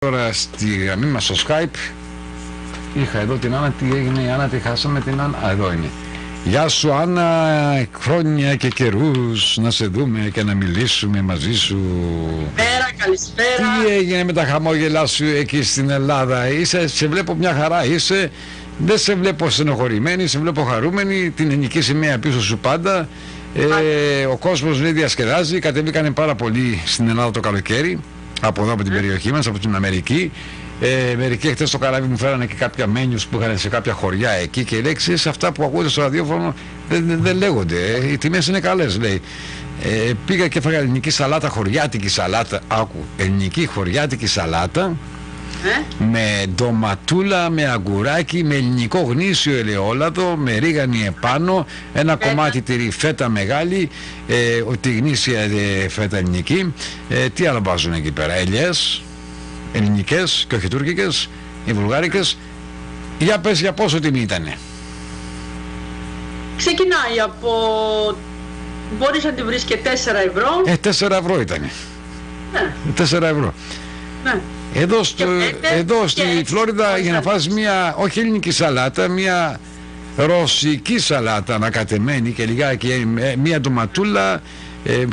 Τώρα στη γραμμή μας στο Skype είχα εδώ την Άννα. Τι έγινε η Άννα, τη χάσαμε την Άννα? Α, εδώ είναι. Γεια σου Άννα, χρόνια και καιρούς να σε δούμε και να μιλήσουμε μαζί σου. Καλησπέρα. Τι έγινε με τα χαμόγελά σου εκεί στην Ελλάδα? Σε βλέπω μια χαρά είσαι. Δεν σε βλέπω στενοχωρημένη, σε βλέπω χαρούμενη. Την ελληνική σημαία πίσω σου πάντα. Ο κόσμος λέει διασκεδάζει. Κατεβήκανε πάρα πολύ στην Ελλάδα το καλοκαίρι. Από εδώ, από την περιοχή μας, από την Αμερική. Μερικοί χτες στο καράβι μου φέρανε και κάποια μένιους που είχαν σε κάποια χωριά εκεί και οι λέξεις αυτά που ακούγονται στο ραδιόφωνο δεν λέγονται. Οι τιμές είναι καλές, λέει. Πήγα και έφαγα ελληνική σαλάτα, χωριάτικη σαλάτα. Άκου, ελληνική χωριάτικη σαλάτα. Με ντοματούλα, με αγκουράκι, με ελληνικό γνήσιο ελαιόλαδο, με ρίγανη επάνω, ένα κομμάτι τυρί, φέτα μεγάλη, τη γνήσια φέτα ελληνική. Τι άλλο βάζουν εκεί πέρα? Ελιές ελληνικές και όχι τουρκικές, οι βουλγάρικες. Για πες, για πόσο τιμή ήτανε? Ξεκινάει από... μπορείς να τη βρεις και 4 ευρώ. 4 ευρώ ήτανε. Ναι. 4 ευρώ. Ναι. Εδώ στη Φλόριδα για να φας μια, όχι ελληνική σαλάτα, μια ρωσική σαλάτα ανακατεμένη και λιγάκι, μια ντοματούλα,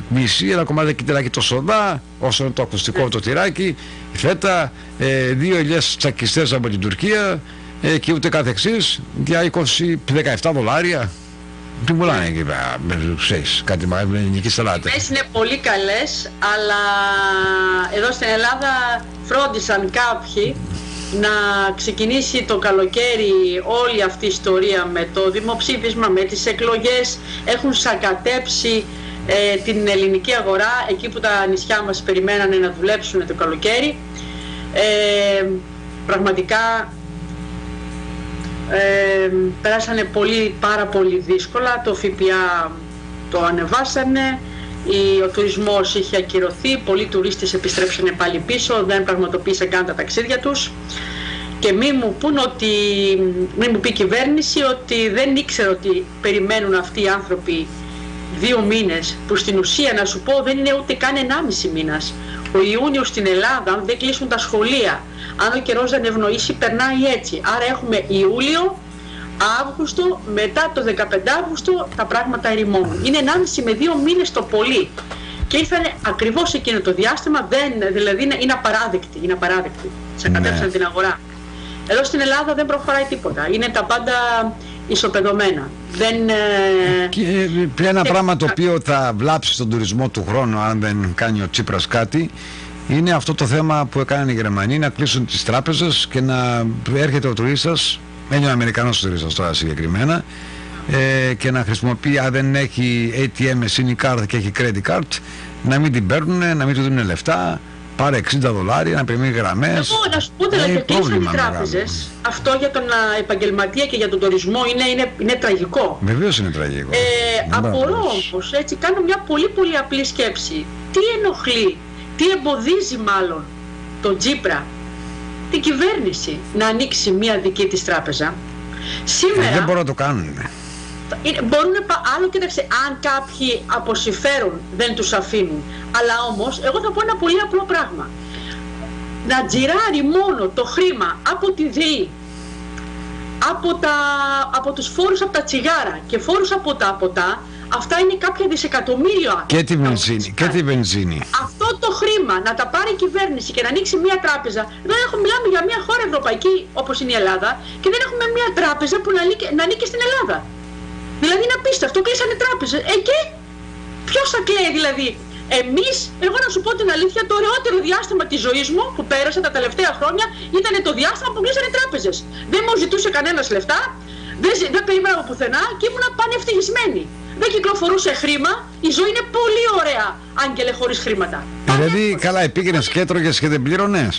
μισή, ένα κομμάτι κυτράκι το σοδά, όσο είναι το ακουστικό το τυράκι, φέτα, 2 ελιές τσακιστές από την Τουρκία και ούτε καθεξής, για 17 δολάρια. Τι πουλάνε εκεί πέρα, ξέρεις, κάτι με ελληνική σαλάτα. Οι είναι πολύ καλές, αλλά εδώ στην Ελλάδα φρόντισαν κάποιοι να ξεκινήσει το καλοκαίρι όλη αυτή η ιστορία με το δημοψήφισμα, με τις εκλογές. Έχουν σακατέψει την ελληνική αγορά, εκεί που τα νησιά μας περιμένανε να δουλέψουν το καλοκαίρι. Πραγματικά περάσανε πάρα πολύ δύσκολα. Το ΦΠΑ το ανεβάσανε, ο τουρισμός είχε ακυρωθεί, πολλοί τουρίστες επιστρέψανε πάλι πίσω, δεν πραγματοποίησαν καν τα ταξίδια τους. Και μη μου πει η κυβέρνηση ότι δεν ήξερε ότι περιμένουν αυτοί οι άνθρωποι 2 μήνες, που στην ουσία να σου πω δεν είναι ούτε καν 1,5 μήνας. Ο Ιούνιος στην Ελλάδα, αν δεν κλείσουν τα σχολεία, αν ο καιρός δεν ευνοήσει, περνάει έτσι. Άρα έχουμε Ιούλιο, Αύγουστο, μετά το 15 Αύγουστο τα πράγματα ερημώνουν. Είναι 1,5 με 2 μήνες το πολύ. Και ήρθανε ακριβώς εκείνο το διάστημα, δηλαδή είναι απαράδεκτη. Σακατέψαν την αγορά. Εδώ στην Ελλάδα δεν προχωράει τίποτα. Είναι τα πάντα ισοπεδωμένα. Και ένα πράγμα το οποίο θα βλάψει τον τουρισμό του χρόνου, αν δεν κάνει ο Τσίπρας κάτι, είναι αυτό το θέμα που έκανε οι Γερμανοί, να κλείσουν τις τράπεζες και να έρχεται ο τουρίστας, είναι ο Αμερικανός τουρίστας τώρα συγκεκριμένα, και να χρησιμοποιεί, αν δεν έχει ATM με SIM και έχει credit card, να μην την παίρνουν, να μην του δίνουν λεφτά, πάρε 60 δολάρια, να περιμένει γραμμές. Εγώ να σου πω, δηλαδή κλείσαν οι τράπεζες. Αυτό για τον επαγγελματία και για τον τουρισμό είναι τραγικό. Βεβαίως είναι τραγικό. Απορώ όμως, έτσι, κάνω μια πολύ απλή σκέψη. Τι ενοχλεί, τι εμποδίζει μάλλον τον Τσίπρα, την κυβέρνηση, να ανοίξει μια δική της τράπεζα? Σήμερα δεν μπορούν να το κάνουν. Μπορούν άλλο, κοίταξε, αν κάποιοι από συμφέρον δεν τους αφήνουν. Αλλά όμως, εγώ θα πω ένα πολύ απλό πράγμα. Να τζιράρει μόνο το χρήμα από τη ΔΕΗ, από τους φόρους από τα τσιγάρα και φόρους από τα ποτά, αυτά είναι κάποια δισεκατομμύρια. Και τη βενζίνη. Αυτό το χρήμα να τα πάρει η κυβέρνηση και να ανοίξει μια τράπεζα. Εδώ μιλάμε για μια χώρα ευρωπαϊκή όπως είναι η Ελλάδα και δεν έχουμε μια τράπεζα που να ανήκει στην Ελλάδα. Δηλαδή είναι απίστευτο, κλείσανε τράπεζες. Και ποιος θα κλαίει δηλαδή? Εμείς, εγώ να σου πω την αλήθεια, το ωραιότερο διάστημα της ζωής μου που πέρασε τα τελευταία χρόνια ήταν το διάστημα που κλείσανε τράπεζες. Δεν μου ζητούσε κανένας λεφτά, δεν περίμενα από πουθενά και ήμουν πανευτυχισμένη. Δεν κυκλοφορούσε χρήμα, η ζωή είναι πολύ ωραία, Άγγελε, χωρίς χρήματα. Δηλαδή, καλά, πήγαινες και έτρωγες και δεν πλήρωνες?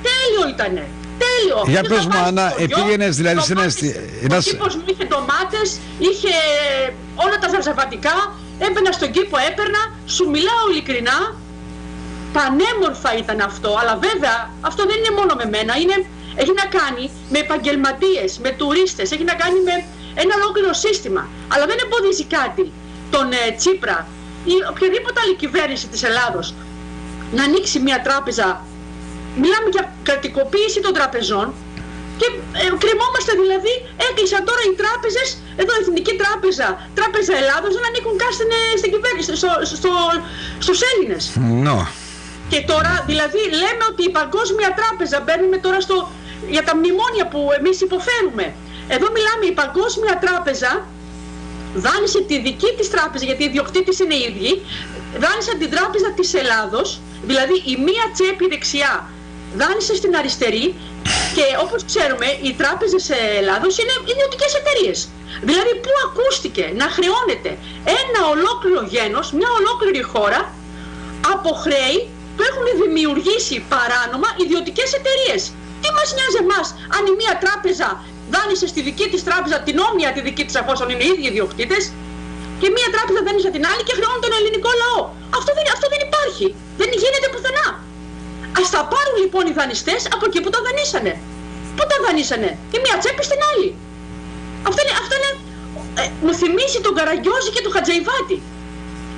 Τέλειο ήτανε. Τέλειο. Για πες μου, Άννα, πήγαινες δηλαδή σε ένα... Ο κήπος μου είχε ντομάτες, είχε όλα τα ζαρζαβατικά, έμπαινα στον κήπο, έπαιρνα, σου μιλάω ειλικρινά, πανέμορφα ήταν αυτό, αλλά βέβαια αυτό δεν είναι μόνο με μένα, έχει να κάνει με επαγγελματίες, με τουρίστες, έχει να κάνει με ένα ολόκληρο σύστημα, αλλά δεν εμποδίζει κάτι τον Τσίπρα ή οποιαδήποτε άλλη κυβέρνηση της Ελλάδος να ανοίξει μια τράπεζα μιλάμε για κρατικοποίηση των τραπεζών και κρεμόμαστε δηλαδή, έκλεισαν τώρα οι τράπεζες, εδώ Εθνική Τράπεζα, Τράπεζα Ελλάδος, δεν ανήκουν καν στην κυβέρνηση, στους Έλληνες. No. Και τώρα δηλαδή λέμε ότι η Παγκόσμια Τράπεζα, μπαίνουμε τώρα για τα μνημόνια που εμείς υποφέρουμε. Εδώ μιλάμε, η Παγκόσμια Τράπεζα δάνεισε τη δική της τράπεζα, γιατί οι ιδιοκτήτες είναι οι ίδιοι, δάνεισαν την Τράπεζα της Ελλάδος, δηλαδή η μία τσέπη δεξιά δάνεισε στην αριστερή, και όπως ξέρουμε οι τράπεζες Ελλάδος είναι ιδιωτικές εταιρείες. Δηλαδή πού ακούστηκε να χρεώνεται ένα ολόκληρο γένος, μια ολόκληρη χώρα από χρέη που έχουν δημιουργήσει παράνομα ιδιωτικές εταιρείες? Τι μας νοιάζει εμάς αν η μία τράπεζα δάνεισε στη δική της τράπεζα την όμοια τη δική της, αφόσον είναι οι ίδιοι ιδιοκτήτες, και μία τράπεζα δάνεισε την άλλη και χρεώνει τον ελληνικό λαό? Αυτό δεν υπάρχει. Δεν γίνεται πουθενά. Ας τα πάρουν λοιπόν οι δανειστές από εκεί που τα δανείσανε. Πού τα δανείσανε? Η μία τσέπη στην άλλη. Αυτό είναι μου θυμίζει τον Καραγκιόζη και τον Χατζαϊβάτη.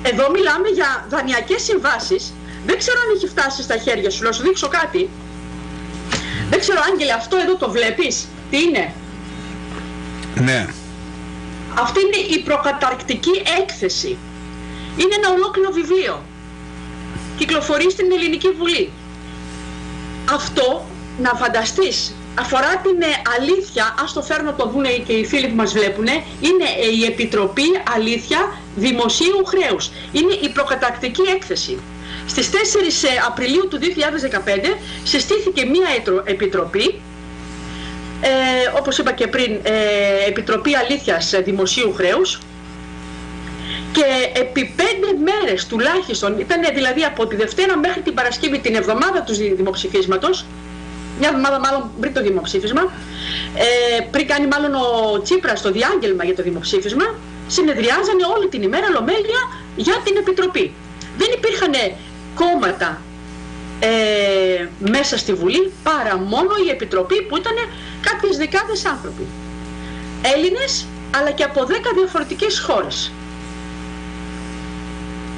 Εδώ μιλάμε για δανειακές συμβάσεις. Δεν ξέρω αν έχει φτάσει στα χέρια σου, να σου δείξω κάτι. Δεν ξέρω, Άγγελε, αυτό εδώ το βλέπεις? Τι είναι? Ναι. Αυτή είναι η προκαταρκτική έκθεση. Είναι ένα ολόκληρο βιβλίο. Κυκλοφορεί στην Ελληνική Βουλή. Αυτό, να φανταστείς, αφορά την αλήθεια, ας το φέρνω το δούνε και οι φίλοι που μας βλέπουνε, είναι η Επιτροπή Αλήθεια Δημοσίου Χρέους. Είναι η προκαταρκτική έκθεση. Στις 4 Απριλίου του 2015 συστήθηκε μία επιτροπή, όπως είπα και πριν, Επιτροπή Αλήθειας Δημοσίου Χρέους, και επί 5 μέρες τουλάχιστον, ήταν δηλαδή από τη Δευτέρα μέχρι την Παρασκευή, την εβδομάδα του δημοψηφίσματος, μια εβδομάδα μάλλον πριν το δημοψήφισμα, πριν κάνει μάλλον ο Τσίπρας το διάγγελμα για το δημοψήφισμα, συνεδριάζανε όλη την ημέρα ολομέλεια για την Επιτροπή. Δεν υπήρχαν κόμματα μέσα στη Βουλή, παρά μόνο η Επιτροπή, που ήταν κάποιες δεκάδες άνθρωποι. Έλληνες, αλλά και από 10 διαφορετικές χώρες.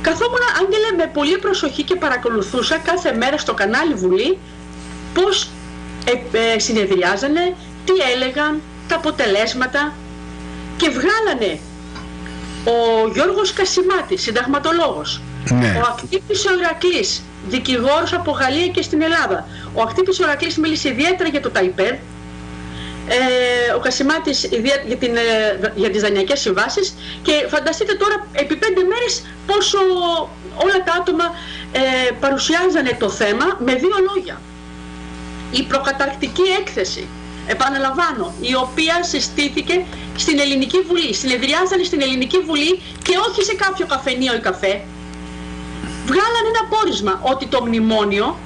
Καθόμουν, Άγγελε, με πολύ προσοχή και παρακολουθούσα κάθε μέρα στο κανάλι Βουλή πώς συνεδριάζανε, τι έλεγαν, τα αποτελέσματα, και βγάλανε ο Γιώργος Κασιμάτης, συνταγματολόγος, ναι, ο Ακτύπης ο Ηρακλής, δικηγόρος από Γαλλία και στην Ελλάδα. Ο Ακτύπης ο Ηρακλής μίλησε ιδιαίτερα για το ΤΑΙΠΕΔ, ο Κασιμάτης για τις δανειακές συμβάσεις, και φανταστείτε τώρα επί 5 μέρες πόσο όλα τα άτομα παρουσιάζανε το θέμα με 2 λόγια. Η προκαταρκτική έκθεση, επαναλαμβάνω, η οποία συστήθηκε στην Ελληνική Βουλή, συνεδριάζανε στην Ελληνική Βουλή και όχι σε κάποιο καφενείο ή καφέ, βγάλανε ένα πόρισμα ότι το μνημόνιο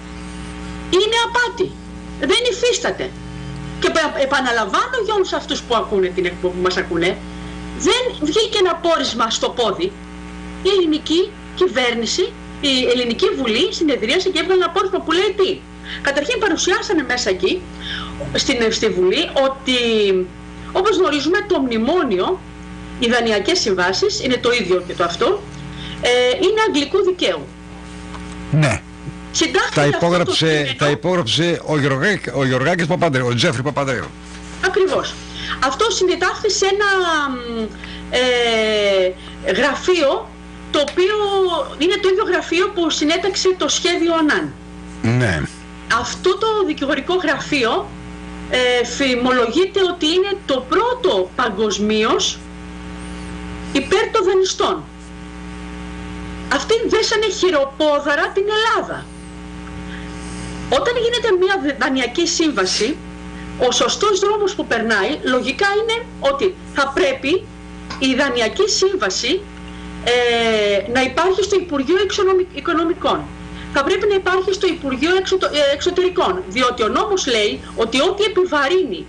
είναι απάτη, δεν υφίσταται. Και επαναλαμβάνω για όλους αυτούς που ακούνε την εκπομπή, που μας ακούνε, δεν βγήκε ένα πόρισμα στο πόδι. Η ελληνική κυβέρνηση, η Ελληνική Βουλή συνεδρίασε και έβγαλε ένα πόρισμα που λέει τι? Καταρχήν παρουσιάσανε μέσα εκεί, στη Βουλή, ότι όπως γνωρίζουμε το μνημόνιο, οι δανειακές συμβάσεις, είναι το ίδιο και το αυτό, είναι αγγλικού δικαίου. Ναι. Τα υπόγραψε ο Γεωργάκης Παπανδρέου, ο Τζέφρι Παπανδρέου. Ακριβώς. Αυτό συνετάχθη σε ένα γραφείο, το οποίο είναι το ίδιο γραφείο που συνέταξε το σχέδιο ΑΝΑΝ. Ναι. Αυτό το δικηγορικό γραφείο φημολογείται ότι είναι το πρώτο παγκοσμίως υπέρ των δανειστών. Αυτοί δέσανε χειροπόδαρα την Ελλάδα. Όταν γίνεται μια δανειακή σύμβαση, ο σωστός δρόμος που περνάει λογικά είναι ότι θα πρέπει η δανειακή σύμβαση να υπάρχει στο Υπουργείο Οικονομικών. Θα πρέπει να υπάρχει στο Υπουργείο Εξωτερικών, διότι ο νόμος λέει ότι ό,τι επιβαρύνει,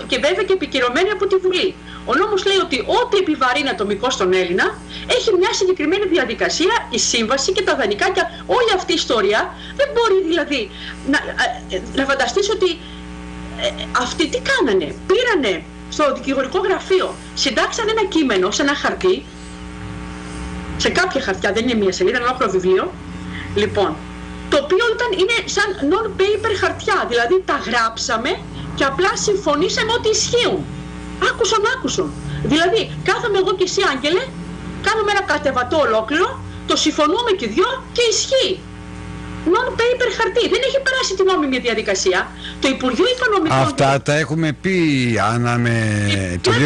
και βέβαια και επικυρωμένη από τη Βουλή, ο νόμος λέει ότι ό,τι επιβαρύνει ατομικό στον Έλληνα έχει μια συγκεκριμένη διαδικασία, η σύμβαση και τα δανεικά, και όλη αυτή η ιστορία. Δεν μπορεί δηλαδή να φανταστείς ότι αυτοί τι κάνανε? Πήρανε στο δικηγορικό γραφείο, συντάξανε ένα κείμενο σε ένα χαρτί, σε κάποια χαρτιά, δεν είναι μία σελίδα, ένα ολόκληρο βιβλίο. Λοιπόν, το οποίο είναι σαν non-paper χαρτιά, δηλαδή τα γράψαμε και απλά συμφωνήσαμε ότι ισχύουν. Άκουσον. Δηλαδή κάθομαι εγώ και εσύ, Άγγελε, κάνουμε ένα κατεβατό ολόκληρο, το συμφωνούμε και δυο και ισχύει. Non-paper χαρτί, δεν έχει περάσει την νόμιμη διαδικασία. Το Υπουργείο Οικονομικών... Αυτά τα έχουμε πει, Άννα, το 2009.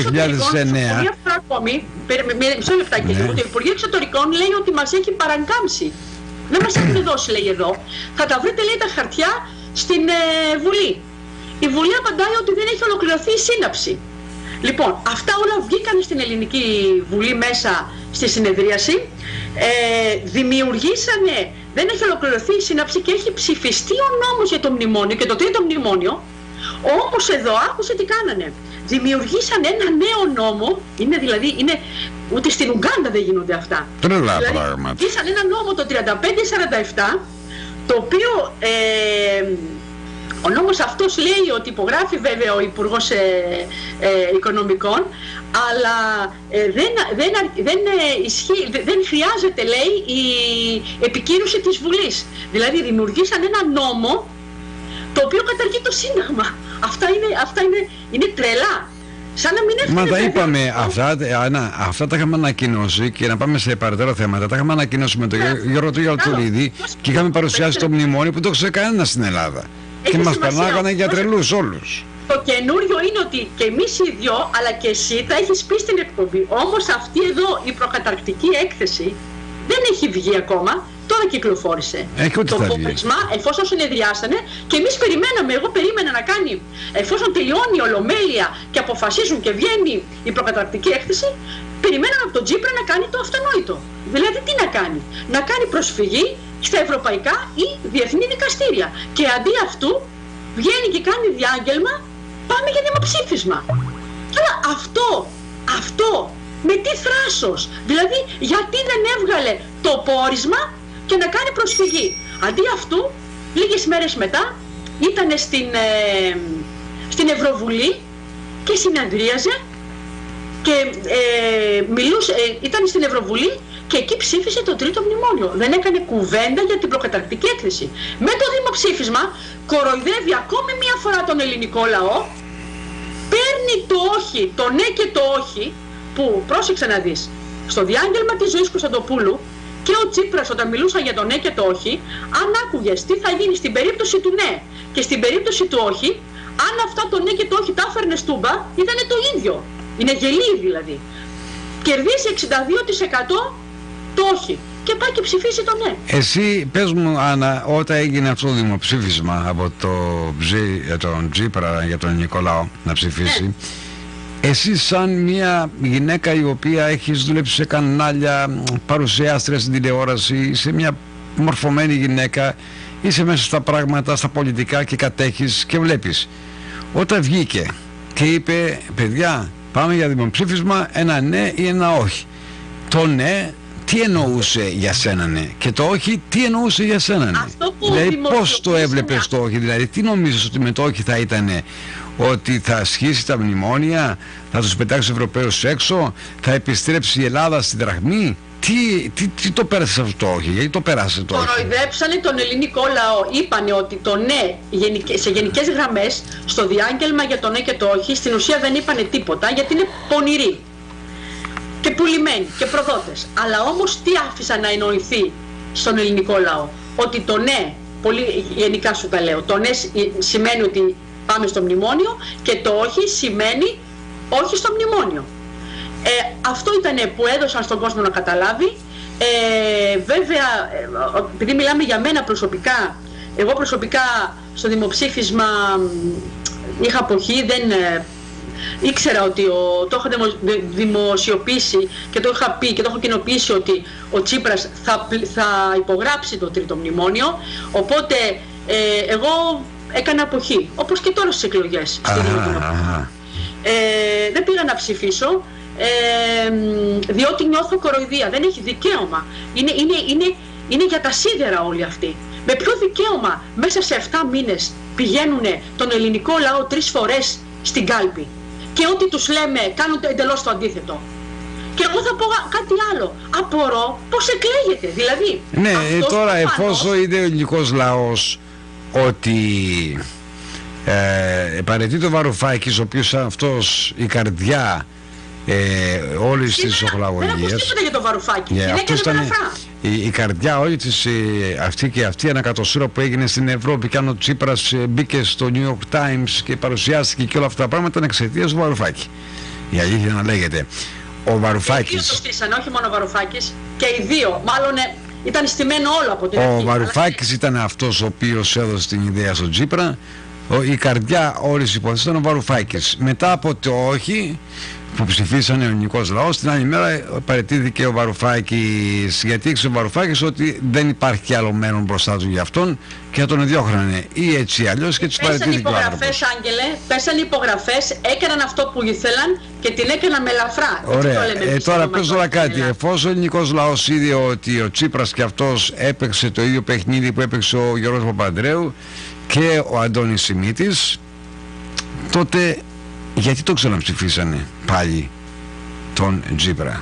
Μια φορά ακόμη, μισό λεπτάκι, το Υπουργείο Εξωτερικών λέει ότι μας έχει παραγκάμψει. Δεν μας έχουν δώσει, λέει εδώ. Θα τα βρείτε, λέει, τα χαρτιά στην Βουλή. Η Βουλή απαντάει ότι δεν έχει ολοκληρωθεί η σύναψη. Λοιπόν, αυτά όλα βγήκαν στην Ελληνική Βουλή μέσα στη συνεδρίαση. Δημιουργήσανε, δεν έχει ολοκληρωθεί η σύναψη και έχει ψηφιστεί ο νόμος για το μνημόνιο και το τρίτο μνημόνιο. Όμως εδώ, άκουσε τι κάνανε. Δημιουργήσαν ένα νέο νόμο, ούτε στην Ουγκάντα δεν γίνονται αυτά. Τρελά πράγματα. Δημιουργήσαν ένα νόμο το 3547, το οποίο ο νόμος αυτός λέει ότι υπογράφει βέβαια ο Υπουργός Οικονομικών, αλλά δεν χρειάζεται, λέει, η επικύρωση της Βουλής. Δηλαδή δημιουργήσαν ένα νόμο το οποίο καταργεί το Σύνταγμα. Αυτά είναι τρελά. Σαν να μην έφτανε. Μα τα είπαμε αυτά τα είχαμε ανακοινώσει, και να πάμε σε παρατέρα θέματα. Τα είχαμε ανακοινώσει με τον Γιώργο Γιαλτουλίδη και είχαμε παρουσιάσει το μνημόνιο που το ξέρει κανένα στην Ελλάδα. Και μας περνάγανε για τρελούς όλους. Το καινούριο είναι ότι και εμείς οι δυο, αλλά και εσύ τα έχεις πει στην εκπομπή. Όμως αυτή εδώ η προκαταρκτική έκθεση δεν έχει βγει ακόμα. Τώρα κυκλοφόρησε το πόρισμα, εφόσον συνεδριάσανε, και εμείς περιμέναμε, εγώ περίμενα να κάνει, εφόσον τελειώνει η Ολομέλεια και αποφασίζουν και βγαίνει η προκαταρκτική έκθεση, περιμέναμε από τον Τσίπρα να κάνει το αυτονόητο. Δηλαδή τι να κάνει? Να κάνει προσφυγή στα ευρωπαϊκά ή διεθνή δικαστήρια. Και αντί αυτού βγαίνει και κάνει διάγγελμα, πάμε για δημοψήφισμα. Αλλά αυτό με τι θράσος? Δηλαδή γιατί δεν έβγαλε το πόρισμα και να κάνει προσφυγή? Αντί αυτού, λίγες μέρες μετά ήταν στην Ευρωβουλή και συναντρίαζε και ήταν στην Ευρωβουλή και εκεί ψήφισε το τρίτο μνημόνιο. Δεν έκανε κουβέντα για την προκαταρκτική έκθεση. Με το δημοψήφισμα κοροϊδεύει ακόμη μία φορά τον ελληνικό λαό, παίρνει το όχι, το ναι και το όχι, που πρόσεξε να δεις, στο διάγγελμα της Ζωής Κωνσταντοπούλου και ο Τσίπρας όταν μιλούσαν για το ναι και το όχι, αν άκουγες τι θα γίνει στην περίπτωση του ναι και στην περίπτωση του όχι, αν αυτά το ναι και το όχι τα έφερνε στούμπα, ήταν το ίδιο. Είναι γελί δηλαδή. Κερδίσει 62% το όχι και πάει και ψηφίσει το ναι. Εσύ πες μου, Άννα, όταν έγινε αυτό το δημοψήφισμα από τον Τσίπρα για τον Νικολάο να ψηφίσει, εσύ σαν μια γυναίκα η οποία έχεις δουλέψει σε κανάλια, παρουσιάστρια στην τηλεόραση, είσαι μια μορφωμένη γυναίκα, είσαι μέσα στα πράγματα, στα πολιτικά και κατέχεις και βλέπεις. Όταν βγήκε και είπε, παιδιά, πάμε για δημοψήφισμα, ένα ναι ή ένα όχι. Το ναι, τι εννοούσε για σένα ναι, και το όχι, τι εννοούσε για σένα ναι? Δηλαδή πώς το έβλεπες το όχι? Δηλαδή τι νομίζεις ότι με το όχι θα ήτανε? Ότι θα ασχίσει τα μνημόνια, θα τους πετάξει τους Ευρωπαίους έξω, θα επιστρέψει η Ελλάδα στη δραχμή? Τι το πέρασε αυτό το όχι? Γιατί το πέρασε το όχι? Κοροϊδέψανε τον ελληνικό λαό. Είπανε ότι το ναι σε γενικές γραμμές στο διάγγελμα για το ναι και το όχι στην ουσία δεν είπανε τίποτα, γιατί είναι πονηροί και πουλημένοι και προδότες. Αλλά όμως τι άφησαν να εννοηθεί στον ελληνικό λαό? Ότι το ναι, πολύ γενικά σου τα λέω, το ναι σημαίνει ότι πάμε στο μνημόνιο και το όχι σημαίνει όχι στο μνημόνιο. Αυτό ήταν που έδωσαν στον κόσμο να καταλάβει. Βέβαια, επειδή μιλάμε για μένα προσωπικά, εγώ προσωπικά στο δημοψήφισμα είχα αποχή, δεν ήξερα ότι το έχω δημοσιοποιήσει και το είχα πει και το έχω κοινοποιήσει ότι ο Τσίπρας θα υπογράψει το τρίτο μνημόνιο, οπότε εγώ έκανα αποχή, όπως και τώρα στις εκλογές στη Δημοκρατία. Δεν πήγα να ψηφίσω, διότι νιώθω κοροϊδία, δεν έχει δικαίωμα. Είναι για τα σίδερα όλοι αυτοί. Με ποιο δικαίωμα μέσα σε 7 μήνες πηγαίνουν τον ελληνικό λαό 3 φορές στην κάλπη και ό,τι τους λέμε κάνουν εντελώς το αντίθετο? Και εγώ θα πω κάτι άλλο. Απορώ πώς εκλέγεται. Δηλαδή, ναι, τώρα εφόσον είναι ο ελληνικός λαός ότι παραιτεί το Βαρουφάκης, ο οποίος αυτός η καρδιά όλης της οχλαγωγίας. Δεν ακούς τίποτα για το Βαρουφάκη. Η καρδιά όλη της αυτή η ανακατοσούρα που έγινε στην Ευρώπη, και αν ο Τσίπρας μπήκε στο New York Times και παρουσιάστηκε και όλα αυτά τα πράγματα, ήταν εξαιτίας του Βαρουφάκη. Η αλήθεια να λέγεται. Ο Βαρουφάκης. Και οι δύο το στήσανε, όχι μόνο ο Βαρουφάκης, και οι δύο. Μάλλον ήταν στημένο όλο από την αρχή. Ο Βαρουφάκης ήταν αυτός ο οποίος έδωσε την ιδέα στον Τσίπρα. Η καρδιά όλης της υπόθεσης ήταν ο Βαρουφάκης. Μετά από το όχι που ψηφίσανε ο ελληνικός λαός, την άλλη μέρα παραιτήθηκε ο Βαρουφάκης, γιατί ήξερε ο Βαρουφάκης ότι δεν υπάρχει άλλο μέλλον μπροστά του για αυτόν και θα τον διώχνανε ή έτσι ή αλλιώς, και τους παραιτήθηκε ο άνθρωπος. Άγγελε, πέσανε υπογραφές, έκαναν αυτό που ήθελαν και την έκαναν με ελαφρά. Ωραία. Τώρα πες τώρα κάτι. Εφόσον ο ελληνικός λαός είδε ότι ο Τσίπρας και αυτός έπαιξε το ίδιο παιχνίδι που έπαιξε ο Γιώργος Παπανδρέου και ο Αντώνης Σιμίτης, τότε γιατί το ξαναψηφίσανε πάλι τον Τσίπρα?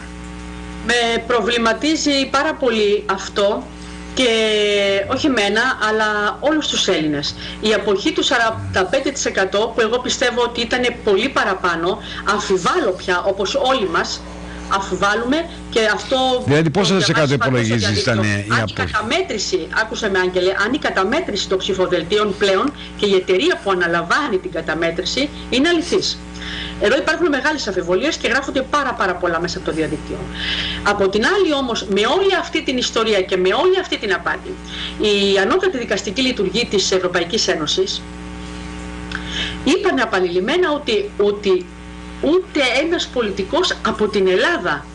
Με προβληματίζει πάρα πολύ αυτό, και όχι εμένα αλλά όλους τους Έλληνες. Η αποχή του 45% που εγώ πιστεύω ότι ήταν πολύ παραπάνω, αμφιβάλλω πια, όπως όλοι μας αμφιβάλλουμε, και αυτό... Δηλαδή πόσα σε κάτω υπολογίζεις ήταν η αποχή? Αν η καταμέτρηση, άκουσα με Άγγελε, αν η καταμέτρηση των ψηφοδελτίων πλέον και η εταιρεία που αναλαμβάνει την καταμέτρηση είναι αληθής. Εδώ υπάρχουν μεγάλες αμφιβολίες και γράφονται πάρα πολλά μέσα από το διαδίκτυο. Από την άλλη όμως, με όλη αυτή την ιστορία και με όλη αυτή την απάτη, η ανώτατη δικαστική λειτουργία της Ευρωπαϊκής Ένωσης είπαν επανειλημμένα ότι ούτε ένας πολιτικός από την Ελλάδα,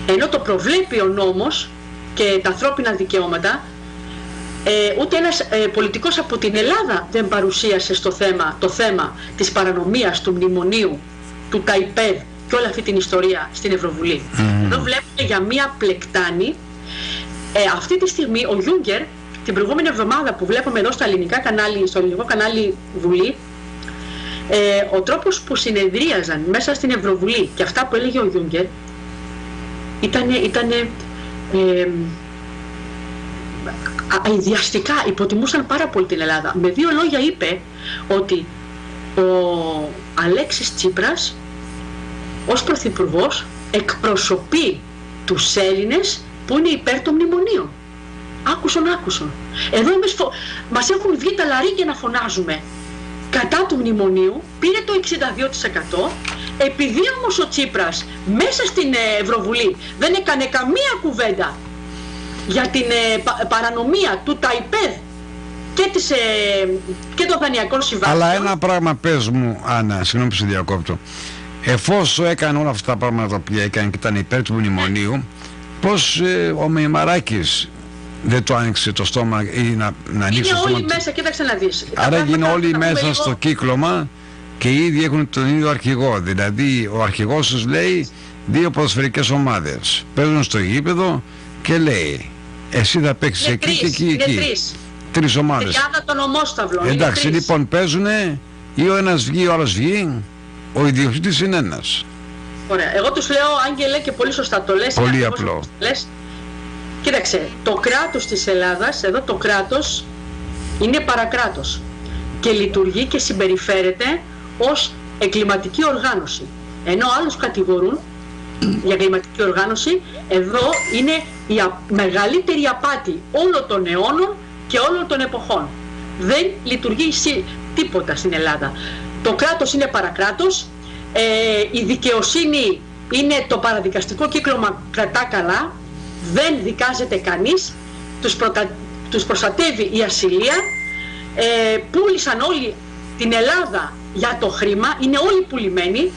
ενώ το προβλέπει ο νόμος και τα ανθρώπινα δικαιώματα, ούτε ένας πολιτικός από την Ελλάδα δεν παρουσίασε το θέμα της παρανομίας του μνημονίου, του ΤΑΙΠΕΔ και όλη αυτή την ιστορία στην Ευρωβουλή. Εδώ βλέπουμε για μία πλεκτάνη. Αυτή τη στιγμή ο Γιούγκερ, την προηγούμενη εβδομάδα που βλέπουμε εδώ στο ελληνικό κανάλι Βουλή, ο τρόπος που συνεδρίαζαν μέσα στην Ευρωβουλή και αυτά που έλεγε ο Γιούγκερ ήταν αειδιαστικά, υποτιμούσαν πάρα πολύ την Ελλάδα. Με δύο λόγια είπε ότι ο Αλέξης Τσίπρας ως πρωθυπουργός εκπροσωπεί τους Έλληνες που είναι υπέρ των μνημονίων. Άκουσον. Εδώ μας έχουν βγει τα λαρύγια να φωνάζουμε κατά του μνημονίου, πήρε το 62%, επειδή όμως ο Τσίπρας μέσα στην Ευρωβουλή δεν έκανε καμία κουβέντα για την παρανομία του ΤΑΙΠΕΔ και των δανειακών συμβάσεων. Αλλά ένα πράγμα πες μου, Άννα, συγγνώμη που σε διακόπτω. Εφόσον έκανε όλα αυτά τα πράγματα τα οποία έκανε και ήταν υπέρ του μνημονίου, πως ο Μεϊμαράκης δεν το άνοιξε το στόμα ή να ανοίξει το στόμα? Είναι όλοι μέσα, κοίταξε να δεις. Άρα είναι όλοι μέσα στο κύκλωμα και οι ίδιοι έχουν τον ίδιο αρχηγό. Δηλαδή ο αρχηγός τους λέει δύο ποδοσφαιρικές ομάδες παίζουν στο γήπεδο και λέει εσύ θα παίξεις εκεί και εκεί. Τρεις ομάδες. Τριάδα των ομόσταυλων. Εντάξει, λοιπόν παίζουνε, ή ο ένας βγει, ο άλλος βγει, ο ιδιοκτήτης είναι ένας. Ωραία. Εγώ τους λέω, Άγγελε, και πολύ σωστά το λες. Πολύ απλό. Κοίταξε, το κράτος της Ελλάδας, εδώ το κράτος είναι παρακράτος και λειτουργεί και συμπεριφέρεται ως εγκληματική οργάνωση. Ενώ άλλους κατηγορούν για εγκληματική οργάνωση, εδώ είναι η μεγαλύτερη απάτη όλων των αιώνων και όλων των εποχών. Δεν λειτουργεί τίποτα στην Ελλάδα. Το κράτος είναι παρακράτος, η δικαιοσύνη είναι το παραδικαστικό κύκλωμα, κρατά καλά, δεν δικάζεται κανείς, τους προστατεύει η ασυλία, πούλησαν όλη την Ελλάδα για το χρήμα, είναι όλοι πουλημένοι.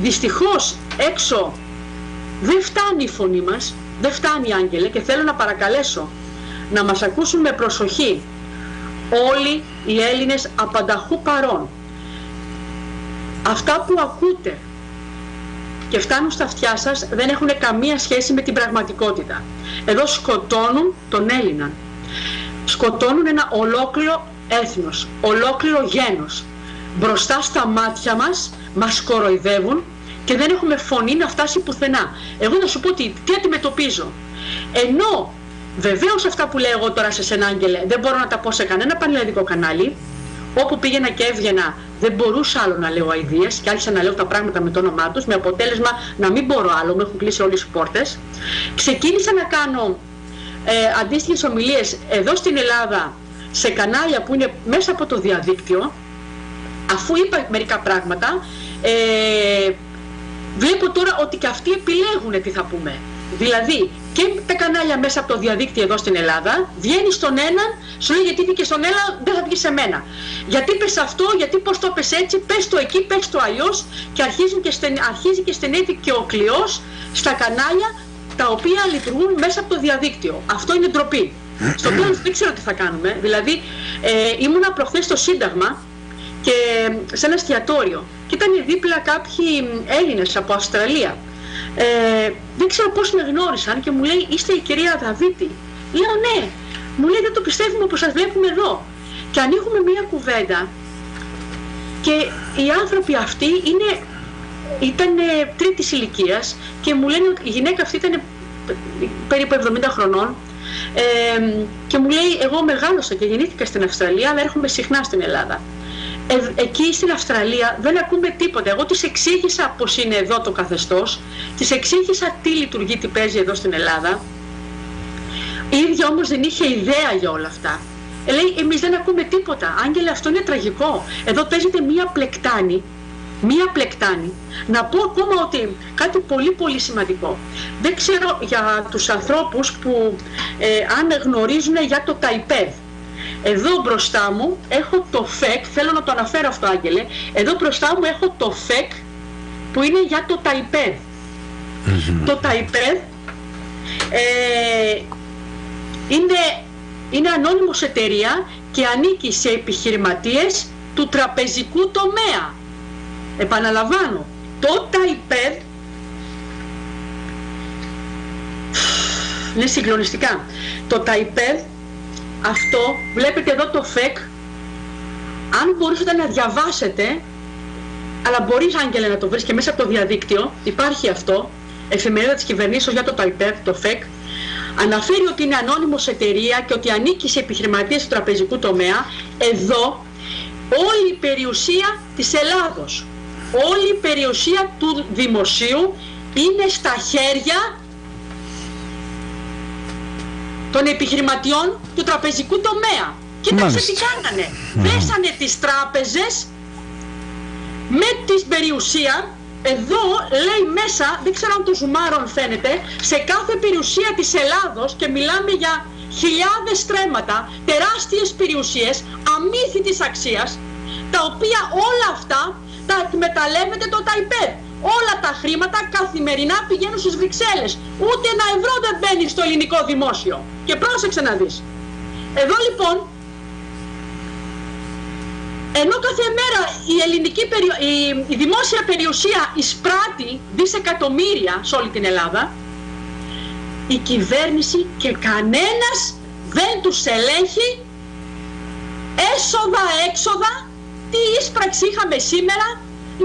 Δυστυχώς έξω δεν φτάνει η φωνή μας, δεν φτάνει, Άγγελε, και θέλω να παρακαλέσω να μας ακούσουν με προσοχή όλοι οι Έλληνες απανταχού παρών. Αυτά που ακούτε και φτάνουν στα αυτιά σας δεν έχουν καμία σχέση με την πραγματικότητα. Εδώ σκοτώνουν τον Έλληνα. Σκοτώνουν ένα ολόκληρο έθνος, ολόκληρο γένος. Μπροστά στα μάτια μας κοροϊδεύουν και δεν έχουμε φωνή να φτάσει πουθενά. Εγώ να σου πω τι αντιμετωπίζω. Ενώ βεβαίως αυτά που λέω εγώ τώρα σε σένα, Άγγελε, δεν μπορώ να τα πω σε κανένα πανελλαδικό κανάλι. Όπου πήγαινα και έβγαινα δεν μπορούσα άλλο να λέω αηδίες και άρχισα να λέω τα πράγματα με το όνομά τους, με αποτέλεσμα να μην μπορώ άλλο, μου έχουν κλείσει όλες οι πόρτες. Ξεκίνησα να κάνω αντίστοιχες ομιλίες εδώ στην Ελλάδα σε κανάλια που είναι μέσα από το διαδίκτυο. Αφού είπα μερικά πράγματα, βλέπω τώρα ότι και αυτοί επιλέγουν τι θα πούμε. Δηλαδή και τα κανάλια μέσα από το διαδίκτυο εδώ στην Ελλάδα, βγαίνει στον έναν, σου λέει γιατί βγήκε στον ένα, δεν θα βγει σε μένα. Γιατί πες αυτό, γιατί πώς το πες έτσι, πες το εκεί, πες το αλλιώς, και αρχίζει και στενεύει και ο κλειός στα κανάλια τα οποία λειτουργούν μέσα από το διαδίκτυο. Αυτό είναι ντροπή. Στο τέλος δεν ξέρω τι θα κάνουμε. Δηλαδή ήμουνα προχθές στο Σύνταγμα και σε ένα εστιατόριο και ήταν δίπλα κάποιοι Έλληνες από Αυστραλία. Δεν ξέρω πώς με γνώρισαν και μου λέει είστε η κυρία Δαβίτη. Λέω ναι. Μου λέει δεν το πιστεύουμε που σας βλέπουμε εδώ. Και ανοίγουμε μία κουβέντα και οι άνθρωποι αυτοί ήταν τρίτης ηλικίας και μου λένε ότι η γυναίκα αυτή ήταν περίπου 70 χρονών και μου λέει εγώ μεγάλωσα και γεννήθηκα στην Αυστραλία αλλά έρχομαι συχνά στην Ελλάδα. Εκεί στην Αυστραλία δεν ακούμε τίποτα. Εγώ της εξήγησα πως είναι εδώ το καθεστώς, της εξήγησα τι λειτουργεί, τι παίζει εδώ στην Ελλάδα. Η ίδια όμως δεν είχε ιδέα για όλα αυτά. Λέει εμείς δεν ακούμε τίποτα. Άγγελε, αυτό είναι τραγικό. Εδώ παίζεται μία πλεκτάνη. Να πω ακόμα ότι κάτι πολύ πολύ σημαντικό. Δεν ξέρω για τους ανθρώπους που αν γνωρίζουν για το ΤΑΙΠΕΔ. Εδώ μπροστά μου έχω το ΦΕΚ, θέλω να το αναφέρω αυτό, Άγγελε. Εδώ μπροστά μου έχω το ΦΕΚ που είναι για το ΤΑΙΠΕΔ. Το ΤΑΙΠΕΔ είναι ανώνυμος εταιρεία και ανήκει σε επιχειρηματίες του τραπεζικού τομέα. Επαναλαμβάνω, το ΤΑΙΠΕΔ είναι συγκλονιστικά. Το ΤΑΙΠΕΔ αυτό, βλέπετε εδώ το ΦΕΚ, αν μπορούσατε να διαβάσετε, αλλά μπορείς, Άγγελε, να το βρεις και μέσα από το διαδίκτυο, υπάρχει αυτό, εφημερίδα της κυβερνήσεως για το ΤΑΙΠΕΔ, το ΦΕΚ, αναφέρει ότι είναι ανώνυμος εταιρεία και ότι ανήκει σε επιχειρηματίες του τραπεζικού τομέα. Εδώ όλη η περιουσία της Ελλάδος, όλη η περιουσία του δημοσίου είναι στα χέρια των επιχειρηματιών του τραπεζικού τομέα. Κοίταξε τι κάνανε. Δέσανε τις τράπεζες με την περιουσία. Εδώ λέει μέσα, δεν ξέρω αν το ζουμάρον φαίνεται, σε κάθε περιουσία της Ελλάδος, και μιλάμε για χιλιάδες στρέμματα, τεράστιες περιουσίες αμύθιτης αξίας, τα οποία όλα αυτά τα εκμεταλλεύεται το ΤΑΙΠΕΔ. Όλα τα χρήματα καθημερινά πηγαίνουν στις Βρυξέλλες. Ούτε ένα ευρώ δεν μπαίνει στο ελληνικό δημόσιο. Και πρόσεξε να δεις. Εδώ λοιπόν, ενώ κάθε μέρα η δημόσια περιουσία εισπράττει δισεκατομμύρια σε όλη την Ελλάδα, η κυβέρνηση και κανένας δεν τους ελέγχει έσοδα-έξοδα, τι ίσπραξη είχαμε σήμερα,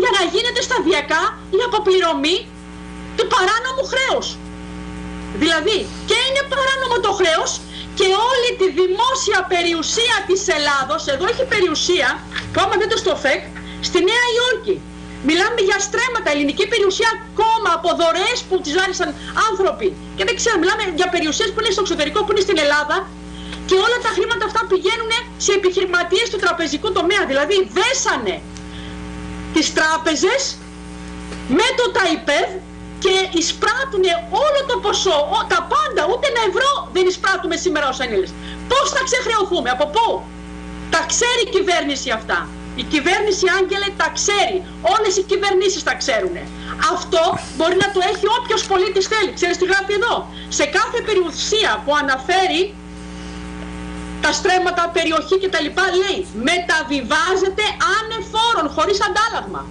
για να γίνεται σταδιακά η αποπληρωμή του παράνομου χρέους. Δηλαδή και είναι παράνομο το χρέος και όλη τη δημόσια περιουσία της Ελλάδος, εδώ έχει περιουσία που άμα δείτε στο ΦΕΚ, στη Νέα Υόρκη. Μιλάμε για στρέμματα, ελληνική περιουσία ακόμα από δωρεές που τις άρισαν άνθρωποι. Και δεν ξέρω, μιλάμε για περιουσίες που είναι στο εξωτερικό, που είναι στην Ελλάδα, και όλα τα χρήματα αυτά πηγαίνουν σε επιχειρηματίες του τραπεζικού τομέα. Δηλαδή δέσανε τις τράπεζες με το ΤΑΙΠΕΔ και εισπράττουν όλο το ποσό, τα πάντα, ούτε ένα ευρώ δεν εισπράττουμε σήμερα ως Έλληνες. Πώς θα ξεχρεωθούμε, από πού? Τα ξέρει η κυβέρνηση αυτά. Η κυβέρνηση, Άγγελε, τα ξέρει. Όλες οι κυβερνήσεις τα ξέρουν. Αυτό μπορεί να το έχει όποιος πολίτης θέλει. Ξέρεις τι γράφει εδώ? Σε κάθε περιουσία που αναφέρει τα στρέμματα, περιοχή κτλ. Λέει μεταβιβάζεται ανεφόρον, χωρίς αντάλλαγμα.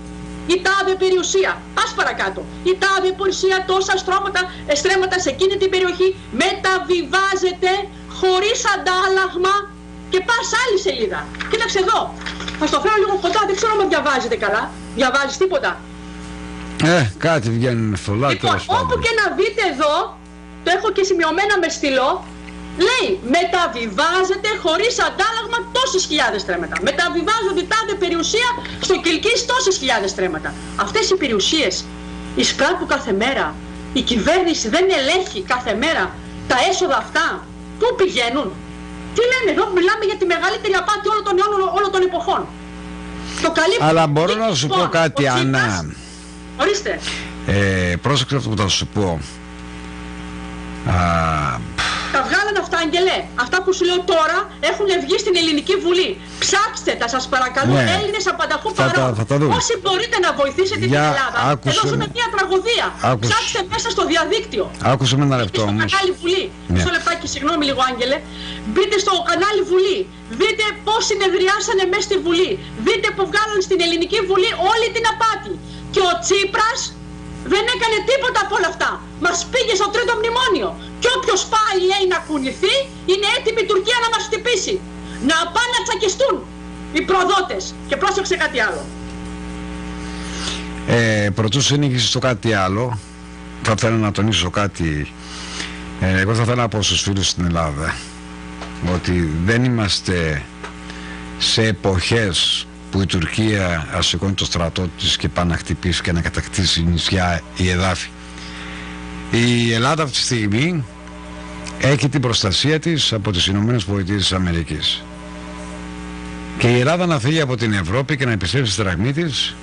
Η τάδε περιουσία, πας παρακάτω, η τάδε περιουσία, τόσα στρέμματα σε εκείνη την περιοχή μεταβιβάζεται χωρίς αντάλλαγμα, και πας άλλη σελίδα. Κοίταξε εδώ, θα στο φέρω λίγο κοντά, δεν ξέρω αν διαβάζετε καλά. Διαβάζεις τίποτα? Κάτι βγαίνουν φωλά. Λοιπόν, όπου και να δείτε εδώ, το έχω και σημειωμένα με στυλό, λέει μεταβιβάζεται χωρίς αντάλλαγμα τόσες χιλιάδες στρέμματα. Μεταβιβάζονται τάδε περιουσία στο Κιλκής τόσες χιλιάδες στρέμματα. Αυτές οι περιουσίες εισπράττουν κάθε μέρα. Η κυβέρνηση δεν ελέγχει κάθε μέρα τα έσοδα αυτά. Πού πηγαίνουν? Τι λένε εδώ? Μιλάμε για τη μεγαλύτερη απάτη όλων των εποχών. Το αλλά μπορώ να σου πω κάτι, Άννα. Ορίστε. Πρόσεξε αυτό που θα σου πω. Τα βγάλανε αυτά, Άγγελε. Αυτά που σου λέω τώρα έχουν βγει στην Ελληνική Βουλή. Ψάξτε τα, σας παρακαλώ, Έλληνες απανταχού παρόν. Όσοι μπορείτε να βοηθήσετε την Ελλάδα. Εδώ ζούμε μια τραγωδία. Ψάξτε μέσα στο διαδίκτυο. Άκουσε με ένα λεπτό όμως. Στο κανάλι Βουλή. Μισό λεπτάκι, συγγνώμη λίγο, Άγγελε. Μπείτε στο κανάλι Βουλή. Δείτε πώς συνεδριάσανε μέσα στη Βουλή. Δείτε που βγάλανε στην Ελληνική Βουλή όλη την απάτη. Και ο Τσίπρας δεν έκανε τίποτα από όλα αυτά. Μας πήγε στο τρίτο μνημόνιο. Και όποιος πάει, λέει, να κουνηθεί, είναι έτοιμη η Τουρκία να μας χτυπήσει. Να πάνε να τσακιστούν οι προδότες. Και πρόσεξε κάτι άλλο. Πρωτού συνεχίσεις στο κάτι άλλο, θα ήθελα να τονίσω κάτι. Εγώ θα ήθελα να πω στους φίλους στην Ελλάδα ότι δεν είμαστε σε εποχές που η Τουρκία ασηκώνει το στρατό της και πάει να χτυπήσει και να κατακτήσει νησιά ή εδάφη. Η Ελλάδα αυτή τη στιγμή έχει την προστασία της από τις Ηνωμένες Πολιτείες της Αμερικής. Και η Ελλάδα να φύγει από την Ευρώπη και να επιστρέψει στη δραχμή της,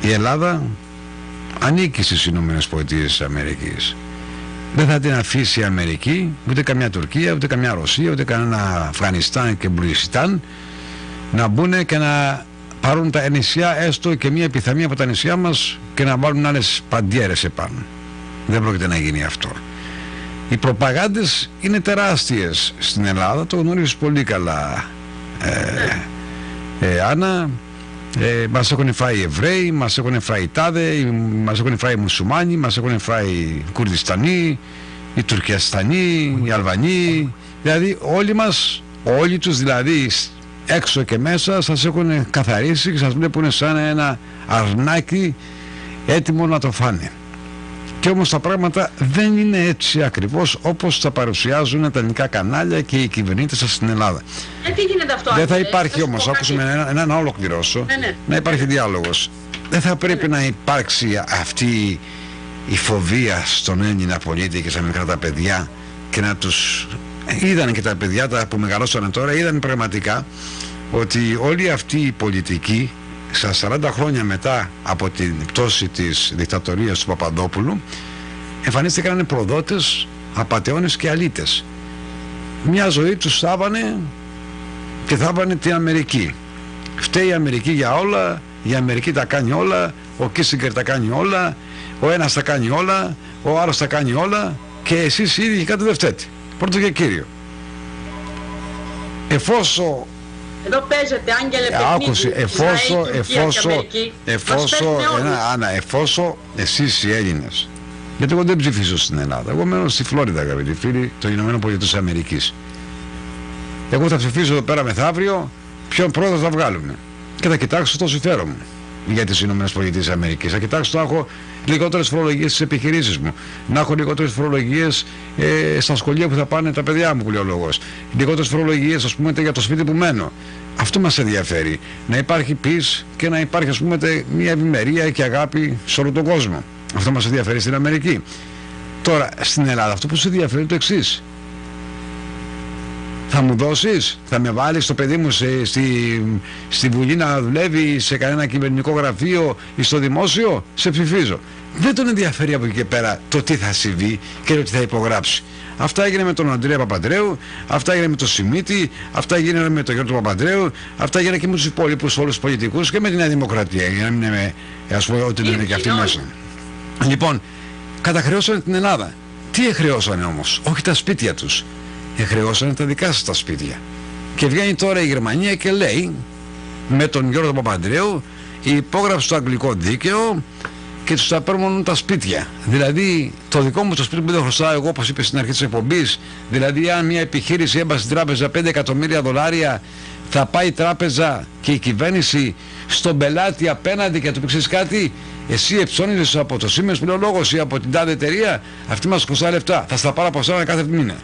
η Ελλάδα ανήκει στις Ηνωμένες Πολιτείες της Αμερικής. Δεν θα την αφήσει η Αμερική, ούτε καμιά Τουρκία, ούτε καμιά Ρωσία, ούτε κανένα Αφγανιστάν και Μπλουιστάν να μπουν και να πάρουν τα νησιά, έστω και μια επιθαμία από τα νησιά μας, και να βάλουν άλλες παντιέρες επάνω. Δεν πρόκειται να γίνει αυτό. Οι προπαγάνδες είναι τεράστιες στην Ελλάδα, το γνωρίζεις πολύ καλά, Άννα. Μας έχουν φάει οι Εβραίοι, μας έχουν φάει οι Τάδε, μας έχουν φάει οι Μουσουλμάνοι, μας έχουν φάει οι Κουρδιστανοί, οι Τουρκιαστανοί, οι Αλβανοί. Δηλαδή όλοι μας, όλοι τους δηλαδή, έξω και μέσα, σας έχουν καθαρίσει και σας βλέπουν σαν ένα αρνάκι έτοιμο να το φάνε. Και όμως τα πράγματα δεν είναι έτσι ακριβώς όπως τα παρουσιάζουν τα ελληνικά κανάλια και οι κυβερνήτες σας στην Ελλάδα. Τι γίνεται αυτό? Δεν θα υπάρχει όμως, άκουσαμε να ολοκληρώσω, να υπάρχει διάλογος. Δεν θα πρέπει να υπάρξει αυτή η φοβία στον Έλληνα πολίτη και στα μικρά τα παιδιά, και να τους είδαν και τα παιδιά τα που μεγαλώσανε τώρα, είδαν πραγματικά ότι όλη αυτή η πολιτική στα 40 χρόνια μετά από την πτώση της δικτατορίας του Παπαδόπουλου εμφανίστηκαν προδότες, απατεώνες και αλήτες. Μια ζωή τους θάβανε και θάβανε την Αμερική. Φταίει η Αμερική για όλα, η Αμερική τα κάνει όλα, ο Κίσιγκερ τα κάνει όλα, ο ένας τα κάνει όλα, ο άλλος τα κάνει όλα, και εσείς οι ίδιοι κάτι δεν φταίτε. Πρώτο και κύριο. Εφόσον εδώ παίζεται, Άγγελε, άκουσε, εφόσον εσείς οι Έλληνες, γιατί εγώ δεν ψηφίζω στην Ελλάδα, εγώ μένω στη Φλόριντα, αγαπητοί φίλοι, των Ηνωμένων Πολιτειών της Αμερικής. Εγώ θα ψηφίσω εδώ πέρα μεθαύριο ποιον πρόεδρο θα βγάλουμε και θα κοιτάξω το συμφέρον μου για τις Ηνωμένες Πολιτείες της Αμερικής. Θα κοιτάξω να έχω λιγότερες φορολογίες στις επιχειρήσεις μου, να έχω λιγότερες φορολογίες στα σχολεία που θα πάνε τα παιδιά μου, που λέει ο λόγος, λιγότερες φορολογίες, ας πούμε, για το σπίτι που μένω. Αυτό μας ενδιαφέρει, να υπάρχει peace και να υπάρχει, ας πούμε, μια ευημερία και αγάπη σε όλο τον κόσμο. Αυτό μας ενδιαφέρει στην Αμερική. Τώρα στην Ελλάδα αυτό που σε ενδιαφέρει είναι το εξής: θα μου δώσεις, θα με βάλεις το παιδί μου στη Βουλή να δουλεύει σε κανένα κυβερνητικό γραφείο ή στο δημόσιο? Σε ψηφίζω. Δεν τον ενδιαφέρει από εκεί και πέρα το τι θα συμβεί και το τι θα υπογράψει. Αυτά έγινε με τον Αντρέα Παπαντρέου, αυτά έγινε με τον Σιμίτη, αυτά έγινε με τον Γιώργο Παπαντρέου, αυτά έγινε και με τους υπόλοιπους όλους τους πολιτικούς και με τη Νέα Δημοκρατία, για να μην είναι, ας πούμε, ότι είναι και αυτοί μέσα. Λοιπόν, καταχρεώσανε την Ελλάδα. Τι εχρεώσανε όμως? Όχι τα σπίτια τους. Εχρεώσανε τα δικά σας τα σπίτια. Και βγαίνει τώρα η Γερμανία και λέει με τον Γιώργο Παπαντρέου υπόγραψε το αγγλικό δίκαιο και τους τα παίρνουν τα σπίτια. Δηλαδή το δικό μου το σπίτι που δεν χρωστάω εγώ, όπως είπε στην αρχή της εκπομπής, δηλαδή αν μια επιχείρηση έμπασε στην τράπεζα 5 εκατομμύρια δολάρια, θα πάει η τράπεζα και η κυβέρνηση στον πελάτη απέναντι και του πει: ξέρεις κάτι, εσύ εψώνεις από το Siemens Πλειολόγος ή από την τάδε εταιρεία, αυτή μας κοστάει λεφτά, θα στα πάρω από εσένα κάθε μήνα.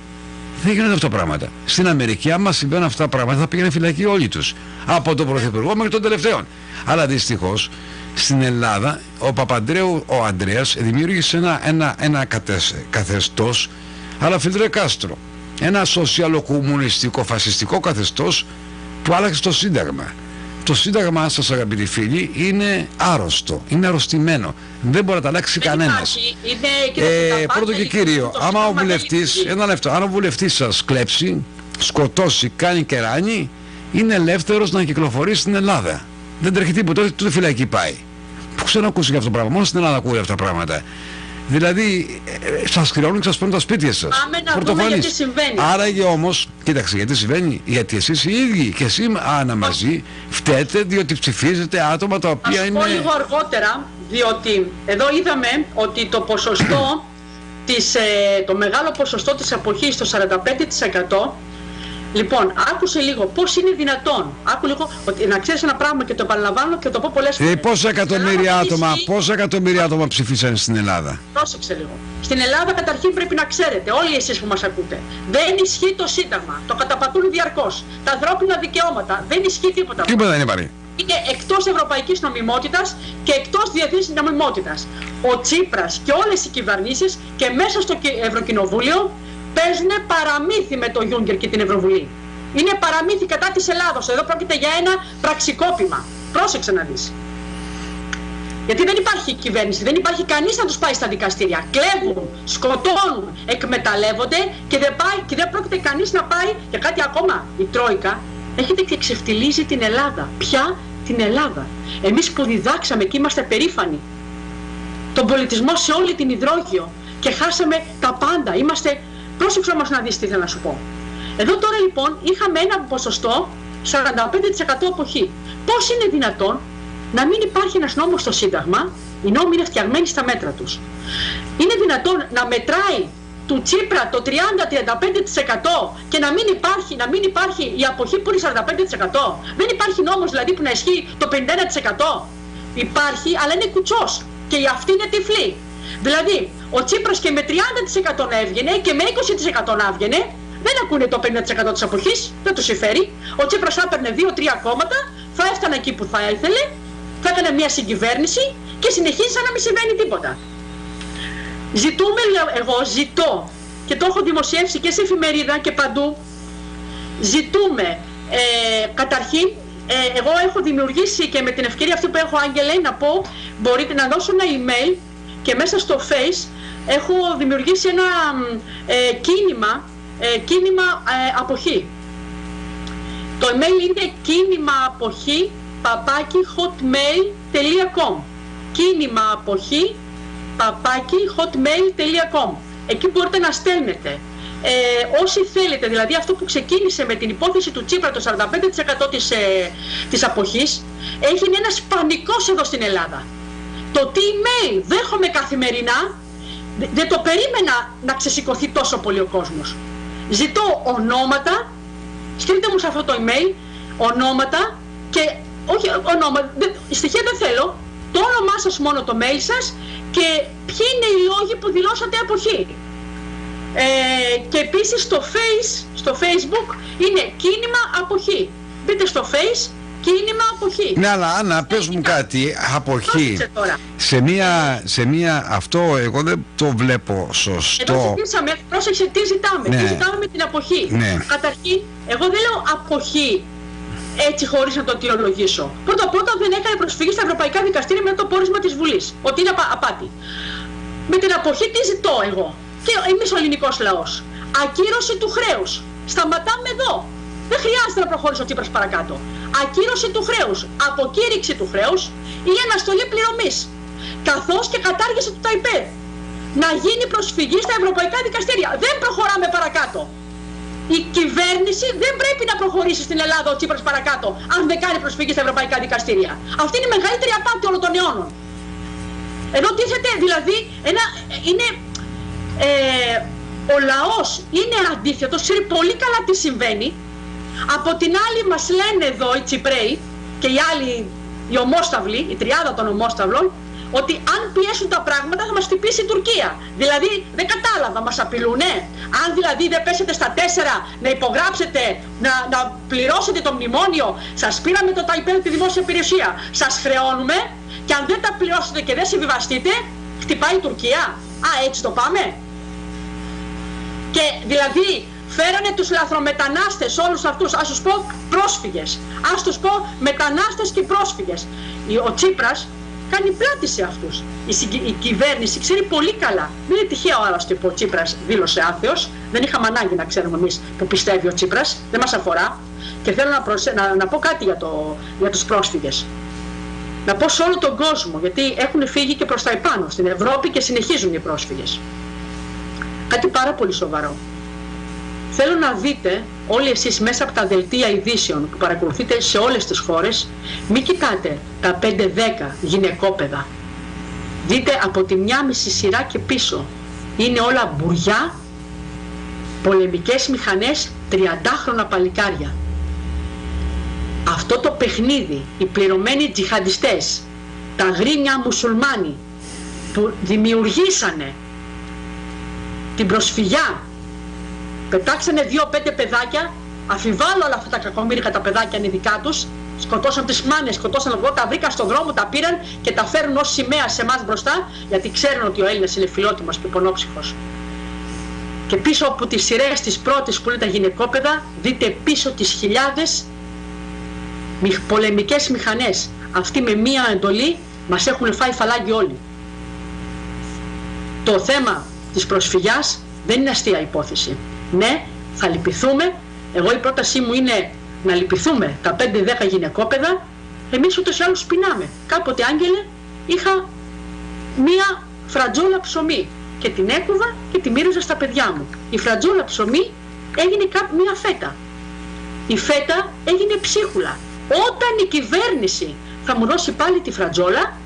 Δεν γίνονται αυτά τα πράγματα. Στην Αμερική, άμα συμβαίνουν αυτά τα πράγματα, θα πήγαινε φυλακή όλοι τους. Από τον Πρωθυπουργό μέχρι τον τελευταίο. Αλλά δυστυχώς στην Ελλάδα ο Παπαντρέου, ο Ανδρέας, δημιούργησε ένα καθεστώς, αλλά Φιδέλ Κάστρο. Ένα σοσιαλοκομμουνιστικό, φασιστικό καθεστώς που άλλαξε το Σύνταγμα. Το Σύνταγμα σας, αγαπητοί φίλοι, είναι άρρωστο, είναι αρρωστημένο. Δεν μπορεί να τα αλλάξει κανένας. Πρώτο και κύριο, άμα ο βουλευτής, αν ο βουλευτής σας κλέψει, σκοτώσει, κάνει κεράνι, είναι ελεύθερος να κυκλοφορεί στην Ελλάδα. Δεν τρέχει τίποτα, ούτε φυλακή πάει. Πού ξέρω να ακούσει για αυτό το πράγμα, μόνο στην Ελλάδα ακούει αυτά τα πράγματα. Δηλαδή, σας χρεώνουν και σας παίρνουν τα σπίτια σας. Πάμε να δούμε γιατί συμβαίνει. Άραγε όμως, κοίταξε, γιατί συμβαίνει, γιατί εσείς οι ίδιοι και εσύ μαζί φταίτε διότι ψηφίζετε άτομα τα οποία είναι... Ας πω λίγο αργότερα, διότι εδώ είδαμε ότι το ποσοστό, το μεγάλο ποσοστό της αποχής, το 45%, λοιπόν, άκουσε λίγο πώς είναι δυνατόν. Άκου λίγο, ότι, να ξέρεις ένα πράγμα και το επαναλαμβάνω και το πω πολλές φορές. Πόσα εκατομμύρια άτομα ψηφίσαν στην Ελλάδα? Πρόσεξε λίγο. Στην Ελλάδα καταρχήν πρέπει να ξέρετε, όλοι εσείς που μας ακούτε, δεν ισχύει το Σύνταγμα. Το καταπατούν διαρκώς. Τα ανθρώπινα δικαιώματα. Δεν ισχύει τίποτα. Τίποτα δεν υπάρχει. Είναι εκτός ευρωπαϊκής νομιμότητας και εκτός διεθνής νομιμότητας. Ο Τσίπρας και όλες οι κυβερνήσεις και μέσα στο Ευρωκοινοβούλιο παίζουν παραμύθι με το Γιούγκερ και την Ευρωβουλή. Είναι παραμύθι κατά της Ελλάδος. Εδώ πρόκειται για ένα πραξικόπημα. Πρόσεξε να δεις. Γιατί δεν υπάρχει κυβέρνηση, δεν υπάρχει κανείς να τους πάει στα δικαστήρια. Κλέβουν, σκοτώνουν, εκμεταλλεύονται και δεν πρόκειται κανείς να πάει. Και κάτι ακόμα, η Τρόικα έχετε και ξεφτιλίζει την Ελλάδα. Ποια? Την Ελλάδα. Εμείς που διδάξαμε και είμαστε περήφανοι τον πολιτισμό σε όλη την υδρόγειο και χάσαμε τα πάντα. Είμαστε... Πρόσεξε όμως να δεις τι θέλω να σου πω. Εδώ τώρα λοιπόν είχαμε ένα ποσοστό 45% αποχή. Πώς είναι δυνατόν να μην υπάρχει ένας νόμος στο Σύνταγμα, οι νόμοι είναι φτιαγμένοι στα μέτρα τους. Είναι δυνατόν να μετράει του Τσίπρα το 30-35% και να μην υπάρχει η αποχή που είναι 45%. Δεν υπάρχει νόμος δηλαδή που να ισχύει το 51%. Υπάρχει, αλλά είναι κουτσός και η αυτή είναι τυφλή. Δηλαδή, ο Τσίπρας και με 30% να έβγαινε και με 20% να έβγαινε, δεν ακούνε το 50% της αποχής, δεν τους συμφέρει. Ο Τσίπρας θα έπαιρνε 2-3 κόμματα, θα έφτανε εκεί που θα ήθελε, θα έκανε μια συγκυβέρνηση και συνεχίζει σαν να μην συμβαίνει τίποτα. Εγώ ζητώ, και το έχω δημοσιεύσει και σε εφημερίδα και παντού, ζητούμε καταρχήν, εγώ έχω δημιουργήσει και με την ευκαιρία αυτή που έχω, Άγγελε, να πω, μπορείτε να δώσω ένα email και μέσα στο Face έχω δημιουργήσει ένα κίνημα αποχή. Το email είναι kinimaapokhi@hotmail.com. kinimaapokhi@hotmail.com. Εκεί μπορείτε να στέλνετε όσοι θέλετε, δηλαδή αυτό που ξεκίνησε με την υπόθεση του Τσίπρα, το 45% της αποχής, έγινε ένας πανικός εδώ στην Ελλάδα. Το τι email δέχομαι καθημερινά, δεν το περίμενα να ξεσηκωθεί τόσο πολύ ο κόσμος. Ζητώ ονόματα, στείλτε μου σε αυτό το email ονόματα και όχι ονόματα, στοιχεία δεν θέλω, το όνομά σας μόνο, το mail σας και ποιοι είναι οι λόγοι που δηλώσατε αποχή. Και επίσης στο Facebook είναι κίνημα αποχή. Μπείτε στο Face, κίνημα αποχή. Ναι, αλλά Άννα, πες μου κάτι, αποχή. Σε μία, αυτό εγώ δεν το βλέπω σωστό. Εδώ ζητήσαμε, πρόσεξε τι ζητάμε. Ναι. Τι ζητάμε με την αποχή. Ναι. Καταρχήν, εγώ δεν λέω αποχή έτσι χωρίς να το αιτιολογήσω. Πρώτα δεν έκανε προσφυγή στα ευρωπαϊκά δικαστήρια με το πόρισμα της Βουλής. Ότι είναι απάτη. Με την αποχή τι ζητώ εγώ και εμείς ο ελληνικός λαός? Ακύρωση του χρέους. Σταματάμε εδώ. Δεν χρειάζεται να προχωρήσει ο Τσίπρας παρακάτω. Ακύρωση του χρέους, αποκήρυξη του χρέους ή αναστολή πληρωμής. Καθώς και κατάργηση του ΤΑΙΠΕΔ. Να γίνει προσφυγή στα ευρωπαϊκά δικαστήρια. Δεν προχωράμε παρακάτω. Η κυβέρνηση δεν πρέπει να προχωρήσει στην Ελλάδα ο Τσίπρας παρακάτω, αν δεν κάνει προσφυγή στα ευρωπαϊκά δικαστήρια. Αυτή είναι η μεγαλύτερη απάτη όλων των αιώνων. Εδώ τίθεται δηλαδή ο λαός είναι αντίθετος, ξέρει πολύ καλά τι συμβαίνει. Από την άλλη μας λένε εδώ οι Τσιπραίοι και οι άλλοι, οι ομόσταυλοι, η τριάδα των ομόσταυλων, ότι αν πιέσουν τα πράγματα θα μας χτυπήσει η Τουρκία. Δηλαδή δεν κατάλαβα, μας απειλούνε. Αν δηλαδή δεν πέσετε στα 4 να υπογράψετε, να πληρώσετε το μνημόνιο, σας πήραμε το ΤΑΙΠΕΔ, τη δημόσια υπηρεσία, σας χρεώνουμε και αν δεν τα πληρώσετε και δεν συμβιβαστείτε, χτυπάει η Τουρκία. Α, έτσι το πάμε. Και δηλαδή φέρανε τους λαθρομετανάστες όλους αυτούς, ας τους πω πρόσφυγες, ας τους πω μετανάστες και πρόσφυγες. Ο Τσίπρας κάνει πλάτη σε αυτούς. Η κυβέρνηση ξέρει πολύ καλά. Δεν είναι τυχαίο άλλωστε που ο Τσίπρας δήλωσε άθεος. Δεν είχαμε ανάγκη να ξέρουμε εμείς που πιστεύει ο Τσίπρας. Δεν μας αφορά. Και θέλω να πω κάτι για τους πρόσφυγες. Να πω σε όλο τον κόσμο, γιατί έχουν φύγει και προς τα επάνω στην Ευρώπη και συνεχίζουν οι πρόσφυγες. Κάτι πάρα πολύ σοβαρό. Θέλω να δείτε όλοι εσείς μέσα από τα δελτία ειδήσεων που παρακολουθείτε σε όλες τις χώρες, μην κοιτάτε τα 5-10 γυναικόπαιδα. Δείτε από τη 1,5 σειρά και πίσω. Είναι όλα μπουριά, πολεμικές μηχανές, 30χρονα παλικάρια. Αυτό το παιχνίδι, οι πληρωμένοι τζιχαντιστές, τα γρήμια μουσουλμάνοι που δημιουργήσανε την προσφυγιά, πετάξανε 2-5 παιδάκια, αφιβάλλω όλα αυτά τα κακομοίρικα τα παιδάκια είναι δικά τους, σκοτώσαν τις μάνες, σκοτώσαν εγώ, τα βρήκα στον δρόμο, τα πήραν και τα φέρουν ως σημαία σε εμάς μπροστά, γιατί ξέρουν ότι ο Έλληνας είναι φιλότιμος και πονόψυχος. Και πίσω από τις σειρές της πρώτης που είναι τα γυναικόπαιδα, δείτε πίσω τις χιλιάδες πολεμικές μηχανές. Αυτοί με μία εντολή μας έχουν φάει φαλάγγι όλοι. Το θέμα της προσφυγιάς δεν είναι αστεία υπόθεση. Ναι, θα λυπηθούμε. Εγώ η πρότασή μου είναι να λυπηθούμε τα 5-10 γυναικόπαιδα. Εμείς ούτως ή άλλως πεινάμε. Κάποτε, Άγγελε, είχα μία φρατζόλα ψωμί και την έκοβα και τη μοίραζα στα παιδιά μου. Η φρατζόλα ψωμί έγινε μία φέτα. Η φέτα έγινε ψίχουλα. Όταν η κυβέρνηση θα μου δώσει πάλι τη φρατζόλα,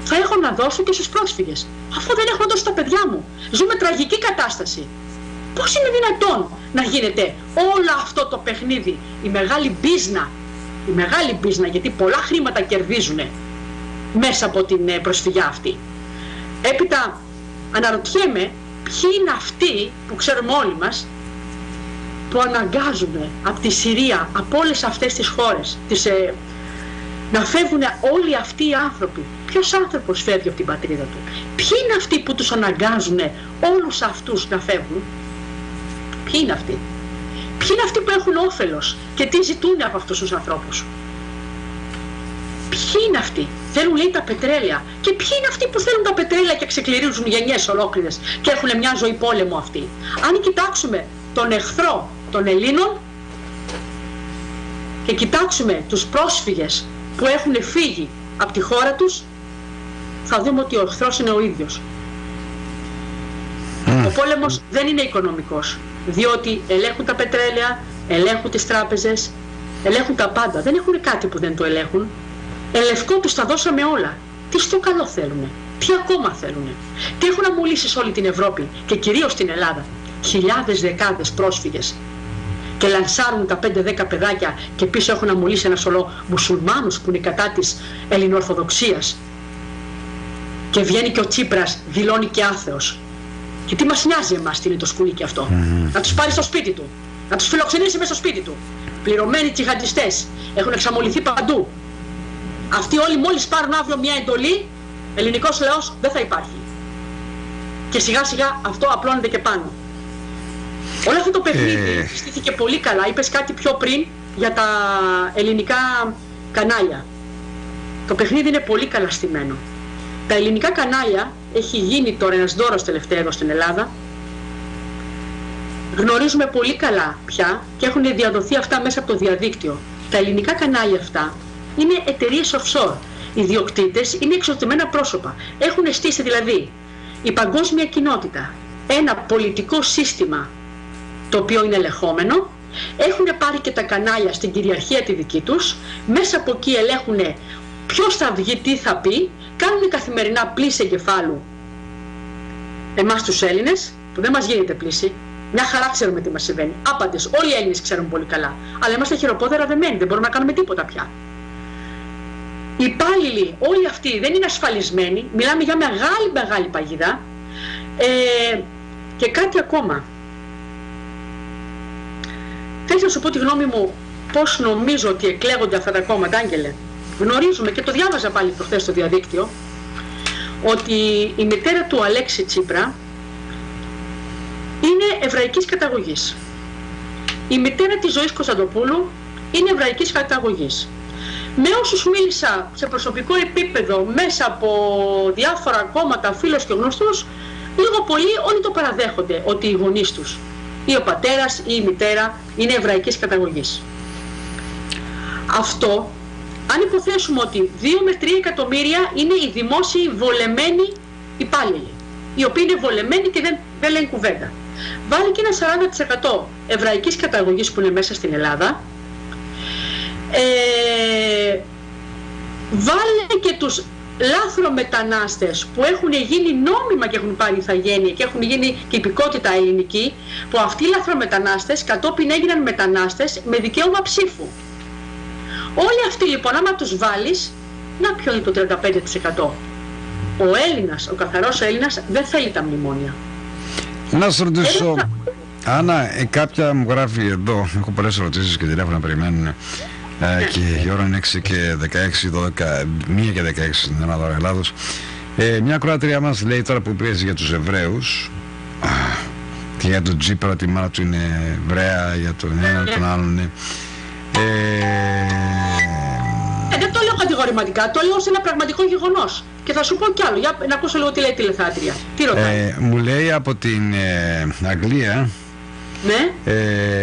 θα έχω να δώσω και στους πρόσφυγες. Αφού δεν έχω να δώσω στα παιδιά μου. Ζούμε τραγική κατάσταση. Πώς είναι δυνατόν να γίνεται όλο αυτό το παιχνίδι, η μεγάλη μπίζνα, γιατί πολλά χρήματα κερδίζουν μέσα από την προσφυγιά αυτή. Έπειτα αναρωτιέμαι ποιοι είναι αυτοί που ξέρουμε όλοι μας, που αναγκάζουν από τη Συρία, από όλες αυτές τις χώρες, να φεύγουν όλοι αυτοί οι άνθρωποι. Ποιος άνθρωπος φεύγει από την πατρίδα του? Ποιοι είναι αυτοί που τους αναγκάζουν όλους αυτούς να φεύγουν? Ποιοι είναι αυτοί? Ποιοι είναι αυτοί που έχουν όφελος και τι ζητούν από αυτούς τους ανθρώπους? Ποιοι είναι αυτοί? Θέλουν, λέει, τα πετρέλαια. Και ποιοι είναι αυτοί που θέλουν τα πετρέλαια και ξεκληρίζουν γενιές ολόκληρες και έχουν μια ζωή πόλεμο αυτοί? Αν κοιτάξουμε τον εχθρό των Ελλήνων και κοιτάξουμε τους πρόσφυγες που έχουν φύγει από τη χώρα τους, θα δούμε ότι ο εχθρός είναι ο ίδιος. Ο πόλεμος δεν είναι οικονομικός, διότι ελέγχουν τα πετρέλαια, ελέγχουν τις τράπεζες, ελέγχουν τα πάντα. Δεν έχουν κάτι που δεν το ελέγχουν. Ελευκό τους τα δώσαμε όλα. Τι στο καλό θέλουνε, τι ακόμα θέλουνε. Τι έχουν αμολύσει σε όλη την Ευρώπη και κυρίως στην Ελλάδα? Χιλιάδες, δεκάδες πρόσφυγες. Και λανσάρουν τα 5-10 παιδάκια και πίσω έχουν αμολύσει ένα σωρό μουσουλμάνους που είναι κατά της ελληνοορθοδοξίας. Και βγαίνει και ο Τσίπρας, δηλώνει και άθεος. Και τι μας νοιάζει εμάς, τι είναι το σκουλίκι αυτό? Να τους πάρει στο σπίτι του, να τους φιλοξενήσει μέσα στο σπίτι του. Πληρωμένοι τσιχαντιστές, έχουν εξαμολυθεί παντού. Αυτοί όλοι μόλις πάρουν αύριο μια εντολή, ελληνικός λαός δεν θα υπάρχει. Και σιγά σιγά αυτό απλώνεται και πάνω. Όλο αυτό το παιχνίδι στήθηκε πολύ καλά. Είπες κάτι πιο πριν για τα ελληνικά κανάλια. Το παιχνίδι είναι πολύ καλά στημένο. Τα ελληνικά κανάλια, έχει γίνει τώρα ένας δώρος τελευταία εδώ στην Ελλάδα. Γνωρίζουμε πολύ καλά πια και έχουν διαδοθεί αυτά μέσα από το διαδίκτυο. Τα ελληνικά κανάλια αυτά είναι εταιρείες offshore. Οι ιδιοκτήτες είναι εξωτερικά πρόσωπα. Έχουν στήσει δηλαδή η παγκόσμια κοινότητα ένα πολιτικό σύστημα το οποίο είναι ελεγχόμενο. Έχουν πάρει και τα κανάλια στην κυριαρχία τη δική τους. Μέσα από εκεί ελέγχουν ποιος θα βγει, τι θα πει. Κάνουν καθημερινά πλήση εγκεφάλου εμάς τους Έλληνες, που δεν μας γίνεται πλήση. Μια χαρά ξέρουμε τι μας συμβαίνει. Άπαντες, όλοι οι Έλληνες ξέρουν πολύ καλά. Αλλά είμαστε χειροπόδερα δεμένοι, δεν μπορούμε να κάνουμε τίποτα πια. Οι υπάλληλοι όλοι αυτοί δεν είναι ασφαλισμένοι, μιλάμε για μεγάλη παγίδα. Και κάτι ακόμα. Θέλω να σου πω τη γνώμη μου πώς νομίζω ότι εκλέγονται αυτά τα κόμματα, Άγγελε. Γνωρίζουμε και το διάβαζα πάλι προχθές στο διαδίκτυο, ότι η μητέρα του Αλέξη Τσίπρα είναι εβραϊκής καταγωγής. Η μητέρα της Ζωής Κωνσταντοπούλου είναι εβραϊκής καταγωγής. Με όσους μίλησα σε προσωπικό επίπεδο μέσα από διάφορα κόμματα, φίλους και γνωστούς, λίγο πολύ όλοι το παραδέχονται ότι οι γονείς τους, ή ο πατέρας ή η μητέρα, είναι εβραϊκής καταγωγής. Αυτό, αν υποθέσουμε ότι 2 με 3 εκατομμύρια είναι οι δημόσιοι βολεμένοι υπάλληλοι, οι οποίοι είναι βολεμένοι και δεν λένε κουβέντα. Βάλει και ένα 40% εβραϊκής καταγωγής που είναι μέσα στην Ελλάδα. Βάλε και τους λάθρομετανάστες που έχουν γίνει νόμιμα και έχουν πάρει ηθαγένεια και έχουν γίνει και υπηκότητα ελληνική, που αυτοί οι λάθρομετανάστες κατόπιν έγιναν μετανάστες με δικαίωμα ψήφου. Όλοι αυτοί λοιπόν, άμα τους βάλεις, να ποιο είναι το 35%. Ο Έλληνας, ο καθαρός Έλληνας δεν θέλει τα μνημόνια. Να σε ρωτήσω, Άννα, κάποια μου γράφει εδώ, έχω πολλές ερωτήσεις και τηλέφωνα περιμένουν. Και η ώρα είναι 6 και 16, 12, 1 και 16 στην Ελλάδα Ελλάδος. Μια ακροάτρια μας λέει τώρα που πίεζε για τους Εβραίους και για τον Τσίπρα, ότι η μάνα του είναι Εβραία, για τον ένα τον άλλον. Δεν το λέω κατηγορηματικά, το λέω ως ένα πραγματικό γεγονός. Και θα σου πω κι άλλο, για να ακούσω λίγο τι λέει η τηλεθεάτρια. Τι ρωτάει? Μου λέει από την Αγγλία. Ναι.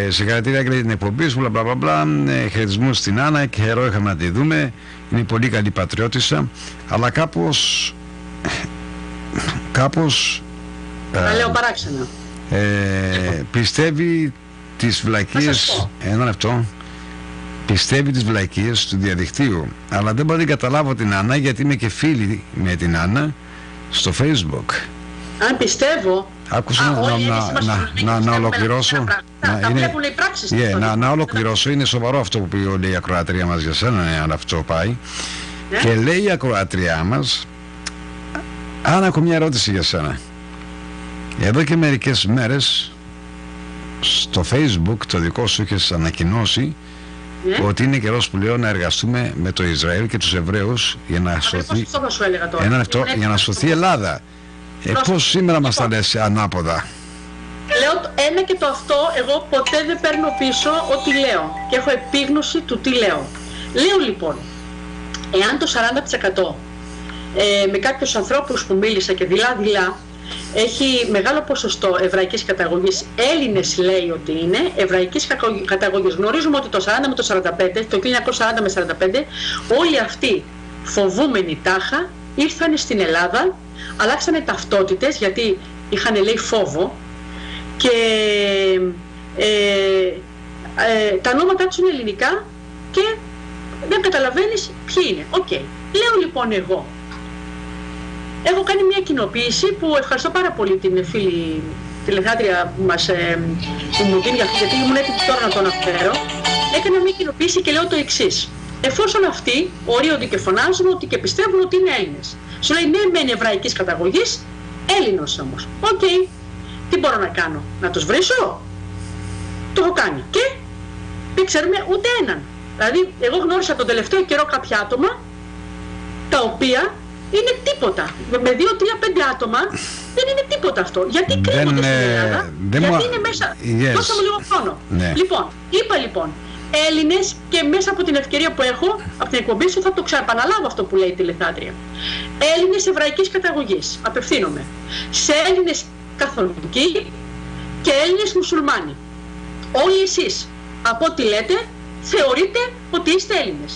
Συγχαρητήρια για την εκπομπή σου, μπλα μπλα. Χαιρετισμούς στην Άννα και χαιρό είχαμε να τη δούμε. Είναι πολύ καλή πατριώτισσα, αλλά κάπως τα λέω παράξενα. Πιστεύει τις βλακίες. Ένα λεπτό. Πιστεύει τις βλακίες του διαδικτύου, αλλά δεν μπορεί να καταλάβω την Άννα, γιατί είμαι και φίλη με την Άννα στο Facebook. Αν πιστεύω. Άκουσα να ολοκληρώσω. Να ολοκληρώσω. Είναι σοβαρό αυτό που λέει η ακροατρία μας για σένα, αν αυτό πάει. Και λέει η ακροατρία μας, αν έχω μια ερώτηση για σένα. Εδώ και μερικές μέρες στο Facebook το δικό σου είχες ανακοινώσει ότι είναι καιρός που λέω να εργαστούμε με το Ισραήλ και τους Εβραίους για να σωθεί, για να σωθεί η Ελλάδα. Πώς σήμερα μας τα λες ανάποδα? Λέω ένα και το αυτό, εγώ ποτέ δεν παίρνω πίσω ό,τι λέω και έχω επίγνωση του τι λέω. Λέω λοιπόν, εάν το 40% με κάποιους ανθρώπους που μίλησα και δειλά-δειλά έχει μεγάλο ποσοστό εβραϊκής καταγωγής, Έλληνες λέει ότι είναι εβραϊκής καταγωγής. Γνωρίζουμε ότι το 40 με το 45, το 1940 με 45, όλοι αυτοί φοβούμενοι τάχα ήρθαν στην Ελλάδα, αλλάξανε ταυτότητες γιατί είχαν λέει φόβο και τα ονόματά τους είναι ελληνικά και δεν καταλαβαίνεις ποιοι είναι. Λέω λοιπόν εγώ, έχω κάνει μια κοινοποίηση που ευχαριστώ πάρα πολύ την φίλη τηλεθεάτρια που μου δίνει αυτή, γιατί ήμουν έτοιμη τώρα να τον αναφέρω. Έκανα μια κοινοποίηση και λέω το εξής. Εφόσον αυτοί ορίονται και φωνάζουν ότι και πιστεύουν ότι είναι Έλληνες. Σου λέει ναι, μεν εβραϊκής καταγωγής, Έλληνος όμως. Τι μπορώ να κάνω? Να τους βρίσω? Το έχω κάνει. Και δεν ξέρουμε ούτε έναν. Δηλαδή, εγώ γνώρισα τον τελευταίο καιρό κάποια άτομα τα οποία είναι τίποτα. Με 2, 3, 5 άτομα δεν είναι τίποτα αυτό. Γιατί κρύβονται στην Ελλάδα? Γιατί είναι μέσα. Δώσα μου λίγο χρόνο. Λοιπόν, είπα λοιπόν, Έλληνες, και μέσα από την ευκαιρία που έχω, από την εκπομπή σου θα το ξαναπαναλάβω αυτό που λέει η τηλεθεάτρια. Έλληνες εβραϊκής καταγωγής, απευθύνομαι σε Έλληνες καθολικοί και Έλληνες μουσουλμάνοι. Όλοι εσείς, από ό,τι λέτε, θεωρείτε ότι είστε Έλληνες.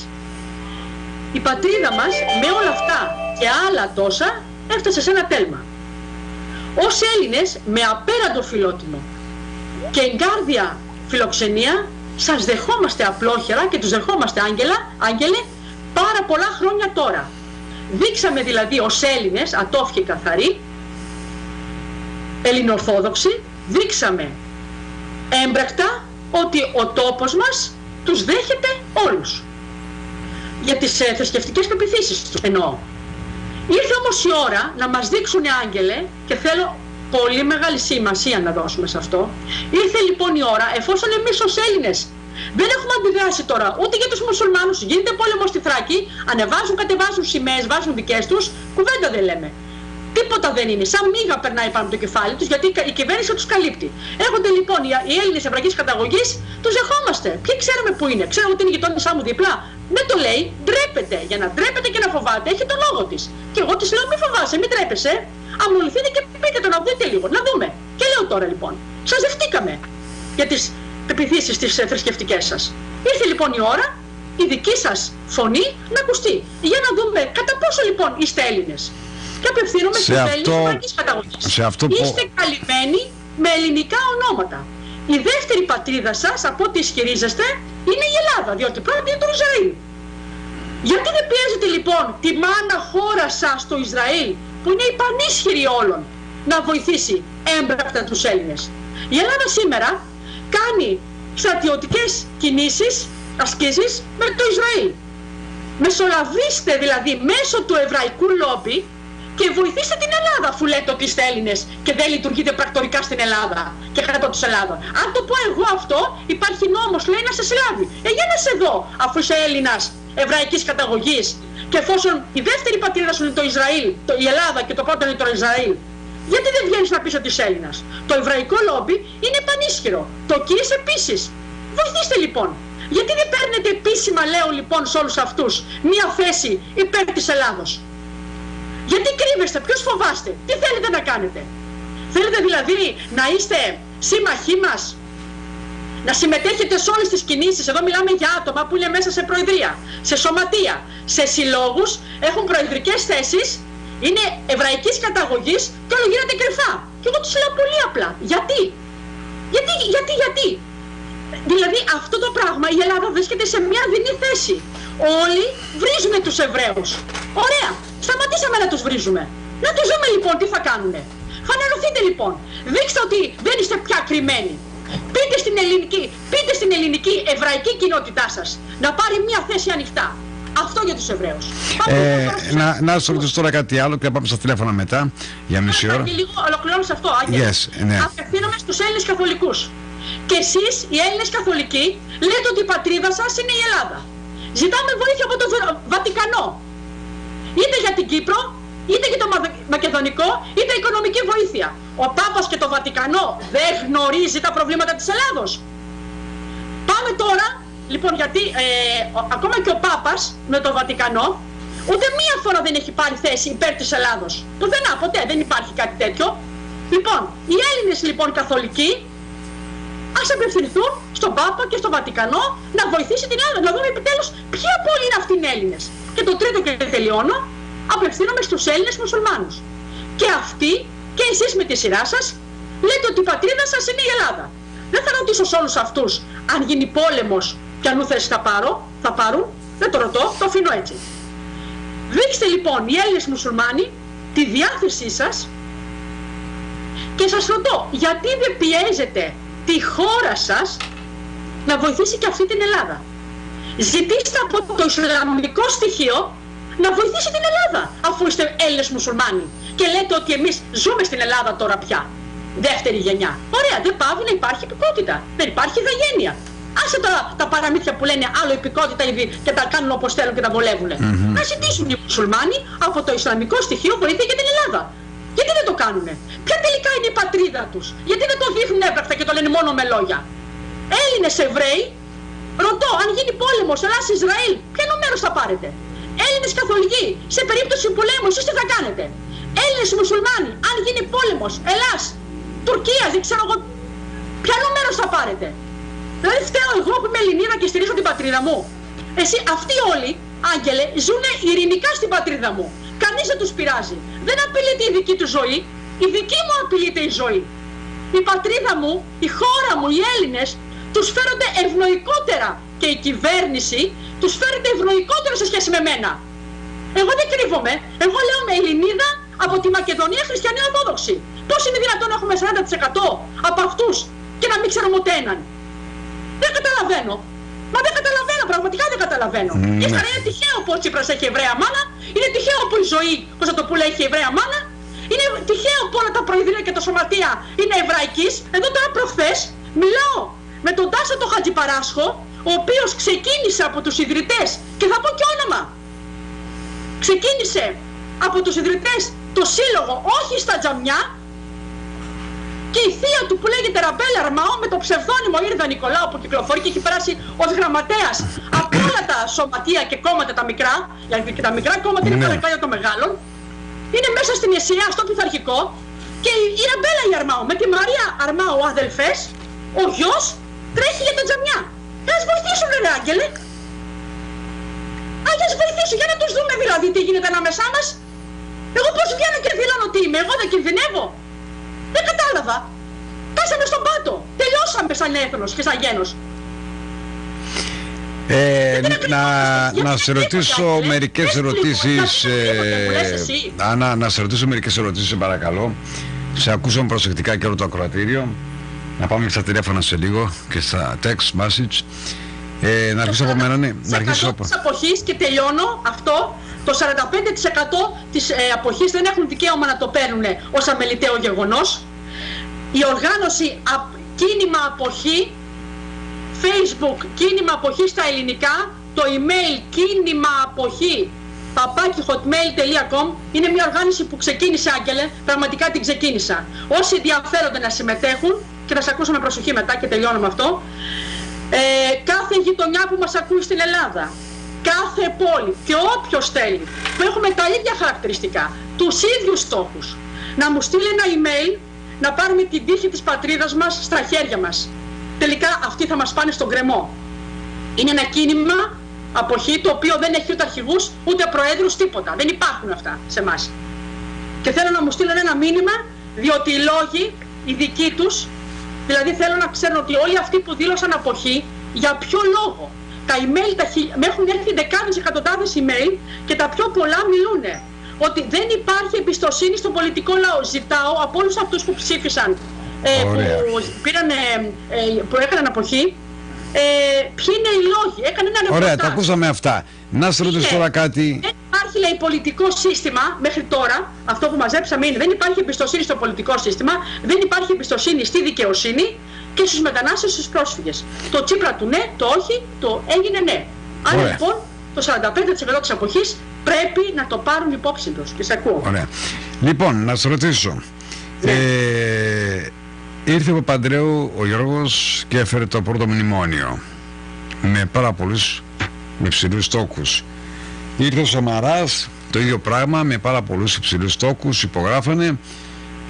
Η πατρίδα μας με όλα αυτά και άλλα τόσα έφτασε σε ένα τέλμα. Ως Έλληνες με απέραντο φιλότιμο και εγκάρδια φιλοξενία σας δεχόμαστε απλόχερα και τους δεχόμαστε άγγελε πάρα πολλά χρόνια τώρα. Δείξαμε δηλαδή ως Έλληνες ατόφιοι καθαροί, ελληνοορθόδοξοι, δείξαμε έμπρακτα ότι ο τόπος μας τους δέχεται όλους. για τις θρησκευτικές πεποιθήσεις τους εννοώ. Ήρθε όμως η ώρα να μας δείξουν, άγγελε, και θέλω πολύ μεγάλη σημασία να δώσουμε σε αυτό. Ήρθε λοιπόν η ώρα, εφόσον εμείς ως Έλληνες δεν έχουμε αντιδράσει τώρα ούτε για τους μουσουλμάνους, γίνεται πόλεμο στη Θράκη, ανεβάζουν, κατεβάζουν σημαίες, βάζουν δικές τους, κουβέντα δεν λέμε. Τίποτα δεν είναι, σαν μύγα περνάει πάνω από το κεφάλι τους, γιατί η κυβέρνηση τους καλύπτει. Έρχονται λοιπόν οι Έλληνες εβραϊκής καταγωγής, τους δεχόμαστε. Ποιοι ξέρουμε που είναι, ξέρουμε ότι είναι η γειτόνισά μου δίπλα. Δεν το λέει, ντρέπεται. Για να ντρέπεται και να φοβάται, έχει το λόγο της. Και εγώ της λέω: μη φοβάσαι, μην ντρέπεσαι. Αμολυθείτε και πείτε το να δείτε λίγο, να δούμε. Και λέω τώρα λοιπόν: σας δεχτήκαμε για τις πεποιθήσεις τις θρησκευτικές σας. Ήρθε λοιπόν η ώρα η δική σας φωνή να ακουστεί. Για να δούμε κατά πόσο λοιπόν είστε Έλληνες. Και απευθύνομαι στους Έλληνες εβραϊκής καταγωγής. Είστε καλυμμένοι με ελληνικά ονόματα. Η δεύτερη πατρίδα σας, από ό,τι ισχυρίζεστε, είναι η Ελλάδα, διότι πρώτη είναι το Ισραήλ. Γιατί δεν πιέζετε λοιπόν τη μάνα χώρα σας στο Ισραήλ, που είναι η πανίσχυρη όλων, να βοηθήσει έμπρακτα τους Έλληνες? Η Ελλάδα σήμερα κάνει στρατιωτικές κινήσεις, ασκήσεις με το Ισραήλ. Μεσολαβήστε δηλαδή μέσω του εβραϊκού λόμπι και βοηθήστε την Ελλάδα, αφού λέτε ότι είστε Έλληνες και δεν λειτουργείτε πρακτορικά στην Ελλάδα και κρατώ της Ελλάδας. Αν το πω εγώ αυτό, υπάρχει νόμος, λέει, να σε συλλάβει. Για να σε δω, αφού είσαι Έλληνας εβραϊκής καταγωγής, και εφόσον η δεύτερη πατρίδα σου είναι το Ισραήλ, η Ελλάδα, και το πρώτο είναι το Ισραήλ, γιατί δεν βγαίνεις να πεις ότι είσαι Έλληνας? Το εβραϊκό λόμπι είναι πανίσχυρο. Το ΚΙΣ επίσης. Βοηθήστε λοιπόν. Γιατί δεν παίρνετε επίσημα, λέω λοιπόν σε όλους αυτούς, μία θέση υπέρ της Ελλάδος? Γιατί κρύβεστε, ποιος φοβάστε, τι θέλετε να κάνετε? Θέλετε δηλαδή να είστε σύμμαχοί μας, να συμμετέχετε σε όλες τις κινήσεις? Εδώ μιλάμε για άτομα που είναι μέσα σε προεδρία, σε σωματεία, σε συλλόγους, έχουν προεδρικές θέσεις, είναι εβραϊκής καταγωγής και όλο γίνεται κρυφά. Και εγώ τους λέω πολύ απλά: γιατί? Γιατί? Δηλαδή αυτό το πράγμα η Ελλάδα βρίσκεται σε μια δεινή θέση. Όλοι βρίζουμε τους Εβραίους. Ωραία, σταματήσαμε να τους βρίζουμε. Να τους δούμε λοιπόν τι θα κάνουνε. Φανερωθείτε λοιπόν. Δείξτε ότι δεν είστε πια κρυμμένοι. Πείτε στην ελληνική εβραϊκή κοινότητά σας να πάρει μια θέση ανοιχτά. Αυτό για τους Εβραίους. Να σας ρωτήσω τώρα κάτι άλλο και θα πάμε στα τηλέφωνα μετά για μισή ώρα. Και λίγο ολοκληρώνω σε αυτό, Άγγελε. Απευθύνομαι στους Έλληνες Καθολικούς. Και εσείς, οι Έλληνες Καθολικοί, λέτε ότι η πατρίδα σας είναι η Ελλάδα. Ζητάμε βοήθεια από το Βατικανό. Είτε για την Κύπρο, είτε για το Μακεδονικό, είτε οικονομική βοήθεια. Ο Πάπας και το Βατικανό δεν γνωρίζει τα προβλήματα της Ελλάδος. Πάμε τώρα, λοιπόν, γιατί ακόμα και ο Πάπας με το Βατικανό ούτε μία φορά δεν έχει πάρει θέση υπέρ της Ελλάδος. Πουθενά, ποτέ δεν υπάρχει κάτι τέτοιο. Λοιπόν, οι Έλληνες λοιπόν Καθολικοί ας απευθυνθούν στον Πάπα και στο Βατικανό να βοηθήσει την Ελλάδα, να δούμε επιτέλους ποιοι από όλοι είναι αυτοί οι Έλληνες. Και το τρίτο, και τελειώνω, απευθύνομαι στους Έλληνες μουσουλμάνους. Και αυτοί και εσείς με τη σειρά σας λέτε ότι η πατρίδα σας είναι η Ελλάδα. Δεν θα ρωτήσω σε όλους αυτούς αν γίνει πόλεμος ποιανού θέση θα πάρουν, δεν το ρωτώ, το αφήνω έτσι. Δείξτε λοιπόν οι Έλληνες μουσουλμάνοι τη διάθεσή σας και σας ρωτώ, γιατί δεν πιέζετε τη χώρα σας να βοηθήσει και αυτή την Ελλάδα? Ζητήστε από το Ισλαμικό στοιχείο να βοηθήσει την Ελλάδα, αφού είστε Έλληνες μουσουλμάνοι και λέτε ότι εμείς ζούμε στην Ελλάδα τώρα πια, δεύτερη γενιά. Ωραία, δεν πάβει να υπάρχει υπηκότητα, δεν υπάρχει ηθαγένεια. Άσε τα παραμύθια που λένε άλλο υπηκότητα και τα κάνουν όπως θέλουν και τα βολεύουν. Να ζητήσουν οι μουσουλμάνοι από το Ισλαμικό στοιχείο βοήθεια για την Ελλάδα. Γιατί δεν το κάνουνε? Ποια τελικά είναι η πατρίδα τους? Γιατί δεν το δείχνουν έμπρακτα και το λένε μόνο με λόγια? Έλληνες Εβραίοι, ρωτώ, αν γίνει πόλεμος Ελλάς-Ισραήλ, ποιο μέρος θα πάρετε? Έλληνες Καθολικοί, σε περίπτωση πολέμου, εσείς τι θα κάνετε? Έλληνες Μουσουλμάνοι, αν γίνει πόλεμος Ελλάς, Τουρκία, δεν ξέρω εγώ, ποιο μέρος θα πάρετε? Δηλαδή φταίω εγώ που είμαι Ελληνίδα και στηρίζω την πατρίδα μου? Αυτοί όλοι, Άγγελε, ζουν ειρηνικά στην πατρίδα μου. Κανείς δεν τους πειράζει. Δεν απειλείται η δική του ζωή, η δική μου απειλείται η ζωή. Η πατρίδα μου, η χώρα μου, οι Έλληνες τους φέρονται ευνοϊκότερα και η κυβέρνηση τους φέρεται ευνοϊκότερα σε σχέση με μένα. Εγώ δεν κρύβομαι. Εγώ λέω με Ελληνίδα από τη Μακεδονία χριστιανή Ορθόδοξη. Πώς είναι δυνατόν να έχουμε 40% από αυτούς και να μην ξέρουμε ούτε έναν? Δεν καταλαβαίνω. Μα δεν καταλαβαίνω πραγματικά δεν καταλαβαίνω. Ύστερα είναι τυχαίο που ο Τσίπρας έχει Εβραία μάνα, είναι τυχαίο που η Ζωή Κωνσταντοπούλου έχει Εβραία μάνα, είναι τυχαίο που όλα τα προεδρία και τα σωματεία είναι εβραϊκής. Εδώ τώρα προχθές μιλάω με τον Τάσο τον Χατζηπαράσχο, ο οποίος ξεκίνησε από τους ιδρυτές, και θα πω και όνομα, ξεκίνησε από τους ιδρυτές το σύλλογο Όχι στα Τζαμιά, και η θεία του που λέγεται Ραμπέλα Αρμαό με το ψευδόνυμο Ήρδα Νικολάου που κυκλοφορεί και έχει περάσει ως γραμματέας από όλα τα σωματεία και κόμματα τα μικρά, γιατί και τα μικρά κόμματα είναι παρακάτω των μεγάλων, είναι μέσα στην ΕΣΥΑ, στο πειθαρχικό, και η Ραμπέλα η Αρμάου με τη Μαρία Αρμάου αδελφές, ο γιος τρέχει για τα Τζαμιά. Ας βοηθήσουν ρε Άγγελε. Ας βοηθήσουν, για να τους δούμε δηλαδή τι γίνεται ανάμεσά μας. Εγώ πώς βγαίνω και δηλώνω τι είμαι, εγώ δεν κινδυνεύω. Δεν κατάλαβα. Πέσαμε στον πάτο. Τελειώσαμε σαν έθνος και σαν γένος. Να σε ρωτήσω μερικές ερωτήσεις. Άννα, να σε ρωτήσω μερικές ερωτήσεις, σε παρακαλώ. Σε ακούσαμε προσεκτικά και όλο το ακροατήριο. Να πάμε στα τηλέφωνα σε λίγο και στα text message. Να αρχίσω από μένα, ναι. Να αρχίσω από... της αποχής, και τελειώνω αυτό. Το 45% της αποχής δεν έχουν δικαίωμα να το παίρνουν ως αμεληταίο γεγονός. Η οργάνωση κίνημα αποχή, Facebook κίνημα αποχή στα ελληνικά, το email κίνημα αποχή @hotmail.com είναι μια οργάνωση που ξεκίνησε, Άγγελε, πραγματικά την ξεκίνησα. Όσοι ενδιαφέρονται να συμμετέχουν, και θα σε ακούσω με προσοχή μετά και τελειώνω με αυτό, κάθε γειτονιά που μας ακούει στην Ελλάδα, κάθε πόλη και όποιος θέλει, που έχουμε τα ίδια χαρακτηριστικά, τους ίδιους στόχους, να μου στείλει ένα email, να πάρουμε την τύχη της πατρίδας μας στα χέρια μας. Τελικά αυτοί θα μας πάνε στον κρεμό. Είναι ένα κίνημα αποχή το οποίο δεν έχει ούτε αρχηγούς, ούτε προέδρους, τίποτα. Δεν υπάρχουν αυτά σε εμάς. Και θέλω να μου στείλουν ένα μήνυμα, διότι οι λόγοι, οι δικοί τους, δηλαδή θέλω να ξέρουν ότι όλοι αυτοί που δήλωσαν αποχή, για ποιο λόγο. Τα email, με έχουν έρθει δεκάδες εκατοντάδες email και τα πιο πολλά μιλούνε ότι δεν υπάρχει εμπιστοσύνη στον πολιτικό λαό. Ζητάω από όλους αυτούς που ψήφισαν, που έκαναν αποχή, ποιοι είναι οι λόγοι. Έκανε ένα ρεπορτάζ. Ωραία, τα ακούσαμε αυτά. Να σε ρωτήσω τώρα κάτι. Δεν υπάρχει, λέει, πολιτικό σύστημα μέχρι τώρα. Αυτό που μαζέψαμε είναι: δεν υπάρχει εμπιστοσύνη στο πολιτικό σύστημα, δεν υπάρχει εμπιστοσύνη στη δικαιοσύνη και στους μετανάστες, στους πρόσφυγες. Το Τσίπρα του ναι, το όχι, το έγινε ναι. Άρα λοιπόν το 45% της αποχής πρέπει να το πάρουν υπόψη τους. Και σε ακούω. Ωραία. Λοιπόν, να σε ρωτήσω. Ναι. Ήρθε ο Παντρέου ο Γιώργος και έφερε το πρώτο μνημόνιο με πάρα πολλούς, με υψηλούς στόχους. Ήρθε ο Σαμαράς, το ίδιο πράγμα, με πάρα πολλούς υψηλούς στόχους, υπογράφανε.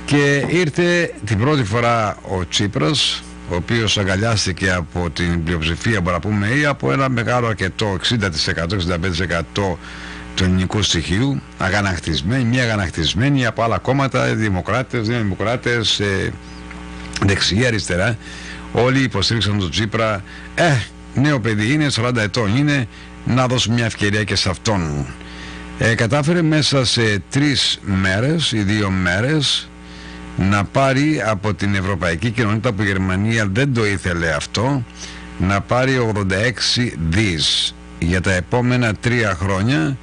Και ήρθε την πρώτη φορά ο Τσίπρας, ο οποίος αγκαλιάστηκε από την πλειοψηφία, μπορούμε να πούμε, ή από ένα μεγάλο αρκετό 60%-65% του ελληνικού στοιχείου, μια αγανακτισμένη από άλλα κόμματα, δημοκράτες, δημοκράτες, δεξιά, αριστερά, όλοι υποστήριξαν τον Τσίπρα. Νέο παιδί είναι, 40 ετών είναι, να δώσουμε μια ευκαιρία και σε αυτόν. Κατάφερε μέσα σε 3 μέρες ή 2 μέρες να πάρει από την Ευρωπαϊκή Κοινότητα, που η Γερμανία δεν το ήθελε αυτό, να πάρει 86 δις για τα επόμενα 3 χρόνια,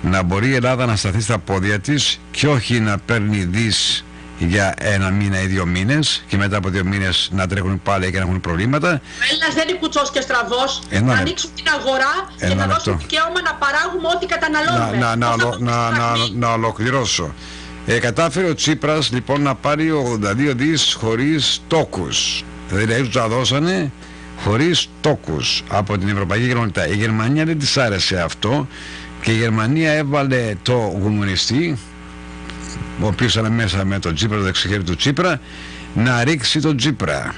να μπορεί η Ελλάδα να σταθεί στα πόδια της και όχι να παίρνει δις για 1 μήνα ή 2 μήνες και μετά από 2 μήνες να τρέχουν πάλι και να έχουν προβλήματα. Έλληνας δεν είναι κουτσός και στραβός. Να ανοίξουν την αγορά και να δώσουν δικαίωμα να παράγουμε ό,τι καταναλώνουμε. Να ολοκληρώσω. Κατάφερε ο Τσίπρας λοιπόν να πάρει 82 δις χωρίς τόκους. Δηλαδή τους τα δώσανε χωρίς τόκους από την Ευρωπαϊκή Κοινότητα. Η Γερμανία δεν της άρεσε αυτό και η Γερμανία έβαλε το κομμουνιστή, ο οποίος ήταν μέσα με τον Τσίπρα, το δεξιχέρι του Τσίπρα, να ρίξει τον Τσίπρα.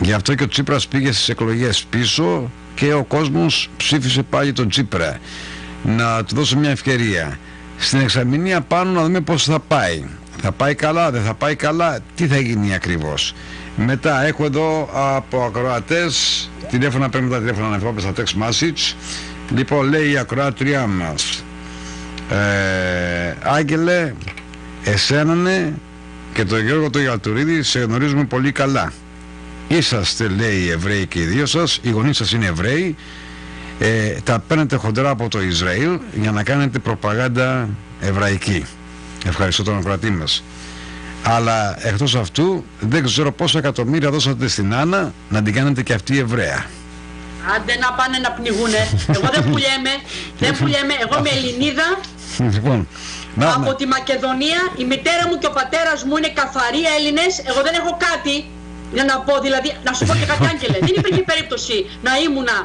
Γι' αυτό και ο Τσίπρας πήγε στις εκλογές πίσω και ο κόσμος ψήφισε πάλι τον Τσίπρα. Να του δώσω μια ευκαιρία. Στην εξαμηνία πάνω να δούμε πώς θα πάει. Θα πάει καλά, δεν θα πάει καλά, τι θα γίνει ακριβώς. Μετά έχω εδώ από ακροατές τηλέφωνα, παίρνω τα τηλέφωνα να φέρω στα text message. Λοιπόν, λέει η ακροάτριά μας, Άγγελε, εσένανε και τον Γιώργο τον Γιαλτουρίδη σε γνωρίζουμε πολύ καλά. Είσαστε, λέει, Εβραίοι και οι δύο σας, οι γονείς σας είναι Εβραίοι. τα παίρνετε χοντρά από το Ισραήλ για να κάνετε προπαγάνδα εβραϊκή. Ευχαριστώ τον ακροατή μας. Αλλά εκτός αυτού δεν ξέρω πόσα εκατομμύρια δώσατε στην Άννα να την κάνετε και αυτή Εβραία. Άντε να πάνε να πνιγούνε. Εγώ δεν πουλιέμαι, εγώ είμαι Ελληνίδα. Λοιπόν, από τη Μακεδονία, η μητέρα μου και ο πατέρας μου είναι καθαροί Έλληνες. Εγώ δεν έχω κάτι για να πω, δηλαδή, να σου πω και κάτι, Άγγελε. Δεν υπήρχε περίπτωση να ήμουνα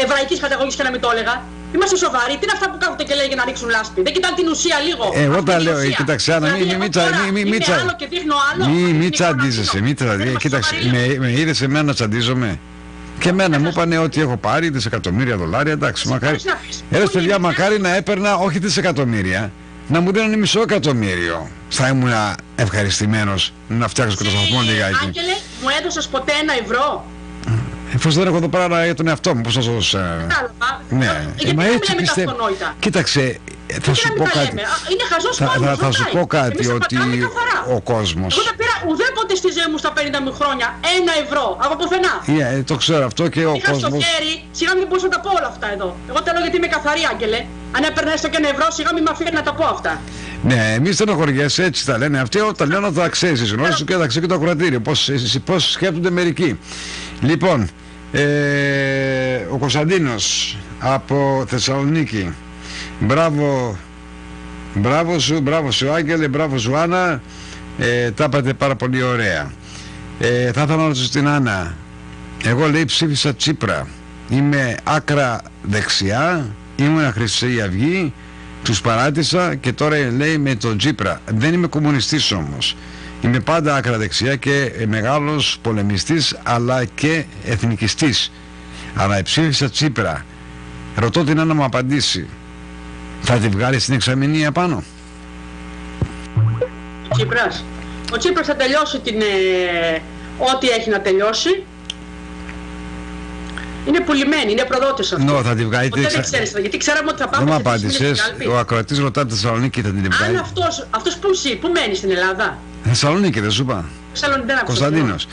εβραϊκής καταγωγής και να μην το έλεγα. Είμαστε σοβαροί. Τι είναι αυτά που κάθονται και λέει για να ρίξουν λάσπη? Δεν κοιτάνε την ουσία λίγο? Εγώ τα λέω, κοίταξε, Άννα, μην τσαντίζεσαι. Κοίταξε, με είδες εμένα να τσαντίζομαι? Και εμένα μου είπανε ότι έχω πάρει δισεκατομμύρια δολάρια. Εντάξει, μακάρι. Παιδιά, μακάρι να έπαιρνα όχι δισεκατομμύρια, να μου δίνανε μισό εκατομμύριο. Θα ήμουν ευχαριστημένος να φτιάξω και το σταθμό λιγάκι. Άγγελε, μου έδωσες ποτέ €1? Εφόσον δεν έχω εδώ πέρα για τον εαυτό μου, πώς θα σας δώσω? Ναι, γιατί δεν λέμε τα αυτονόητα? Κοίταξε, θα σου πω κάτι. Είναι χαζός κόσμος. Θα σου πω κάτι, ότι ο κόσμος... Εγώ δεν πήρα ουδέποτε στη ζωή μου στα 50 μου χρόνια €1 από πουθενά. Το ξέρω αυτό και ο κόσμος... Είχα στο χέρι, σιγά μην μπορούσα να τα πω όλα αυτά εδώ. Εγώ τα λέω γιατί είμαι καθαρή, Άγγελε. Αν έπαιρνα έστω και €1, σιγά μην με αφήνει να τα πω αυτά. Ναι, μη στενοχωριέσαι, έτσι τα λένε. Αυτοί όταν λένε θα ξέρεις, γνώρισε και θα ξέρει και το ακροατήριο. Πώς σκέφτονται μερικοί. Λοιπόν, ο Κωνσταντίνος από Θεσσαλονίκη. Μπράβο σου Άγγελε, μπράβο σου Άννα. Τα είπατε πάρα πολύ ωραία. Θα ήθελα να ρωτήσω την Άννα. Εγώ, λέει, ψήφισα Τσίπρα. Είμαι άκρα δεξιά, ήμουν Χρυσή Αυγή, τους παράτησα και τώρα, λέει, με τον Τσίπρα. Δεν είμαι κομμουνιστής όμως. Είμαι πάντα άκρα δεξιά και μεγάλος πολεμιστής αλλά και εθνικιστής. Αλλά ψήφισα Τσίπρα. Ρωτώ την Άννα να μου απαντήσει. Θα τη βγάλει στην εξαμηνία πάνω? Ο Τσίπρας θα τελειώσει ό,τι έχει να τελειώσει. Είναι πουλημένη, είναι προδότης αυτό. Θα τη βγάλει. Δεν ξέρεις, γιατί ξέραμε ότι θα πάμε. Δεν μου απάντησες. Ο ακροατής ρωτά τη Θεσσαλονίκη, θα την βγάλει. Αν αυτός που μένει στην Ελλάδα? Θεσσαλονίκη δεν σου είπα? Κωνσταντίνος.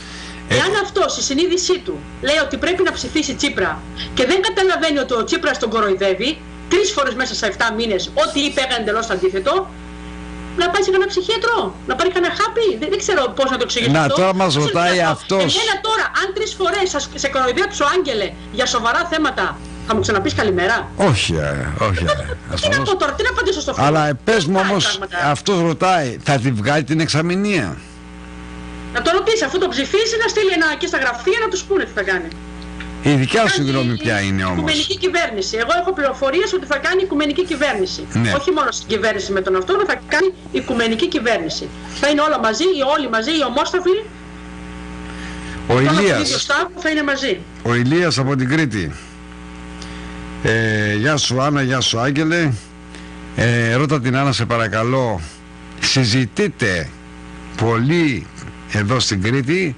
Εάν αυτός η συνείδησή του λέει ότι πρέπει να ψηφίσει Τσίπρα και δεν καταλαβαίνει ότι ο Τσίπρας τον κοροϊδεύει 3 φορές μέσα σε 7 μήνες, ό,τι είπε έκανε εντελώς αντίθετο, να πάει σε κανένα ψυχίατρο, να πάρει κανένα χάπι, δεν ξέρω πώς να το εξηγήσω. Να, τώρα μας ρωτάει αυτός. Εμένα τώρα, αν 3 φορές σε κοροϊδέψω, Άγγελε, για σοβαρά θέματα, θα μου ξαναπείς καλημέρα? Όχι. Τι να πω τώρα, τι να απαντήσω στο φίλο? Αλλά πες μου όμως, αυτός ρωτάει, θα τη βγάλει την εξαμηνία? Να το ρωτήσει, αφού το ψηφίσει, να στείλει ένα εκεί στα γραφεία να τους πούνε τι θα κάνει. Η δικιά σου γνώμη ποια είναι όμως? Οικουμενική κυβέρνηση. Εγώ έχω πληροφορίες ότι θα κάνει οικουμενική κυβέρνηση. Ναι. Όχι μόνο συγκυβέρνηση με τον αυτό, αλλά θα κάνει οικουμενική κυβέρνηση. Θα είναι όλα μαζί, όλοι μαζί, οι ομόσταθμοι. Ο Ηλίας. Θα είναι μαζί. Ο Ηλίας από την Κρήτη. Γεια σου Άννα, γεια σου Άγγελε. Ρώτα την Άννα σε παρακαλώ. Συζητείτε πολύ εδώ στην Κρήτη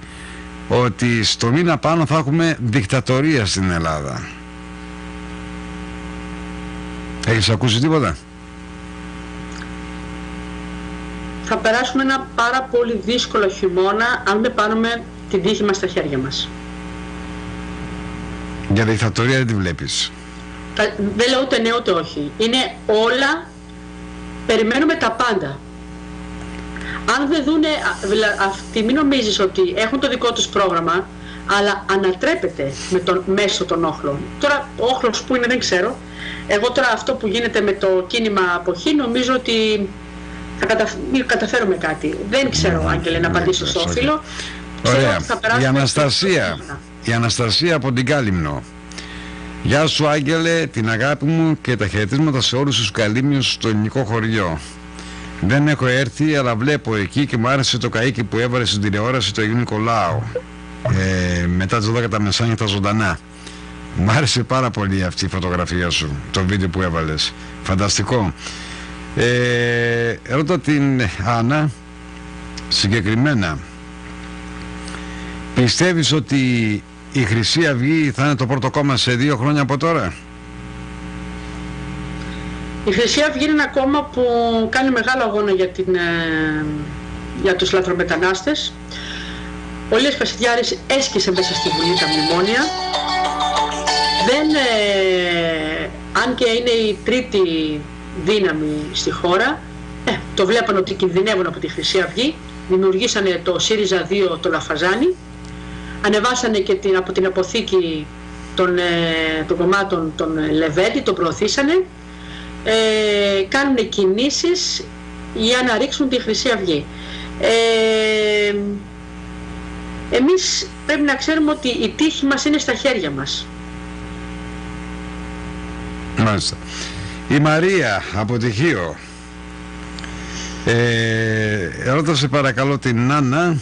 ότι στο μήνα πάνω θα έχουμε δικτατορία στην Ελλάδα. Έχεις ακούσει τίποτα? Θα περάσουμε ένα πάρα πολύ δύσκολο χειμώνα αν δεν πάρουμε την τύχη μας στα χέρια μας. Για δικτατορία δεν τη βλέπεις? Δεν λέω ούτε ναι ούτε όχι. Είναι όλα, περιμένουμε τα πάντα. Αν δεν δούνε, αυτοί μην νομίζεις ότι έχουν το δικό τους πρόγραμμα, αλλά ανατρέπεται με τον μέσο των όχλων. Τώρα ο όχλος που είναι δεν ξέρω. Εγώ τώρα αυτό που γίνεται με το κίνημα αποχή νομίζω ότι θα καταφέρουμε κάτι. Δεν ξέρω, Άγγελε, να απαντήσω στο φίλο. Ωραία. Η Αναστασία από την Κάλυμνο. Γεια σου Άγγελε, την αγάπη μου και τα χαιρετίσματα σε όλους τους Καλύμνιους στο ελληνικό χωριό. Δεν έχω έρθει, αλλά βλέπω εκεί και μου άρεσε το καΐκι που έβαλε στην τηλεόραση το Αγίου Νικολάου. Μετά τις 12 τα μεσάνυχτα ζωντανά. Μου άρεσε πάρα πολύ αυτή η φωτογραφία σου, το βίντεο που έβαλες. Φανταστικό. Ρώτα την Άννα συγκεκριμένα. Πιστεύεις ότι η Χρυσή Αυγή θα είναι το πρώτο κόμμα σε 2 χρόνια από τώρα? Η Χρυσή Αυγή είναι ένα κόμμα που κάνει μεγάλο αγώνα για τους λαθρομετανάστες. Ο Ηλίας Κασιδιάρης έσκησε μέσα στη Βουλή τα μνημόνια. αν και είναι η τρίτη δύναμη στη χώρα, το βλέπαν ότι κινδυνεύουν από τη Χρυσή Αυγή, δημιουργήσανε το ΣΥΡΙΖΑ 2, το Λαφαζάνι, ανεβάσανε και από την αποθήκη των κομμάτων τον Λεβέντη, τον προωθήσανε, κάνουν κινήσεις για να ρίξουν τη Χρυσή Αυγή. Εμείς πρέπει να ξέρουμε ότι η τύχη μας είναι στα χέρια μας. Μάλιστα. Η Μαρία από τη Χίο ρώτασε παρακαλώ την Νάνα,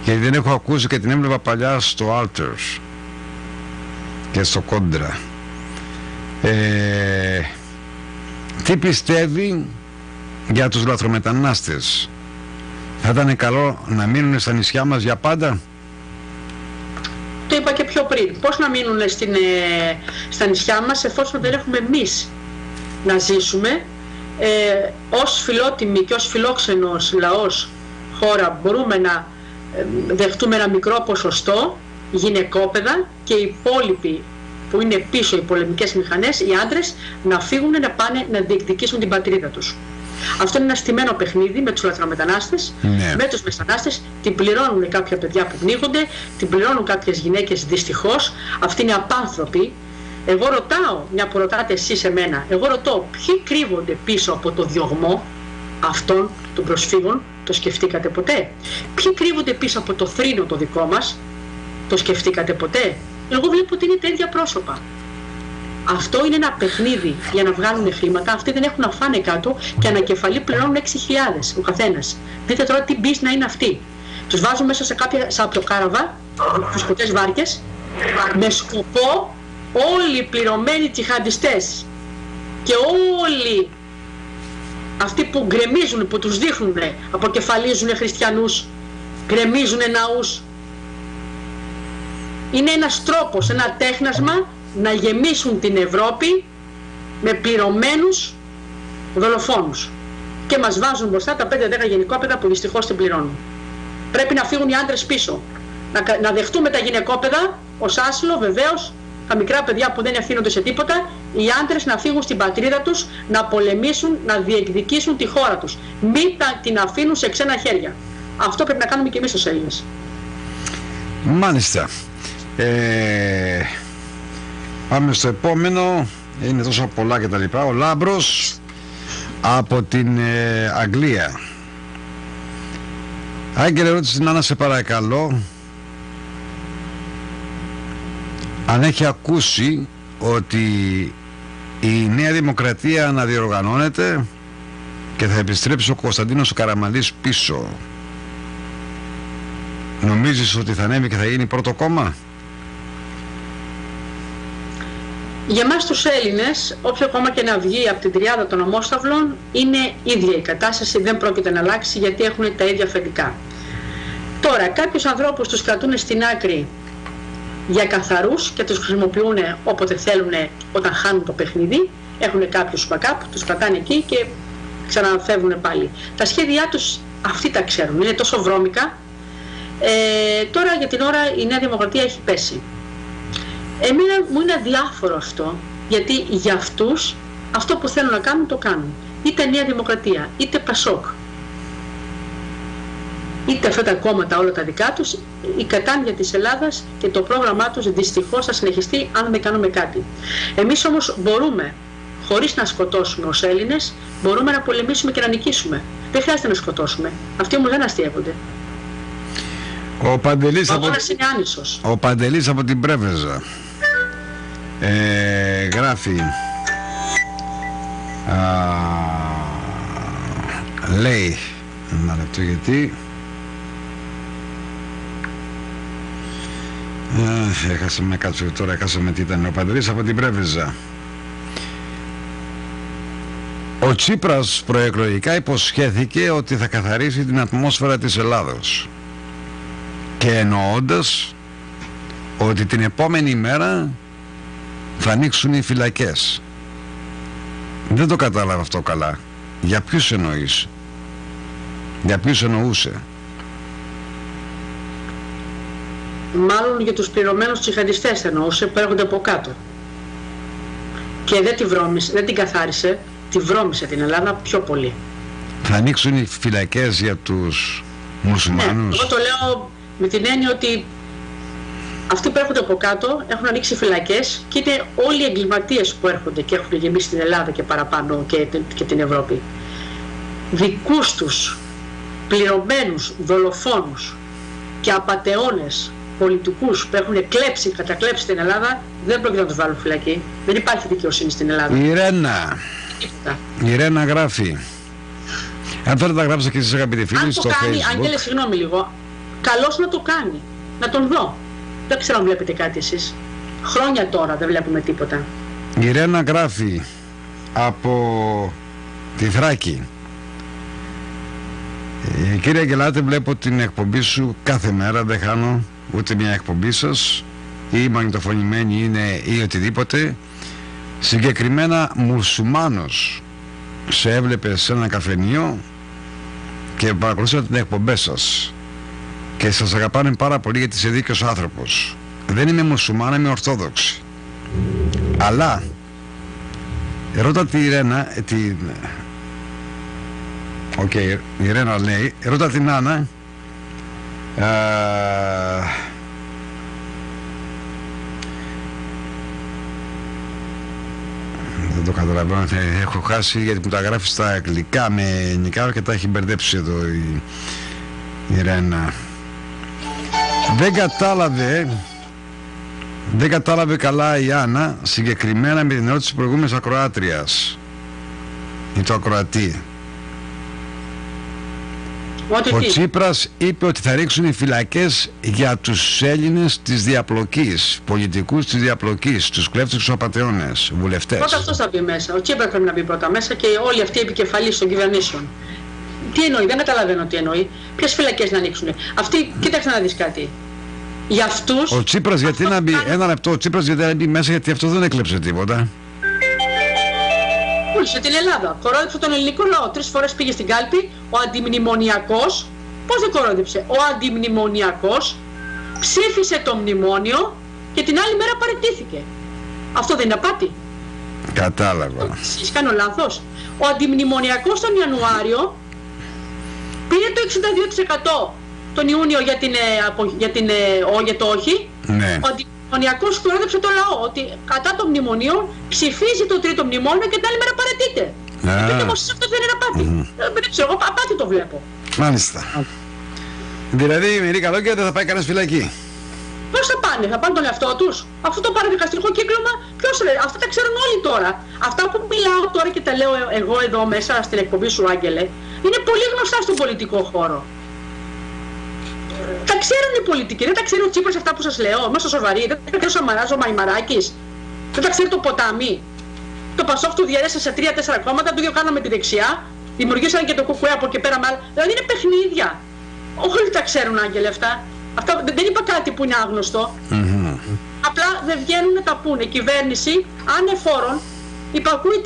γιατί δεν έχω ακούσει και την έβλεπα παλιά στο Alters και στο Κόντρα, τι πιστεύει για τους λαθρομετανάστες? Θα ήταν καλό να μείνουν στα νησιά μας για πάντα? Το είπα και πιο πριν. Πώς να μείνουν στα νησιά μας εφόσον δεν έχουμε εμείς να ζήσουμε? Ως φιλότιμοι και ως φιλόξενος λαός χώρα μπορούμε να δεχτούμε ένα μικρό ποσοστό γυναικόπαιδα και οι υπόλοιποι που είναι πίσω, οι πολεμικές μηχανές, οι άντρες, να φύγουν, να πάνε να διεκδικήσουν την πατρίδα τους. Αυτό είναι ένα στημένο παιχνίδι με τους λαθρομετανάστες, με τους μετανάστες. Την πληρώνουν κάποια παιδιά που πνίγονται, την πληρώνουν κάποιες γυναίκες δυστυχώς. Αυτοί είναι απάνθρωποι. Εγώ ρωτάω, μια που ρωτάτε εσείς εμένα, εγώ ρωτώ ποιοι κρύβονται πίσω από το διωγμό αυτών των προσφύγων? Το σκεφτήκατε ποτέ? Ποιοι κρύβονται πίσω από το θρήνο το δικό μας? Το σκεφτήκατε ποτέ? Εγώ βλέπω ότι είναι τα ίδια πρόσωπα. Αυτό είναι ένα παιχνίδι για να βγάλουν χρήματα. Αυτοί δεν έχουν να φάνε κάτω και ανακεφαλή πληρώνουν 6.000 ο καθένας. Δείτε τώρα τι μπίζνα είναι αυτή. Τους βάζουν μέσα σε κάποια σαπιοκάραβα, στους ποτές βάρκες, με σκοπό όλοι οι πληρωμένοι τσιχαντιστές και όλοι αυτοί που γκρεμίζουν, που τους δείχνουν, αποκεφαλίζουν χριστιανούς, γκρεμίζουν ναούς. Είναι ένας τρόπος, ένα τέχνασμα να γεμίσουν την Ευρώπη με πληρωμένους δολοφόνους. Και μας βάζουν μπροστά τα 5-10 γυναικόπαιδα που δυστυχώς την πληρώνουν. Πρέπει να φύγουν οι άντρες πίσω. Να δεχτούμε τα γυναικόπαιδα ως άσυλο, βεβαίως, τα μικρά παιδιά που δεν ευθύνονται σε τίποτα, οι άντρες να φύγουν στην πατρίδα τους, να πολεμήσουν, να διεκδικήσουν τη χώρα τους. Μην την αφήνουν σε ξένα χέρια. Αυτό πρέπει να κάνουμε και εμείς ως Έλληνες. Μάλιστα. Πάμε στο επόμενο. Είναι τόσο πολλά και τα λοιπά. Ο Λάμπρος από την Αγγλία. Άγγελε, ρώτησε την Άννα, σε παρακαλώ, αν έχει ακούσει ότι η Νέα Δημοκρατία αναδιοργανώνεται και θα επιστρέψει ο Κωνσταντίνος Καραμανλής πίσω. Νομίζεις ότι θα ανέβει και θα γίνει πρώτο κόμμα? Για μας τους Έλληνες, όποιο κόμμα και να βγει από την τριάδα των ομόσταυλων, είναι ίδια η κατάσταση, δεν πρόκειται να αλλάξει γιατί έχουν τα ίδια αφεντικά. Τώρα, κάποιους ανθρώπους τους κρατούν στην άκρη για καθαρούς και τους χρησιμοποιούν όποτε θέλουν όταν χάνουν το παιχνίδι. Έχουν κάποιους backup, τους κρατάνε εκεί και ξαναφεύγουν πάλι. Τα σχέδιά τους αυτοί τα ξέρουν, είναι τόσο βρώμικα. Τώρα για την ώρα η Νέα Δημοκρατία έχει πέσει. Εμένα μου είναι αδιάφορο αυτό, γιατί για αυτούς αυτό που θέλουν να κάνουν το κάνουν. Είτε Νέα Δημοκρατία, είτε Πασόκ, είτε αυτά τα κόμματα όλα τα δικά τους, η κατάνοια της Ελλάδας και το πρόγραμμά τους δυστυχώς θα συνεχιστεί αν δεν κάνουμε κάτι. Εμείς όμως μπορούμε, χωρίς να σκοτώσουμε ως Έλληνες, μπορούμε να πολεμήσουμε και να νικήσουμε. Δεν χρειάζεται να σκοτώσουμε. Αυτοί όμως δεν αστείευονται. Ο Παντελής από την Πρέβεζα γράφει, λέει, ένα λεπτό γιατί έχασαμε, κάτσε τώρα, έχασαμε τι ήταν. Ο Παντελής από την Πρέβεζα. Ο Τσίπρας προεκλογικά υποσχέθηκε ότι θα καθαρίσει την ατμόσφαιρα της Ελλάδος, και εννοώντας ότι την επόμενη μέρα θα ανοίξουν οι φυλακές. Δεν το κατάλαβα αυτό καλά. Για ποιους εννοείς? Για ποιους εννοούσε? Μάλλον για τους πληρωμένους τσιχαντιστές εννοούσε, που έρχονται από κάτω. Και δεν την καθάρισε, τη βρώμησε την Ελλάδα πιο πολύ. Θα ανοίξουν οι φυλακές για τους μουσουλμάνους? Ναι, εγώ το λέω με την έννοια ότι αυτοί που έρχονται από κάτω έχουν ανοίξει φυλακές και είναι όλοι οι εγκληματίες που έρχονται και έχουν γεμίσει στην Ελλάδα και παραπάνω και την Ευρώπη. Δικούς τους πληρωμένους δολοφόνους και απατεώνες πολιτικούς που έχουν κατακλέψει την Ελλάδα δεν πρόκειται να τους βάλουν φυλακή. Δεν υπάρχει δικαιοσύνη στην Ελλάδα. Η Ρένα γράφει. Αν θέλετε να γράψετε και εσείς, αγαπητοί φίλοι, στο Facebook. Άγγελε, συγγνώμη λίγο. Καλώς να το κάνει. Να τον δω. Δεν ξέρω αν βλέπετε κάτι εσείς. Χρόνια τώρα δεν βλέπουμε τίποτα. Η Ρένα γράφει από τη Θράκη. Κύριε Αγγελάτε, βλέπω την εκπομπή σου κάθε μέρα, δεν χάνω ούτε μια εκπομπή σας, ή μαγνητοφωνημένη είναι ή οτιδήποτε. Συγκεκριμένα μουσουλμάνος σε έβλεπε σε ένα καφενείο και παρακολουθούσα την εκπομπή σας και σας αγαπάνε πάρα πολύ γιατί είσαι δίκαιος άνθρωπος. Δεν είμαι μουσουλμάνα, είμαι ορθόδοξη. Αλλά ρώτα τη Ρένα, η Ρένα λέει, ρώτα την Άννα, δεν το καταλαβαίνω, έχω χάσει γιατί μου τα γράφει στα αγγλικά με ελληνικά και τα έχει μπερδέψει εδώ η Ρένα. Δεν κατάλαβε καλά η Άννα, συγκεκριμένα με την ερώτηση της προηγούμενης ακροάτριας ή το ακροατή. Ο Τσίπρας είπε ότι θα ρίξουν οι φυλακές για τους Έλληνες της διαπλοκής, πολιτικούς της διαπλοκής, τους κλέφτες και τους απατεώνες, βουλευτές. Πρώτα αυτός θα μπει μέσα. Ο Τσίπρας πρέπει να μπει πρώτα μέσα και όλοι αυτοί οι επικεφαλείς των κυβερνήσεων. Τι εννοεί, δεν καταλαβαίνω τι εννοεί. Ποιες φυλακές να ανοίξουν. Αυτοί, κοίταξε να δεις κάτι. Για αυτούς. Ο Τσίπρας γιατί να μπει, ένα λεπτό, ο Τσίπρας γιατί να μπει μέσα, γιατί αυτό δεν έκλεψε τίποτα. Πούλησε την Ελλάδα. Κορόιδεψε τον ελληνικό λαό. 3 φορές πήγε στην κάλπη. Ο αντιμνημονιακός. Πώς δεν κορόιδεψε? Ο αντιμνημονιακός ψήφισε το μνημόνιο και την άλλη μέρα παραιτήθηκε. Αυτό δεν είναι απάτη? Κατάλαβα. Εσείς κάνω λάθος? Ο αντιμνημονιακός τον Ιανουάριο πήρε το 62% τον Ιούνιο για το όχι. Ναι. Ο αντιμνημονιακός κορόιδεψε το λαό ότι κατά το μνημονίο ψηφίζει το τρίτο μνημόνιο και την άλλη μέρα παραιτείται. Πείτε όμως αυτό δεν είναι απάτη. Δεν ξέρω, εγώ απάτη το βλέπω. Μάλιστα. Δηλαδή μερικά λόγια δεν θα πάει κανένας φυλακή. Πώς θα πάνε, θα πάνε τον εαυτό τους? Αυτό το παραδικαστικό κύκλωμα, ποιος λέει? Αυτά τα ξέρουν όλοι τώρα. Αυτά που μιλάω τώρα και τα λέω εγώ εδώ μέσα στην εκπομπή σου, Άγγελε, είναι πολύ γνωστά στον πολιτικό χώρο. Τα ξέρουν οι πολιτικοί, δεν τα ξέρει ο Τσίπρας αυτά που σας λέω, μέσα σοβαρή, δεν τα ξέρει ο Σαμαράς, ο Μαϊμαράκης, δεν τα ξέρει το Ποτάμι. Το Πασόκ του διαιρέσε σε 3-4 κόμματα, το ίδιο κάναμε τη δεξιά, δημιουργήσαν και το ΚΚΕ από εκεί πέρα με άλλα. Δηλαδή είναι παιχνίδια. Όλοι τα ξέρουν, Άγγελε, αυτά. Δεν είπα κάτι που είναι άγνωστο. Απλά δεν βγαίνουν να τα πούνε. Η κυβέρνηση ανεφόρων υπακούει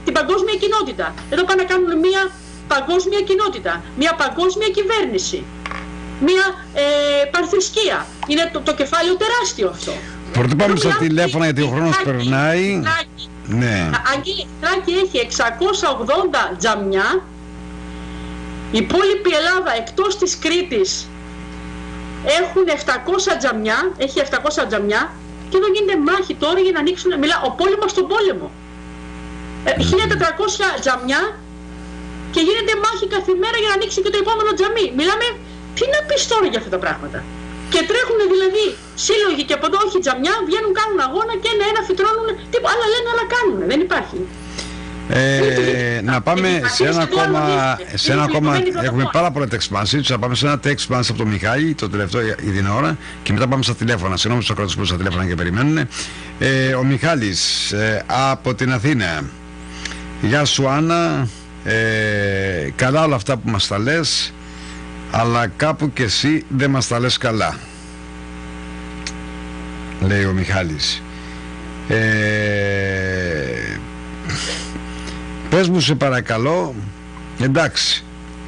την παγκόσμια κοινότητα. Εδώ πάνε να κάνουν μια παγκόσμια κοινότητα, μια παγκόσμια κυβέρνηση, μια πανθρησκεία. Είναι το κεφάλαιο τεράστιο αυτό. Πρωτού πάμε στα τηλέφωνα γιατί ο χρόνος περνάει. Ναι. Αγγέλη, Θράκη έχει 680 τζαμιά. Η υπόλοιπη Ελλάδα εκτός της Κρήτης έχουν 700 τζαμιά, έχει 700 τζαμιά και εδώ γίνεται μάχη τώρα για να ανοίξουν, ο πόλεμος στον πόλεμο. 1400 τζαμιά και γίνεται μάχη κάθε μέρα για να ανοίξει και το επόμενο τζαμί. Μιλάμε, τι να πεις τώρα για αυτά τα πράγματα? Και τρέχουν δηλαδή σύλλογοι και από εδώ όχι τζαμιά, βγαίνουν, κάνουν αγώνα και ένα φυτρώνουν, άλλα λένε, άλλα κάνουν, δεν υπάρχει. Να πάμε σε ένα ακόμα, έχουμε πάρα πολλά text message, θα πάμε σε ένα text message από τον Μιχάλη, το τελευταίο για την ώρα, και μετά πάμε στα τηλέφωνα, συγγνώμη στους ακροατές που στα τηλέφωνα και περιμένουν. Ο Μιχάλης από την Αθήνα. Γεια σου Άννα, καλά όλα αυτά που μας τα λες, αλλά κάπου και εσύ δεν μας τα λες καλά, λέει ο Μιχάλης. Πες μου σε παρακαλώ, εντάξει,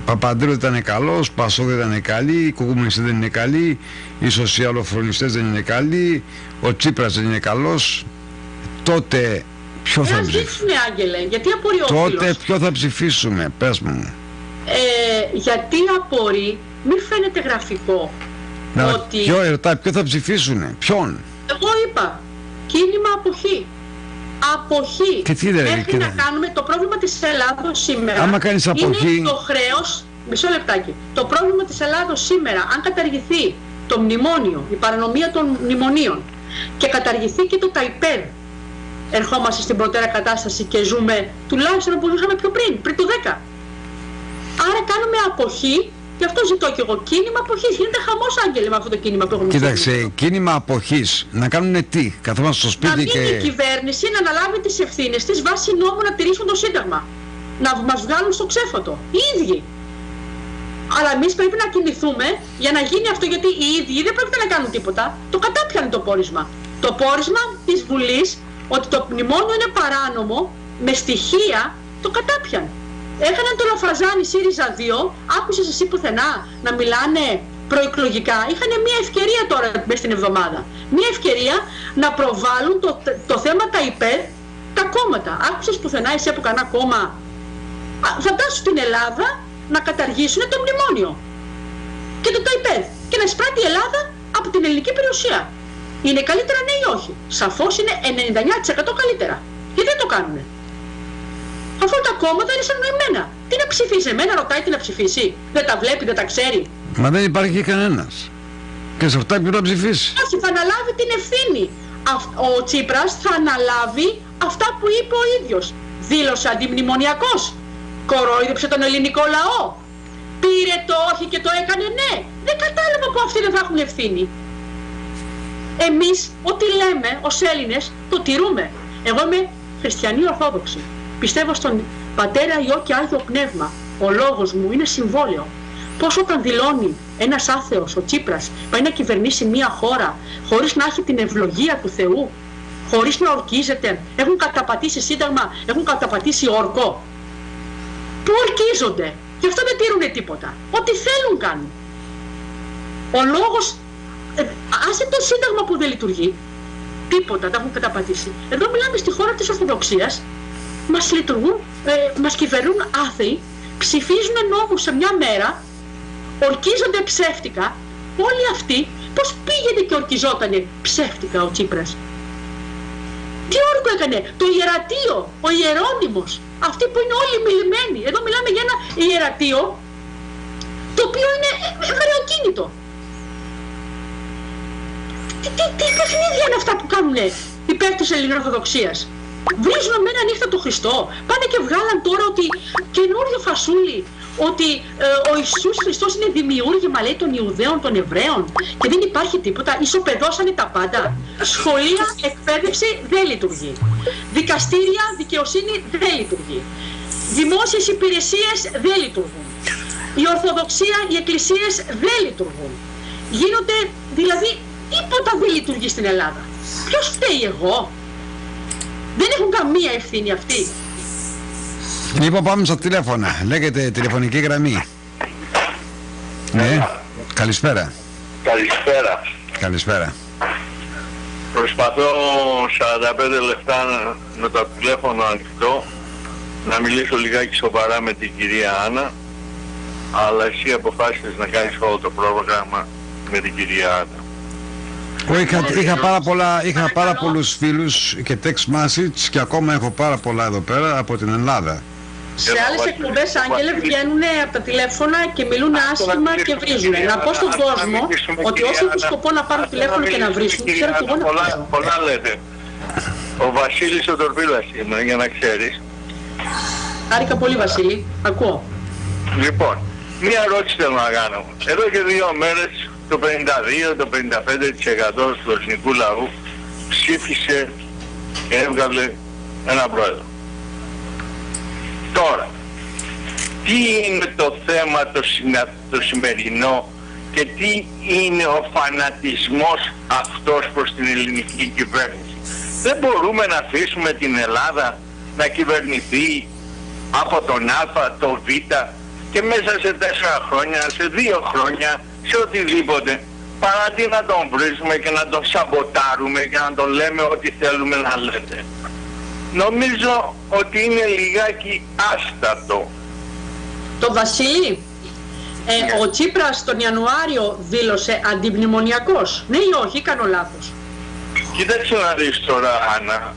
Παπανδρέου ήταν καλός, Πασόκ δεν ήταν καλή, οι κομμουνιστές δεν είναι καλοί, οι σοσιαλοφρονιστές δεν είναι καλοί, ο Τσίπρας δεν είναι καλός. Τότε ποιο θα ψηφίσουμε, Άγγελε, γιατί απορεί ο φίλος? Τότε ποιο θα ψηφίσουμε, πες μου. Γιατί απορεί, μη φαίνεται γραφικό. Ότι... ποιο θα ψηφίσουνε, ποιον? Εγώ είπα, κίνημα αποχή. Αποχή. Και τι μέχρι να κάνουμε το πρόβλημα της Ελλάδος σήμερα. Άμα κάνεις αποχή... είναι το χρέος, μισό λεπτάκι. Το πρόβλημα της Ελλάδος σήμερα, αν καταργηθεί το μνημόνιο, η παρανομία των μνημονίων και καταργηθεί και το ΤΑΙΠΕΔ, ερχόμαστε στην προτέρα κατάσταση και ζούμε τουλάχιστον όπως ζούσαμε πιο πριν το 10. Άρα κάνουμε αποχή. Γι' αυτό ζητώ και εγώ κίνημα αποχής. Γίνεται χαμός, Άγγελε, με αυτό το κίνημα που έχουμε. Κοίταξε, κίνημα αποχής. Να κάνουνε τι, καθόμαστε στο σπίτι να μην η κυβέρνηση να αναλάβει τις ευθύνες της βάσει νόμου να τηρήσουν το Σύνταγμα. Να μας βγάλουν στο ξέφωτο. Οι ίδιοι. Αλλά εμείς πρέπει να κινηθούμε για να γίνει αυτό, γιατί οι ίδιοι δεν πρόκειται να κάνουν τίποτα. Το κατάπιανε το πόρισμα. Το πόρισμα της Βουλής ότι το μνημόνιο είναι παράνομο με στοιχεία το κατάπιανε. Έκαναν το Λαφαζάνι ΣΥΡΙΖΑ 2, άκουσες εσύ πουθενά να μιλάνε προεκλογικά. Είχαν μια ευκαιρία τώρα μέσα στην εβδομάδα. Μια ευκαιρία να προβάλλουν το θέμα ΤΑΙΠΕΔ τα κόμματα. Άκουσες πουθενά εσύ από κανένα κόμμα? Φαντάσου στην Ελλάδα να καταργήσουν το μνημόνιο και το ΤΑΙΠΕΔ και να εισπράττει η Ελλάδα από την ελληνική περιουσία. Είναι καλύτερα ναι ή όχι? Σαφώς είναι 99% καλύτερα. Γιατί δεν το κάνουνε? Αφού τα κόμματα είναι συνοημένα. Τι να ψηφίσει, εμένα ρωτάει τι να ψηφίσει? Δεν τα βλέπει, δεν τα ξέρει? Μα δεν υπάρχει κανένας. Και σε αυτά ποιο να ψηφίσει? Όχι, θα αναλάβει την ευθύνη. Ο Τσίπρας θα αναλάβει αυτά που είπε ο ίδιος. Δήλωσε αντιμνημονιακός. Κορόιδεψε τον ελληνικό λαό. Πήρε το όχι και το έκανε ναι. Δεν κατάλαβα που αυτοί δεν θα έχουν ευθύνη. Εμείς ό,τι λέμε ως Έλληνες το τηρούμε. Εγώ είμαι χριστιανή Ορθόδοξη. Πιστεύω στον Πατέρα, Υιό και Άγιο Πνεύμα. Ο λόγος μου είναι συμβόλαιο. Πώς όταν δηλώνει ένας άθεος, ο Τσίπρας, πάει να κυβερνήσει μια χώρα χωρίς να έχει την ευλογία του Θεού, χωρίς να ορκίζεται, έχουν καταπατήσει Σύνταγμα, έχουν καταπατήσει όρκο. Πού ορκίζονται? Γι' αυτό δεν τήρουνε τίποτα. Ό,τι θέλουν κάνουν. Ο λόγος, άσε το Σύνταγμα που δεν λειτουργεί, τίποτα, τα έχουν καταπατήσει. Εδώ μιλάμε στη χώρα της Ορθοδοξίας. Μας κυβερνούν άθεοι, ψηφίζουν νόμους σε μια μέρα, ορκίζονται ψεύτικα. Όλοι αυτοί πώς πήγαινε και ορκιζότανε ψεύτικα ο Τσίπρας? Τι όρκο έκανε? Το ιερατείο, ο Ιερώνυμος, αυτοί που είναι όλοι μιλημένοι. Εδώ μιλάμε για ένα ιερατείο το οποίο είναι ευρεοκίνητο. Τι παιχνίδια είναι αυτά που κάνουν υπέρ της Ελληνοορθοδοξίας? Βρίζουν με ένα νύχτα το Χριστό. Πάνε και βγάλαν τώρα ότι καινούριο φασούλι, ότι ο Ιησούς Χριστός είναι δημιούργημα, λέει, των Ιουδαίων, των Εβραίων και δεν υπάρχει τίποτα. Ισοπεδώσανε τα πάντα. Σχολεία, εκπαίδευση δεν λειτουργεί. Δικαστήρια, δικαιοσύνη δεν λειτουργεί. Δημόσιες υπηρεσίες δεν λειτουργούν. Η Ορθοδοξία, οι εκκλησίες δεν λειτουργούν. Γίνονται, δηλαδή, τίποτα δεν λειτουργεί στην Ελλάδα. Ποιος φταίει? Εγώ? Δεν έχουν καμία ευθύνη αυτοί. Λοιπόν, πάμε στα τηλέφωνα. Λέγεται τηλεφωνική γραμμή. Ναι, καλησπέρα. Καλησπέρα. Καλησπέρα. Προσπαθώ 45 λεπτά με το τηλέφωνο ανοιχτό να μιλήσω λιγάκι σοβαρά με την κυρία Άννα, αλλά εσύ αποφάσισες να κάνεις όλο το πρόγραμμα με την κυρία Άννα. Είχα πάρα πολλούς φίλους και text message και ακόμα έχω πάρα πολλά εδώ πέρα από την Ελλάδα. Σε άλλες εκπομπές, Άγγελε, βγαίνουν από τα τηλέφωνα και μιλούν άσχημα και βρίζουν. Να πω στον κόσμο ότι όσοι έχουν σκοπό να πάρουν τηλέφωνο και να βρίσουν, ξέρω και εγώ να βρίζω. Πολλά λέτε. Ο Βασίλης ο Τορπίλας είναι, για να ξέρεις. Χάρηκα πολύ, Βασίλη. Ακούω. Λοιπόν, μία ερώτηση θέλω να κάνω. Εδώ και 2 μέρες το 52, το 55% του ελληνικού λαού ψήφισε και έβγαλε ένα πρόεδρο. Τώρα, τι είναι το θέμα το σημερινό και τι είναι ο φανατισμός αυτός προς την ελληνική κυβέρνηση? Δεν μπορούμε να αφήσουμε την Ελλάδα να κυβερνηθεί από τον Α, το Β και μέσα σε 4 χρόνια, σε 2 χρόνια, σε οτιδήποτε, παρά να τον βρίζουμε και να τον σαμποτάρουμε και να τον λέμε ό,τι θέλουμε να λέτε. Νομίζω ότι είναι λιγάκι άστατο. Το Βασίλη, ο Τσίπρας τον Ιανουάριο δήλωσε αντιμνημονιακός. Ναι ή όχι, κάνω λάθος? Κοίταξε να δεις τώρα, Άννα.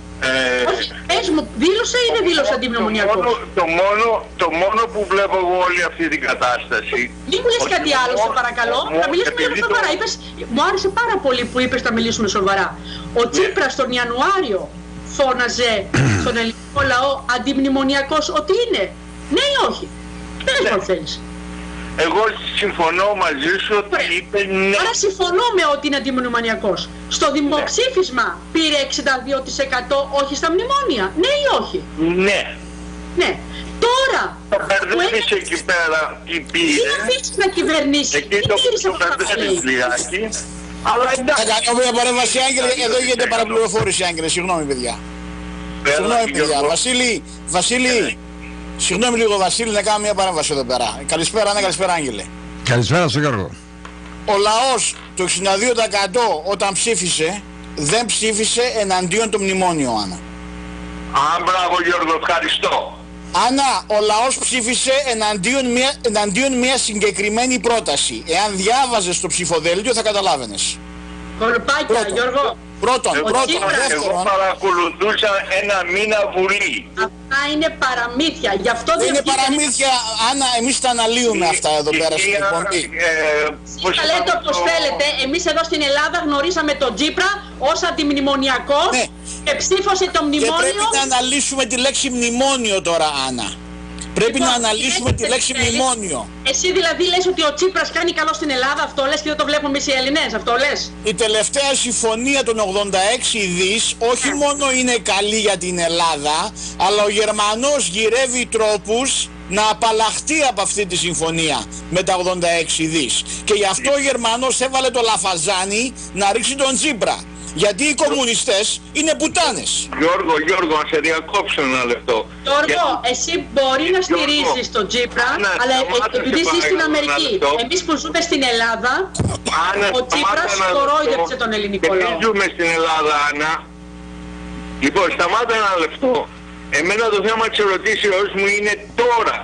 Όχι, πες μου, δήλωσε ή δεν δήλωσε αντιμνημονιακός? Το μόνο που βλέπω εγώ όλη αυτή την κατάσταση... Μην μου λες κάτι άλλο, σε παρακαλώ, να μιλήσουμε λίγο σοβαρά. Μου άρεσε πάρα πολύ που είπες να μιλήσουμε σοβαρά. Ο Τσίπρας τον Ιανουάριο φώναζε στον ελληνικό λαό αντιμνημονιακός ότι είναι. Ναι ή όχι? Πες μου αν θέλεις. Εγώ συμφωνώ μαζί σου ότι είπε ναι. Άρα συμφωνούμε ότι είναι αντιμνημονιακός. Στο δημοψήφισμα πήρε 62% όχι στα μνημόνια. Ναι ή όχι? Ναι. Ναι. Τώρα το μπερδεύεις εκεί πέρα τι πήρε. Τι αφήσεις να κυβερνήσει. Εκεί το μπερδεύεις λιγάκι. Αλλά εντάξει. Θα κάνω μια παρέμβαση, Άγγελε, εδώ γίνεται παραπληροφόρηση, Άγγελε. Συγγνώμη, παιδιά. Συγγνώμη, παιδιά. Βασίλη. Συγγνώμη λίγο, Βασίλη, να κάνω μια παρέμβαση εδώ πέρα. Καλησπέρα, Άννα, καλησπέρα, Άγγελε. Καλησπέρα στον Γιώργο. Ο λαός το 62% όταν ψήφισε, δεν ψήφισε εναντίον το μνημόνιο, Άννα. Μπράβο Γιώργο, ευχαριστώ. Άννα, ο λαός ψήφισε εναντίον μια συγκεκριμένη πρόταση. Εάν διάβαζες το ψηφοδέλτιο θα καταλάβαινες. Κολπάκια, Γιώργο. Πρώτον, εγώ παρακολουθούσα 1 μήνα Βουλή. Αυτά είναι παραμύθια. Γι' αυτό δεν είναι παραμύθια, Άννα, εμείς τα αναλύουμε αυτά εδώ πέρα στην εκπομπή. Τα λέτε όπως θέλετε. Εμείς εδώ στην Ελλάδα γνωρίσαμε τον Τσίπρα ως αντιμνημονιακό και ψήφωσε το μνημόνιο. Και πρέπει να αναλύσουμε τη λέξη μνημόνιο τώρα, Άννα. Πρέπει να αναλύσουμε τη λέξη μνημόνιο. Εσύ δηλαδή λες ότι ο Τσίπρας κάνει καλό στην Ελλάδα, αυτό λες και δεν το βλέπουμε εμείς οι Έλληνες, αυτό λες? Η τελευταία συμφωνία των 86 δις όχι μόνο είναι καλή για την Ελλάδα, αλλά ο Γερμανός γυρεύει τρόπους να απαλλαχτεί από αυτή τη συμφωνία με τα 86 δις. Και γι' αυτό ο Γερμανός έβαλε το Λαφαζάνι να ρίξει τον Τσίπρα. Γιατί οι κομμουνιστές είναι πουτάνες. Γιώργο, να σε διακόψω ένα λεπτό. Γιώργο, εσύ μπορεί να στηρίζεις τον Τσίπρα, αλλά επειδή ζει στην Αμερική, εμείς που ζούμε στην Ελλάδα, ο Τσίπρας κορόιδεψε τον ελληνικό λαό. Εμείς ζούμε στην Ελλάδα, Άννα. Λοιπόν, σταμάτα ένα λεπτό. Εμένα το θέμα της ερωτήσεως μου είναι τώρα.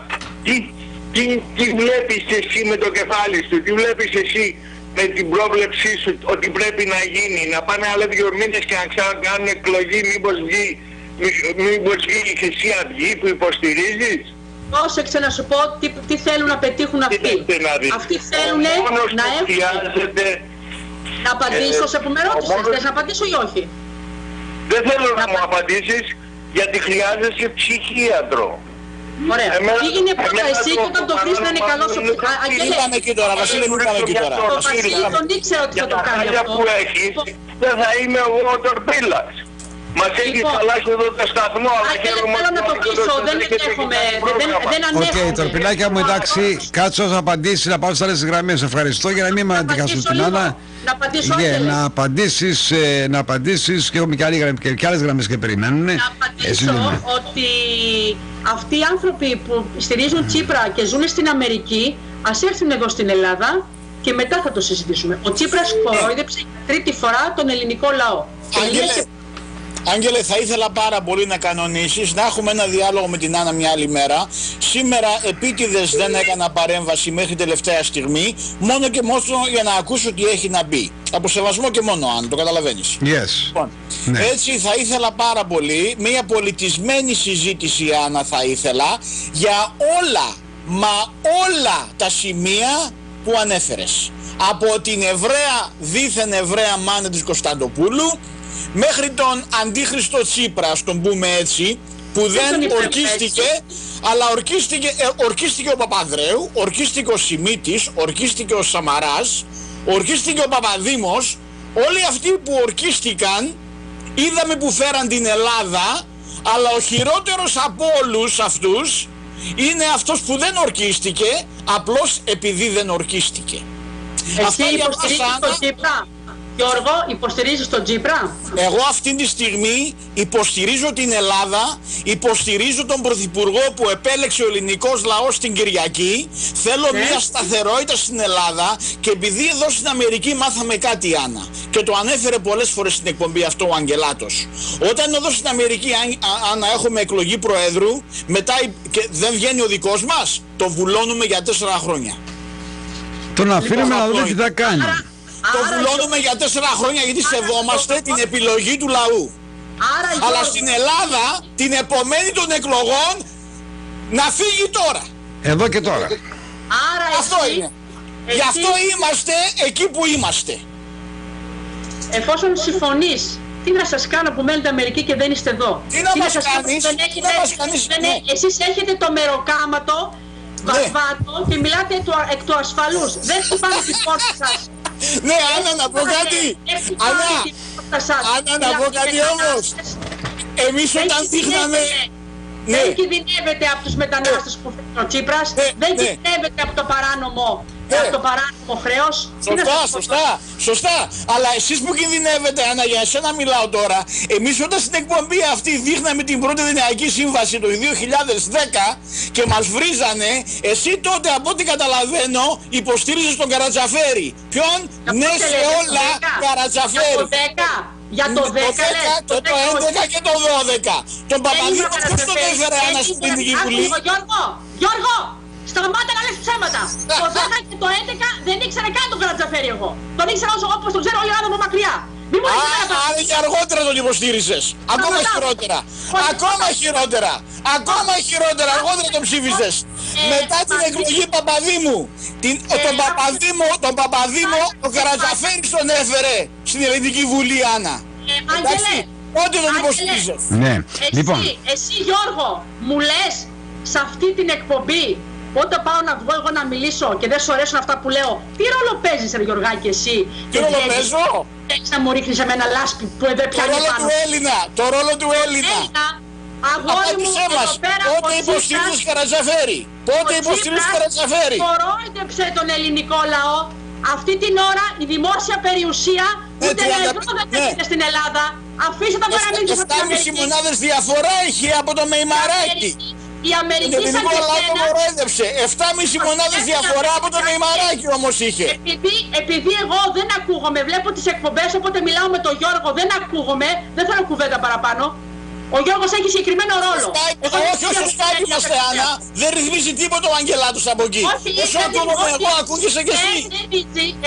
Τι βλέπεις εσύ με το κεφάλι σου, τι βλέπεις εσύ με την πρόβλεψή σου ότι πρέπει να γίνει, να πάνε άλλα 2 μήνες και να ξανακάνουν εκλογή, μήπως βγει η Χρυσή Αυγή που υποστηρίζεις? Πρόσεξε να σου πω τι θέλουν να πετύχουν αυτοί. Αυτοί θέλουν να έχουν... Να απαντήσω σε που με ρώτησες, θες να απαντήσω ή όχι? Δεν θέλω να μου απαντήσεις γιατί χρειάζεσαι ψυχίατρο. Ωραία. Πήγαινε πρώτα εσύ και όταν το βρεις να είναι καλός ο... Μην πάμε εκεί τώρα, Βασίλη, μην πάμε εκεί τώρα. Ο Βασίλη τον ήξερε ότι θα το κάνει αυτό. που έχεις, δεν θα είμαι εγώ ο Τορπίλας. Μας έχει χαλάσει εδώ το σταθμό, αλλά χαίρομαι θέλω να το πείσω, δεν ανέχομαι. Οκ, Τορπιλάκια μου, εντάξει, κάτσω να απαντήσει, να πάω στις άλλες γραμμές. Ευχαριστώ για να μην με αντικάσουν την Άννα. Να απαντήσω να απαντήσεις και έχουμε και άλλες γραμμές και περιμένουν. Να απαντήσω ότι αυτοί οι άνθρωποι που στηρίζουν Τσίπρα και ζουν στην Αμερική, ας έρθουν εδώ στην Ελλάδα και μετά θα το συζητήσουμε. Ο Τσίπρας κορόιδεψε για 3η φορά τον ελληνικό λαό. Άγγελε, θα ήθελα πάρα πολύ να κανονίσεις, να έχουμε ένα διάλογο με την Άννα μια άλλη μέρα. Σήμερα επίτηδες δεν έκανα παρέμβαση μέχρι τελευταία στιγμή, μόνο και μόνο για να ακούσω τι έχει να πει. Από σεβασμό και μόνο, αν το καταλαβαίνεις. Yes. Λοιπόν, έτσι θα ήθελα πάρα πολύ, μια πολιτισμένη συζήτηση, Άννα, θα ήθελα, για όλα, μα όλα τα σημεία που ανέφερες. Από την δίθεν Εβραία μάνα της Κωνσταντοπούλου, μέχρι τον αντίχριστο Τσίπρα, τον πούμε έτσι, που δεν ορκίστηκε, αλλά ορκίστηκε ο Παπανδρέου, ορκίστηκε ο Σιμίτης, ορκίστηκε ο Σαμαράς, ορκίστηκε ο Παπαδήμος. Όλοι αυτοί που ορκίστηκαν, είδαμε που φέραν την Ελλάδα, αλλά ο χειρότερος από όλους αυτούς είναι αυτός που δεν ορκίστηκε, απλώς επειδή δεν ορκίστηκε. Εσύ υποστηρίζεις τον Τσίπρα? Γιώργο, υποστηρίζεις τον Τσίπρα? Εγώ αυτή τη στιγμή υποστηρίζω την Ελλάδα, υποστηρίζω τον Πρωθυπουργό που επέλεξε ο ελληνικός λαός την Κυριακή. Θέλω μια σταθερότητα στην Ελλάδα και επειδή εδώ στην Αμερική μάθαμε κάτι, Άννα, και το ανέφερε πολλές φορές στην εκπομπή αυτό ο Αγγελάτος. Όταν εδώ στην Αμερική, Άννα, έχουμε εκλογή Προέδρου, μετά και δεν βγαίνει ο δικός μας, το βουλώνουμε για 4 χρόνια. Τον αφήνουμε να δούμε τι θα κάνει. Το βουλώνουμε για 4 χρόνια γιατί σεβόμαστε την επιλογή του λαού. Αλλά στην Ελλάδα την επομένη των εκλογών να φύγει τώρα. Εδώ και τώρα. Αυτό είναι. Γι' αυτό είμαστε εκεί που είμαστε. Εφόσον συμφωνείς, τι να σας κάνω που μένετε Αμερική και δεν είστε εδώ? Τι να μας κάνεις? Εσείς έχετε το μεροκάματο βασβάτο και μιλάτε εκ του ασφαλούς. Δεν χτυπάτε την πόρτα σας. Ναι, Άννα, να πω κάτι. Άννα, να πω κάτι όμως. Εμείς όταν δείχναμε... Δεν κινδυνεύετε από τους μετανάστες που φέρνει ο Τσίπρας. Δεν κινδυνεύετε από το παράνομο χρέος. Σωστά. Αλλά εσείς που κινδυνεύετε, Άννα, για εσένα μιλάω τώρα. Εμείς όταν στην εκπομπή αυτή δείχναμε την πρώτη Δυναϊκή Σύμβαση το 2010 και μας βρίζανε, εσύ τότε από ό,τι καταλαβαίνω υποστήριζες τον Καρατζαφέρη. Ποιον? Ναι σε όλα, Καρατζαφέρη. Για το 10, το 11 και το 12. Τον Παπαδήμο ποιος τον έφερε, Άννα, στην Ελληνική Βουλή? Γιώργο, σταμάτα να λες ψέματα. Το 10 και το 11 δεν ήξερε καν τον Καρατζαφέρη εγώ. Τον ήξερα όπως τον ξέρω όλοι οι άνθρωποι από μακριά. Άρα και αργότερα τον υποστήριζες. Ακόμα χειρότερα. Ακόμα χειρότερα. Αργότερα τον ψήφισες. Μετά την εκλογή Παπαδήμου. Τον Παπαδήμο ο Καρατζαφέρης τον έφερε στην Ελληνική Βουλή, Άννα. Εντάξει, πότε τον υποστήριζες? Ναι, λοιπόν. Εσύ Γιώργο, μου λες σε αυτή την εκπομπή, όταν πάω να βγω εγώ να μιλήσω και δεν σου αρέσουν αυτά που λέω, τι ρόλο παίζεις, ρε Γιωργάκη, εσύ? Τι ρόλο παίζω? Έχεις να μου ρίχνεις εμένα λάσπη που δεν πιάνει πάνω. Το ρόλο του Έλληνα. Αγόρι μου, εδώ πέρα πότε υποστήριζες Καρατζαφέρη? Πότε υποστήριζες Καρατζαφέρη? Κορόιδεψε τον ελληνικό λαό. Αυτή την ώρα η δημόσια περιουσία ούτε ένα ευρώ δεν έρχεται στην Ελλάδα. Αφήστε τα παραμύθια από την Αμερική. 7,5 μονάδες διαφορά είχε από το Μεϊμαράκι. Η Αμερική σαν και εσένα... 7,5 μονάδες διαφορά από το Μεϊμαράκι όμως είχε. Επειδή εγώ δεν ακούγομαι, βλέπω τις εκπομπές, όποτε μιλάω με τον Γιώργο δεν ακούγομαι, δεν θέλω κουβέντα παραπάνω. Ο Γιώργος έχει συγκεκριμένο ρόλο. Όχι, όσο Skype είμαστε, Άννα, δεν ρυθμίζει τίποτα ο Αγγελάτος από εκεί. Όσο ακούγομαι εγώ, ακούγεσαι και εσύ.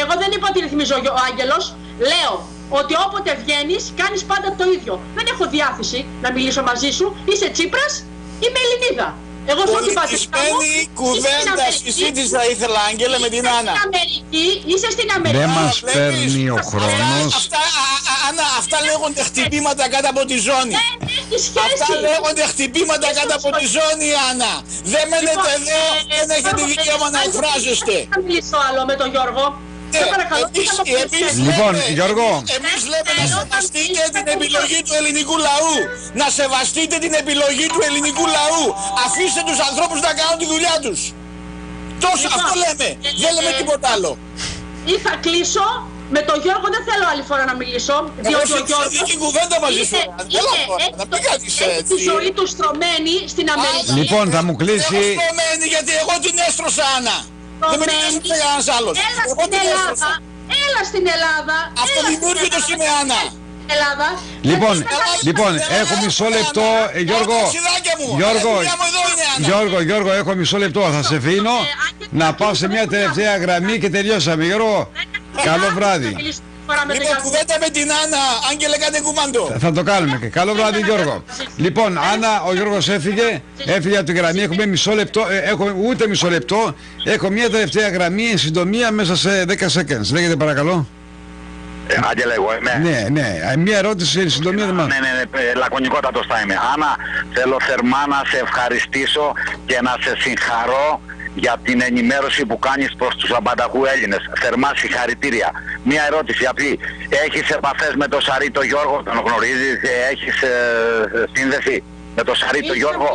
Εγώ δεν είπα ότι ρυθμίζει ο Άγγελος. Λέω ότι όποτε βγαίνεις κάνεις πάντα το ίδιο. Δεν έχω διάθεση να μιλήσω μαζί σου. Είσαι Τσίπρας, είμαι Ελληνίδα. Εγώ πολιτισμένη κουβέντα συζήτηση θα ήθελα, Άγγελε, με την Άννα. Είσαι στην Αμερική. Δεν μας παίρνει ο χρόνος. Αυτά λέγονται χτυπήματα κάτω από τη ζώνη. Αυτά λέγονται χτυπήματα κάτω από τη ζώνη, Άννα. Δεν μένετε εδώ, δεν έχετε δικαίωμα να εκφράζεστε. Θα μιλήσω άλλο με τον Γιώργο. Λοιπόν, Γιώργο, εμείς λέμε να σεβαστείτε την επιλογή του ελληνικού λαού. Να σεβαστείτε την επιλογή του ελληνικού λαού. Αφήστε τους ανθρώπους να κάνουν τη δουλειά τους. Τόσο αυτό λέμε. Δεν λέμε τίποτα άλλο. Ή θα κλείσω. Με τον Γιώργο δεν θέλω άλλη φορά να μιλήσω. Διότι ο Γιώργος έχει κουβέντα μαζί σου. Έχει τη ζωή του στρωμένη στην Αμερική. Λοιπόν, θα μου κλείσει. Εγώ στρωμένη γιατί εγώ την έστρωσα, Άννα. Δεν με νοιάζει κανένας άλλος. Έλα στην Ελλάδα. Αυτοδημιούργητος είμαι, Άννα. Λοιπόν, έχω μισό λεπτό, Γιώργο, έχω μισό λεπτό, θα σε αφήνω να πάω σε μια τελευταία γραμμή και τελειώσαμε, Γιώργο. Καλό βράδυ. Λοιπόν, κουβέντα με την Άννα, Άγγελε, κάνε κουμάντο. Θα το κάνουμε. Καλό βράδυ, Γιώργο. Λοιπόν, Άννα, ο Γιώργος έφυγε από την γραμμή. Έχουμε μισό λεπτό, ούτε μισό λεπτό. Έχω μια τελευταία γραμμή εν συντομία μέσα σε 10 seconds. Λέγεται παρακαλώ. Άγγελε, εγώ είμαι. Ναι. Μια ερώτηση εν συντομία δεν μάθω. Ναι, λακωνικότατος θα είμαι. Άννα, θέλω θερμά να σε ευχαριστήσω και να σε συγχαρώ για την ενημέρωση που κάνεις προς τους αμπανταχού Έλληνες. Θερμά συγχαρητήρια. Μία ερώτηση απλή. Έχεις επαφές με τον Σαρίτο Γιώργο, τον γνωρίζεις, έχεις σύνδεση με τον Σαρίτο Γιώργο?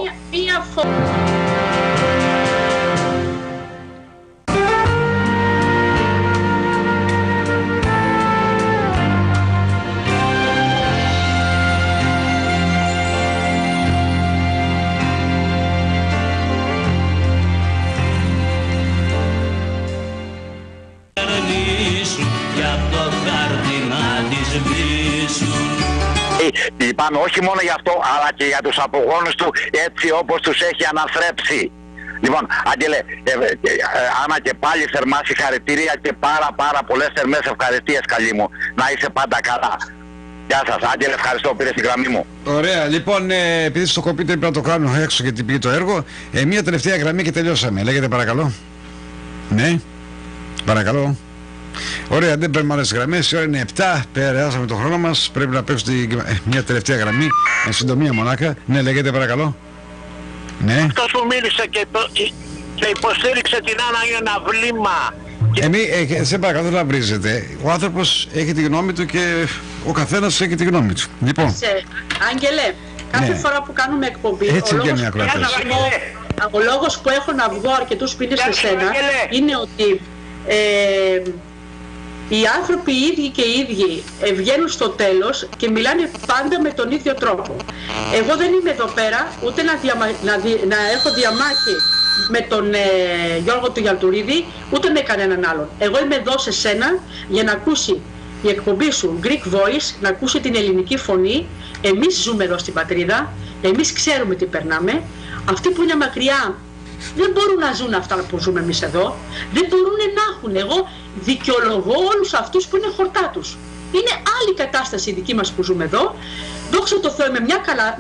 Λυπάμαι όχι μόνο για αυτό, αλλά και για τους απογόνους του, έτσι όπως τους έχει αναθρέψει. Λοιπόν, Άγγελε, Άννα, και πάλι θερμά συγχαρητήρια και πάρα πολλές θερμές ευχαριστίες, καλή μου. Να είσαι πάντα καλά. Γεια σας, Άγγελε, ευχαριστώ, πήρε στη γραμμή μου. Ωραία, λοιπόν, επειδή στο κομπιούτερ πρέπει να το κάνω έξω γιατί πήγε το έργο, μία τελευταία γραμμή και τελειώσαμε. Λέγεται παρακαλώ. Ναι, παρακαλώ. Ωραία, δεν παίρνουμε άλλες γραμμές, η ώρα είναι 7, περάσαμε τον χρόνο μας, πρέπει να παίξω μια τελευταία γραμμή, εν συντομία μονάχα. Ναι, λέγεται παρακαλώ. Ναι. Αυτός που μίλησε και υποστήριξε την Άννα είναι ένα βλήμα. Σε παρακαλώ να βρίζετε. Ο άνθρωπος έχει τη γνώμη του και ο καθένας έχει τη γνώμη του. Λοιπόν. Άγγελε, κάθε φορά που κάνουμε εκπομπή, ο λόγος που έχω να βγω αρκετούς μήνες σε σένα είναι ότι οι άνθρωποι οι ίδιοι και οι ίδιοι βγαίνουν στο τέλος και μιλάνε πάντα με τον ίδιο τρόπο. Εγώ δεν είμαι εδώ πέρα ούτε να έχω διαμάχη με τον Γιώργο του Γιαλτουρίδη, ούτε με κανέναν άλλον. Εγώ είμαι εδώ σε σένα για να ακούσει η εκπομπή σου Greek Voice, να ακούσει την ελληνική φωνή. Εμείς ζούμε εδώ στην πατρίδα, εμείς ξέρουμε τι περνάμε. Αυτοί που είναι μακριά δεν μπορούν να ζουν αυτά που ζούμε εμείς εδώ, δεν μπορούν να έχουν. Εγώ δικαιολογώ όλους αυτούς που είναι χορτά τους. Είναι άλλη κατάσταση η δική μας που ζούμε εδώ. Δόξα τω Θεώ, με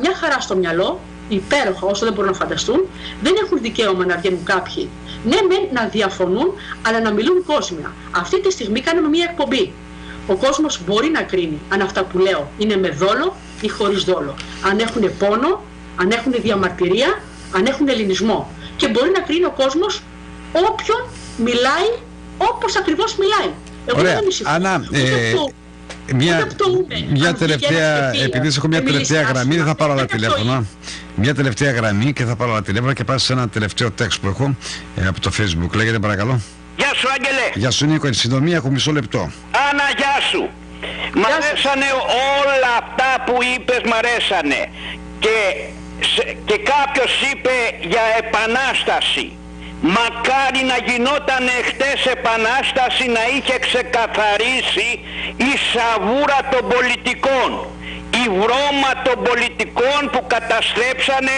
μια χαρά στο μυαλό, υπέροχα όσο δεν μπορούν να φανταστούν, δεν έχουν δικαίωμα να βγαίνουν κάποιοι. Ναι, να διαφωνούν, αλλά να μιλούν κόσμια. Αυτή τη στιγμή κάνουμε μια εκπομπή. Ο κόσμος μπορεί να κρίνει αν αυτά που λέω είναι με δόλο ή χωρίς δόλο. Αν έχουν πόνο, αν έχουν διαμαρτυρία, αν έχουν ελληνισμό. Και μπορεί να κρίνει ο κόσμος όποιον μιλάει όπως ακριβώς μιλάει. Εγώ ωραία, δεν ανησυχώ. Άννα, μια τελευταία, επειδή έχω μια τελευταία γραμμή, δεν θα πάρω άλλα τηλέφωνα. Μια τελευταία γραμμή και θα πάρω άλλα τηλέφωνα και πάω σε ένα τελευταίο text που έχω από το Facebook. Λέγεται παρακαλώ. Γεια σου, Άγγελε. Γεια σου, Νίκο, εν συντομία έχω μισό λεπτό. Άννα, γεια σου. Μ' αρέσανε όλα αυτά που είπες, μ' αρέσανε. Και κάποιος είπε για επανάσταση. Μακάρι να γινόταν χτες επανάσταση, να είχε ξεκαθαρίσει η σαβούρα των πολιτικών, η βρώμα των πολιτικών που καταστρέψανε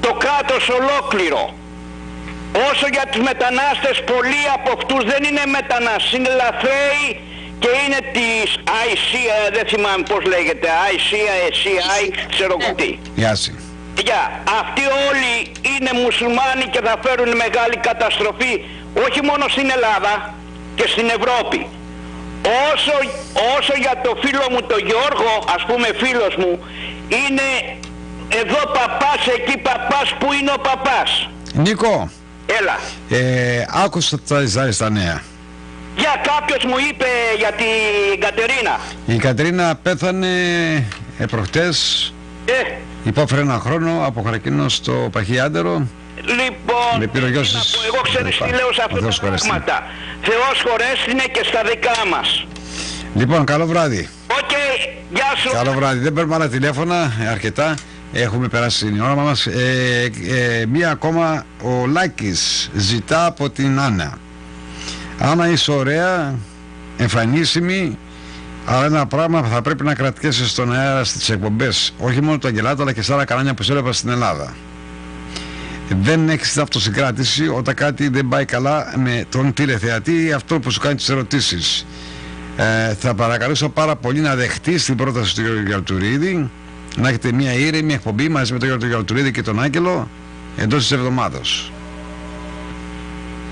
το κράτος ολόκληρο. Όσο για τους μετανάστες, πολλοί από αυτούς δεν είναι μετανάστες, είναι λαθρέοι και είναι της δεν θυμάμαι πώς λέγεται, ξέρω τι. Αυτοί όλοι είναι μουσουλμάνοι και θα φέρουν μεγάλη καταστροφή όχι μόνο στην Ελλάδα και στην Ευρώπη. Όσο για το φίλο μου το Γιώργο, ας πούμε φίλος μου, είναι εδώ παπάς, εκεί παπάς, που είναι ο παπάς. Νίκο, έλα. Άκουσα τα νέα. Για κάποιος μου είπε για την Κατερίνα. Η Κατερίνα πέθανε προχτές. Υπόφερε ένα χρόνο από καρκίνο στο παχιάντερο. Λοιπόν, εγώ ξέρεις τι λέω σε αυτά τα πράγματα. Θεός χωρέστηνε και στα δικά μας. Λοιπόν, καλό βράδυ. Γεια σου. Καλό βράδυ. Δεν παίρνουμε άλλα τηλέφωνα, αρκετά. Έχουμε περάσει την ώρα μας. Μία ακόμα, ο Λάκης ζητά από την Άννα. Άννα, είσαι ωραία, εμφανίσιμη, αλλά ένα πράγμα θα πρέπει να κρατιέσαι στον αέρα στις εκπομπές, όχι μόνο του Αγγελάτου αλλά και σε άλλα κανάλια που σε έβλεπα στην Ελλάδα. Δεν έχεις την αυτοσυγκράτηση όταν κάτι δεν πάει καλά με τον τηλεθεατή ή αυτό που σου κάνει τις ερωτήσεις. Θα παρακαλούσα πάρα πολύ να δεχτείς την πρόταση του Γιώργου Γιαλτουρίδη, να έχετε μια ήρεμη εκπομπή μαζί με τον Γιώργο Γιαλτουρίδη και τον Άγγελο εντός της εβδομάδας.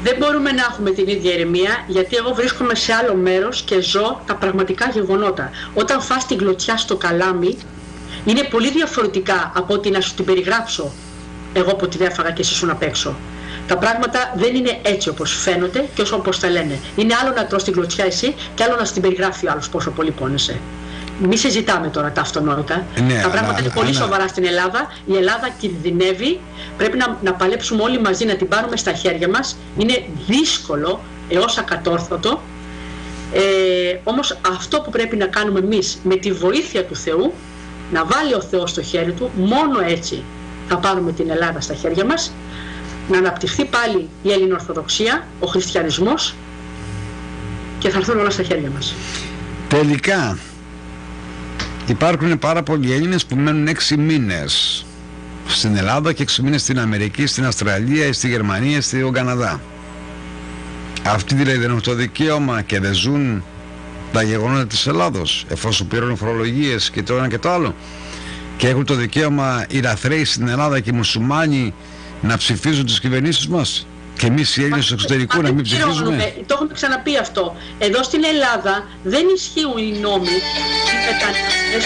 Δεν μπορούμε να έχουμε την ίδια ηρεμία, γιατί εγώ βρίσκομαι σε άλλο μέρος και ζω τα πραγματικά γεγονότα. Όταν φας την γλωτιά στο καλάμι, είναι πολύ διαφορετικά από ότι να σου την περιγράψω εγώ που την έφαγα και εσύ σου να παίξω. Τα πράγματα δεν είναι έτσι όπως φαίνονται και όσο όπως τα λένε. Είναι άλλο να τρως την γλωτιά εσύ και άλλο να σου την περιγράφει ο άλλος πόσο πολύ πόνεσαι. Μη συζητάμε τώρα τα αυτονόητα. Τα πράγματα είναι πολύ σοβαρά στην Ελλάδα. Η Ελλάδα κινδυνεύει. Πρέπει να παλέψουμε όλοι μαζί, να την πάρουμε στα χέρια μας. Είναι δύσκολο έως ακατόρθωτο. Όμως αυτό που πρέπει να κάνουμε εμείς με τη βοήθεια του Θεού, να βάλει ο Θεός στο χέρι του, μόνο έτσι θα πάρουμε την Ελλάδα στα χέρια μας, να αναπτυχθεί πάλι η Ελληνοορθοδοξία, ο χριστιανισμός και θα έρθουν όλα στα χέρια μας. Τελικά, Υπάρχουν πάρα πολλοί Έλληνες που μένουν 6 μήνες στην Ελλάδα και 6 μήνες στην Αμερική, στην Αυστραλία, στη Γερμανία, στον Καναδά. Αυτοί δηλαδή δεν έχουν το δικαίωμα και δεν ζουν τα γεγονότα της Ελλάδος, εφόσον πληρώνουν φορολογίες και το ένα και το άλλο, και έχουν το δικαίωμα οι λαθρέοι στην Ελλάδα και οι μουσουλμάνοι να ψηφίζουν τις κυβερνήσεις μας, και εμείς οι Έλληνες του εξωτερικού να μην ψηφίζουμε? Το έχουμε ξαναπεί αυτό. Εδώ στην Ελλάδα δεν ισχύουν οι νόμοι. Οι μετανάστες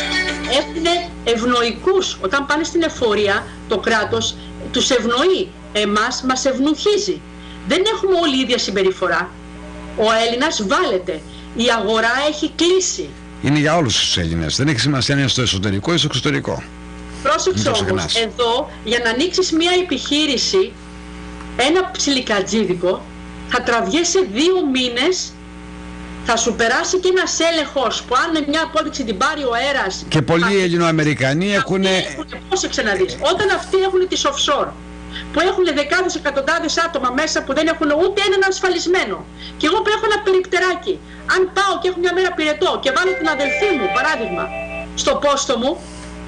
έχουν ευνοϊκούς. Όταν πάνε στην εφορία, το κράτος τους ευνοεί. Εμάς μας ευνουχίζει. Δεν έχουμε όλη η ίδια συμπεριφορά. Ο Έλληνας βάλεται. Η αγορά έχει κλείσει. Είναι για όλους τους Έλληνες. Δεν έχει σημασία αν είναι στο εσωτερικό ή στο εξωτερικό. Πρόσεξε όμως, εδώ για να ανοίξεις μια επιχείρηση, ένα ψιλικατζίδικο, θα τραβιέσαι 2 μήνες, θα σου περάσει και ένας έλεγχος που αν μια απόδειξη την πάρει ο αέρας. Και πολλοί Ελληνοαμερικανοί έχουν... Πρόσεξε να δεις, όταν αυτοί έχουν τις offshore, που έχουν δεκάδες εκατοντάδες άτομα μέσα που δεν έχουν ούτε έναν ασφαλισμένο. Και εγώ που έχω ένα περιπτεράκι, αν πάω και έχω μια μέρα πυρετό και βάλω την αδελφή μου, παράδειγμα, στο πόστο μου,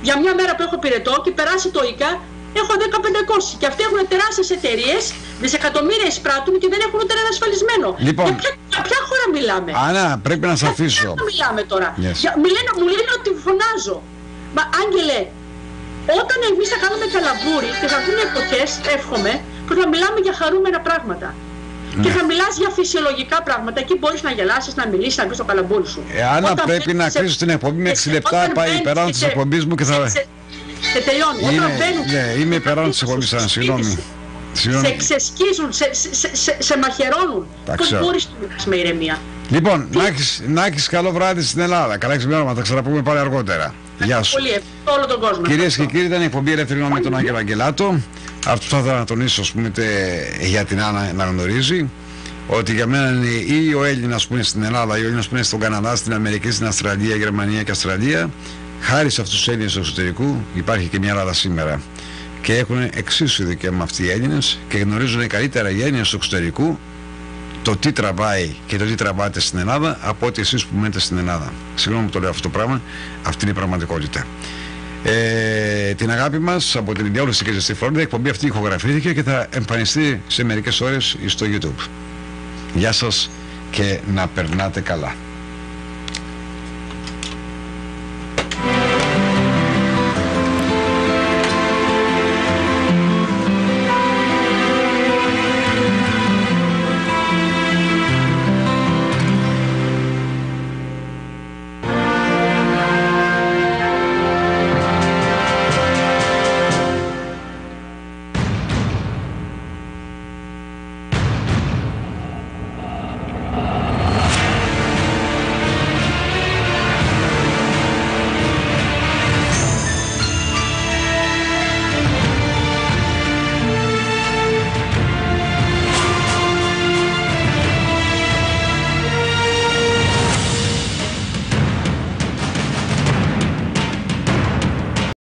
για μια μέρα που έχω πυρετό και περάσει το ΙΚΑ, έχω 10-500. Και αυτοί έχουν τεράστιες εταιρείες, δισεκατομμύρια εισπράττουν και δεν έχουν ούτε έναν ασφαλισμένο. Λοιπόν, για ποια χώρα μιλάμε? Άννα, πρέπει να σε αφήσω. Για ποια μιλάμε τώρα? Yes. Μου λένε ότι φωνάζω. Μα Άγγελε, όταν εμείς θα κάνουμε καλαμπούρι και θα βγουν εποχές, εύχομαι, που θα μιλάμε για χαρούμενα πράγματα. Ναι. Και θα μιλάς για φυσιολογικά πράγματα. Εκεί μπορείς να γελάσεις, να μιλήσεις, να πεις το καλαμπούρι σου. Άννα, πρέπει να κλείσω την εκπομπή με 6 λεπτά. Πάει υπεράνω της εκπομπής μου και θα... Και τελειώνει. Ναι, είμαι υπεράνω της εκπομπής, συγγνώμη. Σε ξεσκίζουν, σε μαχαιρώνουν. Πώς μπορείς να μιλάς με ηρεμία? Λοιπόν, να έχεις καλό βράδυ στην Ελλάδα. Καλά ξημέρωμα, θα ξαναπούμε πάλι αργότερα. Γεια σου. Πολύ, όλο τον κόσμο. Κυρίες και κύριοι, ήταν η εκπομπή Ελεύθερη Νόμη με τον Άγγελο Αγγελάτο. Αυτό θα ήθελα να τονίσω, ας πούμε, για την Άννα να γνωρίζει ότι για μένα είναι ή ο Έλληνας που είναι στην Ελλάδα ή ο Έλληνας που είναι στον Καναδά, στην Αμερική, στην Αυστραλία, Γερμανία και Αυστραλία. Χάρη σε αυτούς τους Έλληνες του εξωτερικού υπάρχει και μια Ελλάδα σήμερα. Και έχουν εξίσου δικαίωμα αυτοί οι Έλληνες και γνωρίζουν καλύτερα οι Έλληνες του εξωτερικού το τι τραβάει και το τι τραβάτε στην Ελλάδα από ότι εσείς που μένετε στην Ελλάδα. Συγγνώμη που το λέω αυτό το πράγμα, αυτή είναι η πραγματικότητα. Την αγάπη μας από την Ιδιόλουση και στη Φλόριντα. Η εκπομπή αυτή ηχογραφήθηκε και θα εμφανιστεί σε μερικές ώρες στο YouTube. Γεια σας και να περνάτε καλά.